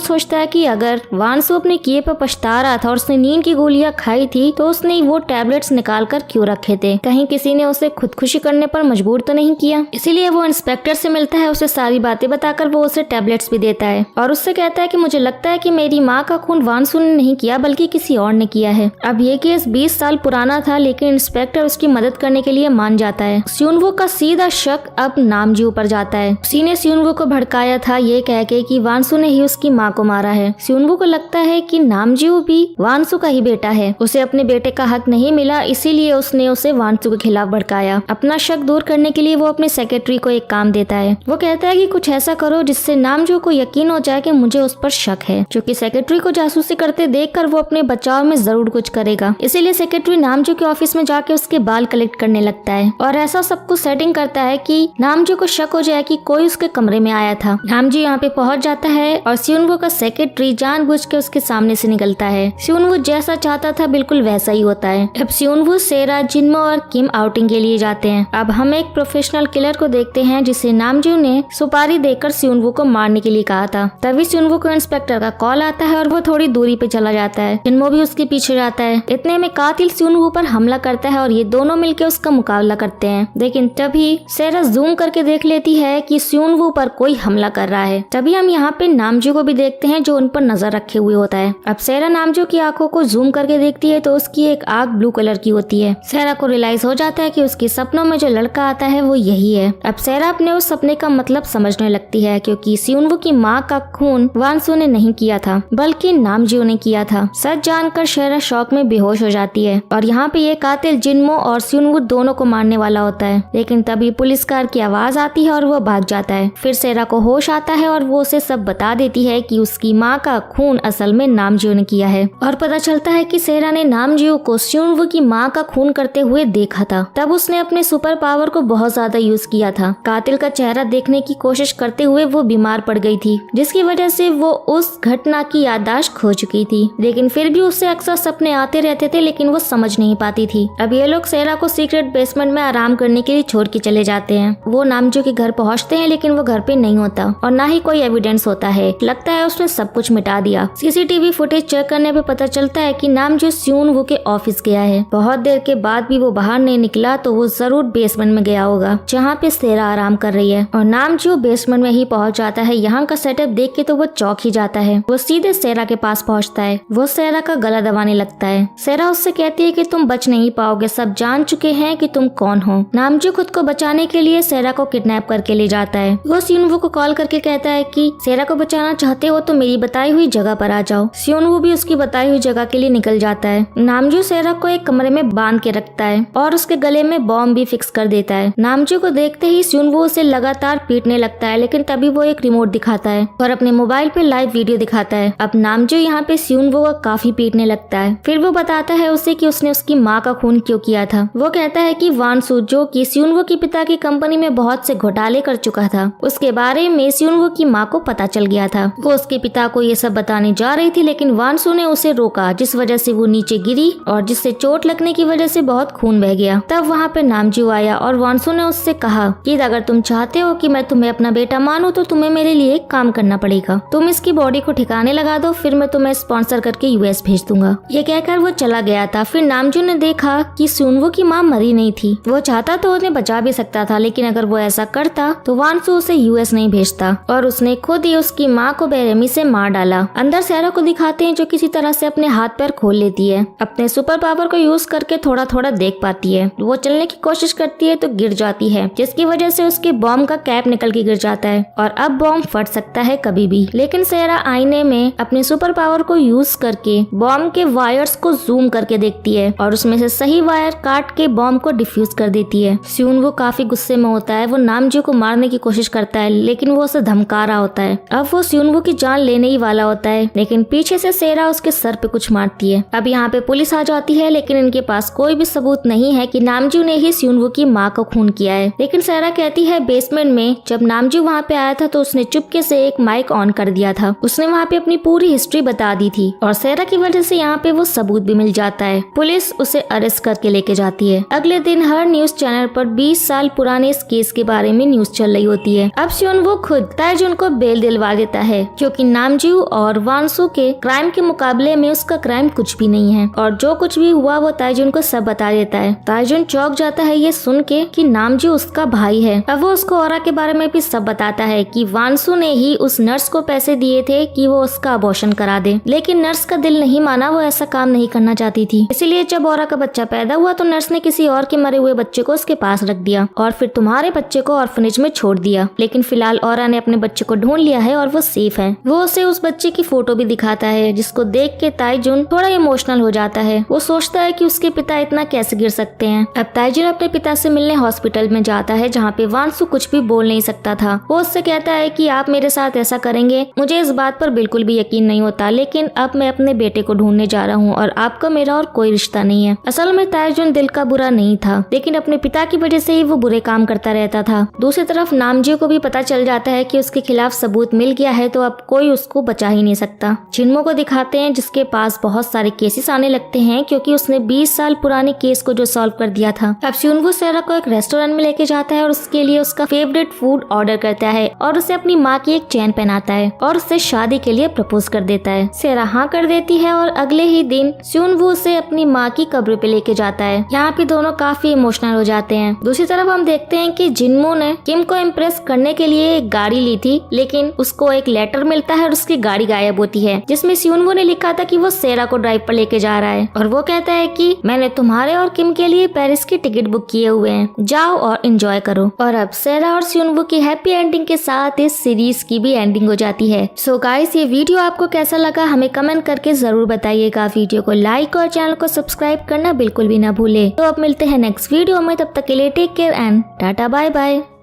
सोचता है कि अगर वानसू अपने किए पर पछता रहा था और उसने नींद की गोलियां खाई थी तो उसने वो टैबलेट्स निकाल कर क्यों रखे थे, कहीं किसी ने उसे खुदकुशी करने पर मजबूर तो नहीं किया। इसीलिए वो इंस्पेक्टर से मिलता है, उसे सारी बातें बताकर वो उसे टैबलेट्स भी देता है और उससे कहता है कि मुझे लगता है कि मेरी माँ का खून वानसू ने नहीं किया बल्कि किसी और ने किया है। अब ये केस 20 साल पुराना था लेकिन इंस्पेक्टर उसकी मदद करने के लिए मान जाता है। स्यूनवू का सीधा शक अब नामजू पर जाता है। उसी ने स्यूनवू को भड़काया था ये कह के कि वानसू ने ही उसकी माँ को मारा है। स्यूनवू को लगता है कि नामजू भी वानसू का ही बेटा है, उसे अपने बेटे का हक नहीं मिला इसीलिए उसने उसे वानसू के खिलाफ भड़काया। अपना शक दूर करने के लिए वो अपने सेक्रेटरी को एक काम देता है। वो कहता है कि कुछ ऐसा करो जिससे नामजू को यकीन हो जाए कि मुझे उस पर शक है, क्योंकि सेक्रेटरी को जासूसी करते देखकर वो अपने बचाव में जरूर कुछ करेगा। इसीलिए सेक्रेटरी नामजू के ऑफिस में जाके उसके बाल कलेक्ट करने लगता है और ऐसा सब कुछ सेटिंग करता है कि नामजू को शक हो जाए कि कोई उसके कमरे में आया था। नामजू यहाँ पे पहुंच जाता है और स्यूनवू का सेक्रेटरी जानबूझ के उसके सामने से निकलता है। स्यूनवू जैसा चाहता था बिल्कुल वैसा ही होता है। अब स्यूनवू, सेरा, जिन्मो और किम आउटिंग के लिए जाते हैं। अब हम एक प्रोफेशनल किलर को देखते हैं जिसे नामजू ने सुपारी देकर स्यूनवू को मारने के लिए कहा था। तभी स्यूनवू को इंस्पेक्टर का कॉल आता है और वो थोड़ी दूरी पे चला जाता है। जिन्मो भी उसके पीछे जाता है। इतने में कातिल स्यूनवू पर हमला करता है और ये दोनों मिलकर उसका मुकाबला करते हैं। लेकिन तभी सेरा जूम करके देख लेती है कि स्यूनवू पर कोई हमला कर रहा है। तभी हम यहाँ पे नामजू को भी देखते हैं जो उन पर नजर रखे हुए होता है। अब सेरा नामजू की आंखों को जूम करके देखती है तो उसकी एक आंख ब्लू कलर की होती है। सेरा को रियलाइज हो जाता है कि उसके सपनों में जो लड़का आता है वो यही है। अब सेरा अपने उस सपने का मतलब समझने लगती है, क्योंकि स्यूनवू की माँ का खून वानसू ने नहीं किया था बल्कि नामजू ने किया था। सच जानकर सेरा शॉक में बेहोश हो जाती है और यहाँ पे ये कातिल जिन्मो और स्यूनवू दोनों को मारने वाला होता है। लेकिन तभी पुलिस कार की आवाज आती है और वो भाग जाता है। फिर सेरा को होश आता है और वो उसे सब बता देती है कि उसकी माँ का खून असल में नामजू ने किया है और पता चलता है कि सेरा ने नामजू को स्यूनवू की माँ का खून करते हुए देखा था। तब उसने अपने सुपर पावर को बहुत ज्यादा यूज किया था। कातिल का चेहरा देखने की कोशिश करते हुए वो बीमार पड़ गई थी, जिसकी वजह से वो उस घटना की याददाश्त खो चुकी थी। लेकिन फिर भी उससे अक्सर सपने आते रहते थे लेकिन वो समझ नहीं पाती थी। अब ये लोग सेरा को सीक्रेट बेसमेंट में आराम करने के लिए छोड़ के चले जाते हैं। वो नामजू के घर पहुंचते हैं लेकिन वो घर पे नहीं होता और ना ही कोई एविडेंस होता है। लगता है उसने सब कुछ मिटा दिया। सीसीटीवी फुटेज चेक करने पे पता चलता है कि नामजू स्यूनवू के ऑफिस गया है। बहुत देर के बाद भी वो बाहर नहीं निकला तो वो जरूर बेसमेंट में गया होगा जहाँ पे सेरा आराम कर रही है और नामजू बेसमेंट में ही पहुंच जाता है। यहाँ का सेटअप देख के तो वो चौंक ही जाता है। वो सीधे सेरा के पास पहुँचता है। वो सेरा का गला दबाने लगता है। सेरा उससे कहती है कि तुम बच नहीं पाओगे, सब जान चुके हैं कि तुम कौन हो। नामजू खुद को बचाने के लिए सेरा को किडनैप करके ले जाता है। वो स्यूनवू को कॉल करके कहता है कि सेरा को बचाना चाहते हो तो मेरी बताई हुई जगह पर आ जाओ। स्यूनवू भी उसकी बताई हुई जगह के लिए निकल जाता है। नामजू सेरा को एक कमरे में बांध के रखता है और उसके गले में बॉम्ब भी फिक्स कर देता है। नामजू को देखते ही स्यूनवू उसे लगातार पीटने लगता है, लेकिन तभी वो एक रिमोट दिखाता है और अपने मोबाइल पे लाइव वीडियो दिखाता है। अब नामजू यहाँ पे स्यूनवू को काफी पीटने लगता है। फिर वो बताता है उसे कि उसने उसकी माँ का खून क्यों किया था। वो कहता है कि वानसू, जो कि स्यूनवू के पिता की कंपनी में बहुत से घोटाले कर चुका था, उसके बारे में स्यूनवू की माँ को पता चल गया था। वो उसके पिता को ये सब बताने जा रही थी लेकिन वानसू ने उसे रोका, जिस वजह से वो नीचे गिरी और जिससे चोट लगने की वजह से बहुत खून बह गया। तब वहाँ पे नामजू आया और वानसू ने उससे कहा कि अगर तुम चाहते हो कि मैं तुम्हें अपना बेटा मानूं तो तुम्हें मेरे लिए एक काम करना पड़ेगा। तुम इसकी बॉडी को ठिकाने लगा दो, फिर मैं तुम्हें स्पॉन्सर करके यूएस भेज दूंगा। ये कहकर वो चला गया था। फिर नामजू ने देखा कि स्यूनवू की माँ मरी नहीं थी। वो चाहता तो उन्हें बचा भी सकता था, लेकिन अगर वो ऐसा करता तो वानसू उसे यूएस नहीं भेजता और उसने खुद ही उसकी माँ को बेरहमी से मार डाला। अंदर सेरा को दिखाते हैं जो किसी तरह से अपने हाथ पैर खोल लेती है। अपने सुपर पावर को यूज करके थोड़ा थोड़ा देख पाती है। वो चलने की कोशिश करती है तो गिर जाती है, जिसकी वजह से उसके बॉम्ब का कैप निकल के गिर जाता है और अब बॉम्ब फट सकता है कभी भी। लेकिन सेरा आईने में अपने सुपर पावर को यूज करके बॉम्ब के वायर्स को जूम करके देखती है और उसमें से सही वायर काट के बॉम्ब को डिफ्यूज कर देती है। स्यूनवू काफी गुस्से में होता है। वो नामजू को मारने की कोशिश करता है लेकिन वो उसे धमका रहा होता है। अब वो स्यूनवू की जान लेने ही वाला होता है, लेकिन पीछे से सेरा उसके सर पे कुछ मारती है। अब यहाँ पे पुलिस आ जाती है लेकिन इनके पास कोई भी सबूत नहीं है कि नामजू ने ही स्यूनवू की माँ को खून किया है। लेकिन सेरा कहती है बेसमेंट में जब नामजू वहाँ पे आया था तो उसने चुपके से एक माइक ऑन कर कर दिया था। उसने वहाँ पे अपनी पूरी हिस्ट्री बता दी थी और सेरा की वजह से यहाँ पे वो सबूत भी मिल जाता है। पुलिस उसे अरेस्ट करके लेके जाती है। अगले दिन हर न्यूज चैनल पर 20 साल पुराने इस केस के बारे में न्यूज चल रही होती है। अब सियोन वो खुद ताइजुन को बेल दिलवा देता है क्योंकि नामजू और वानसू के क्राइम के मुकाबले में उसका क्राइम कुछ भी नहीं है और जो कुछ भी हुआ वो ताइजुन को सब बता देता है। ताइजुन चौंक जाता है ये सुन के कि नामजू उसका भाई है। अब वो उसको औरा के बारे में भी सब बताता है कि वानसू ने ही उस नर्स को पैसे दिए थे कि वो उसका अबॉर्शन करा दे, लेकिन नर्स का दिल नहीं माना, वो ऐसा काम नहीं करना चाहती थी। इसीलिए जब औरा का बच्चा पैदा हुआ तो नर्स ने किसी और के मरे हुए बच्चे को उसके पास रख दिया और फिर तुम्हारे बच्चे को ऑर्फनेज में छोड़ दिया। लेकिन फिलहाल औरा ने अपने बच्चे को ढूंढ लिया है और वो सेफ है। वो उसे उस बच्चे की फोटो भी दिखाता है जिसको देख के ताइजुन थोड़ा इमोशनल हो जाता है। वो सोचता है कि उसके पिता इतना कैसे गिर सकते हैं। अब ताइजुन अपने पिता से मिलने हॉस्पिटल में जाता है जहाँ पे वानसू कुछ भी बोल नहीं सकता था। वो उससे कहता है कि आप मेरे साथ ऐसा करेंगे, मुझे इस बात पर बिल्कुल भी यकीन नहीं होता, लेकिन अब मैं अपने बेटे को ढूंढने जा रहा हूँ और आपका मेरा और कोई रिश्ता नहीं है। असल में ताइजुन दिल का बुरा नहीं था, लेकिन अपने पिता की वजह से ही वो बुरे काम करता रहता था। दूसरी तरफ नामजी को भी पता चल जाता है कि उसके खिलाफ सबूत मिल गया है तो अब कोई उसको बचा ही नहीं सकता। जिन्मो को दिखाते हैं जिसके पास बहुत सारे केसेस आने लगते हैं क्योंकि उसने 20 साल पुराने केस को जो सॉल्व कर दिया था। अब सियोनवू सेरा को एक रेस्टोरेंट में लेके जाता है और उसके लिए उसका फेवरेट फूड ऑर्डर करता है और उसे अपनी माँ की एक चेन पहनाता है और उससे शादी के लिए प्रपोज कर देता है। सेरा हाँ कर देती है और अगले ही दिन सियोनवू उसे अपनी माँ की कब्र पे लेके जाता है। यहाँ पे दोनों काफी इमोशनल हो जाते हैं। दूसरी तरफ हम देखते हैं कि जिन्मो ने किम को इम्प्रेस करने के लिए एक गाड़ी ली थी, लेकिन उसको एक लेटर मिलता है और उसकी गाड़ी गायब होती है जिसमें सियोनवू ने लिखा था कि वो सेरा को ड्राइव पर लेके जा रहा है और वो कहता है कि मैंने तुम्हारे और किम के लिए पेरिस की टिकट बुक किए हुए हैं, जाओ और एंजॉय करो। और अब सेरा और सियोनवू की हैप्पी एंडिंग के साथ इस सीरीज की भी एंडिंग हो जाती है। सो गाइस, ये वीडियो आपको कैसा लगा हमें कमेंट करके जरूर बताइएगा। वीडियो को लाइक और चैनल को सब्सक्राइब करना बिल्कुल भी ना भूले। तो अब मिलते हैं नेक्स्ट वीडियो में, तब तक के लिए take care and tata bye bye.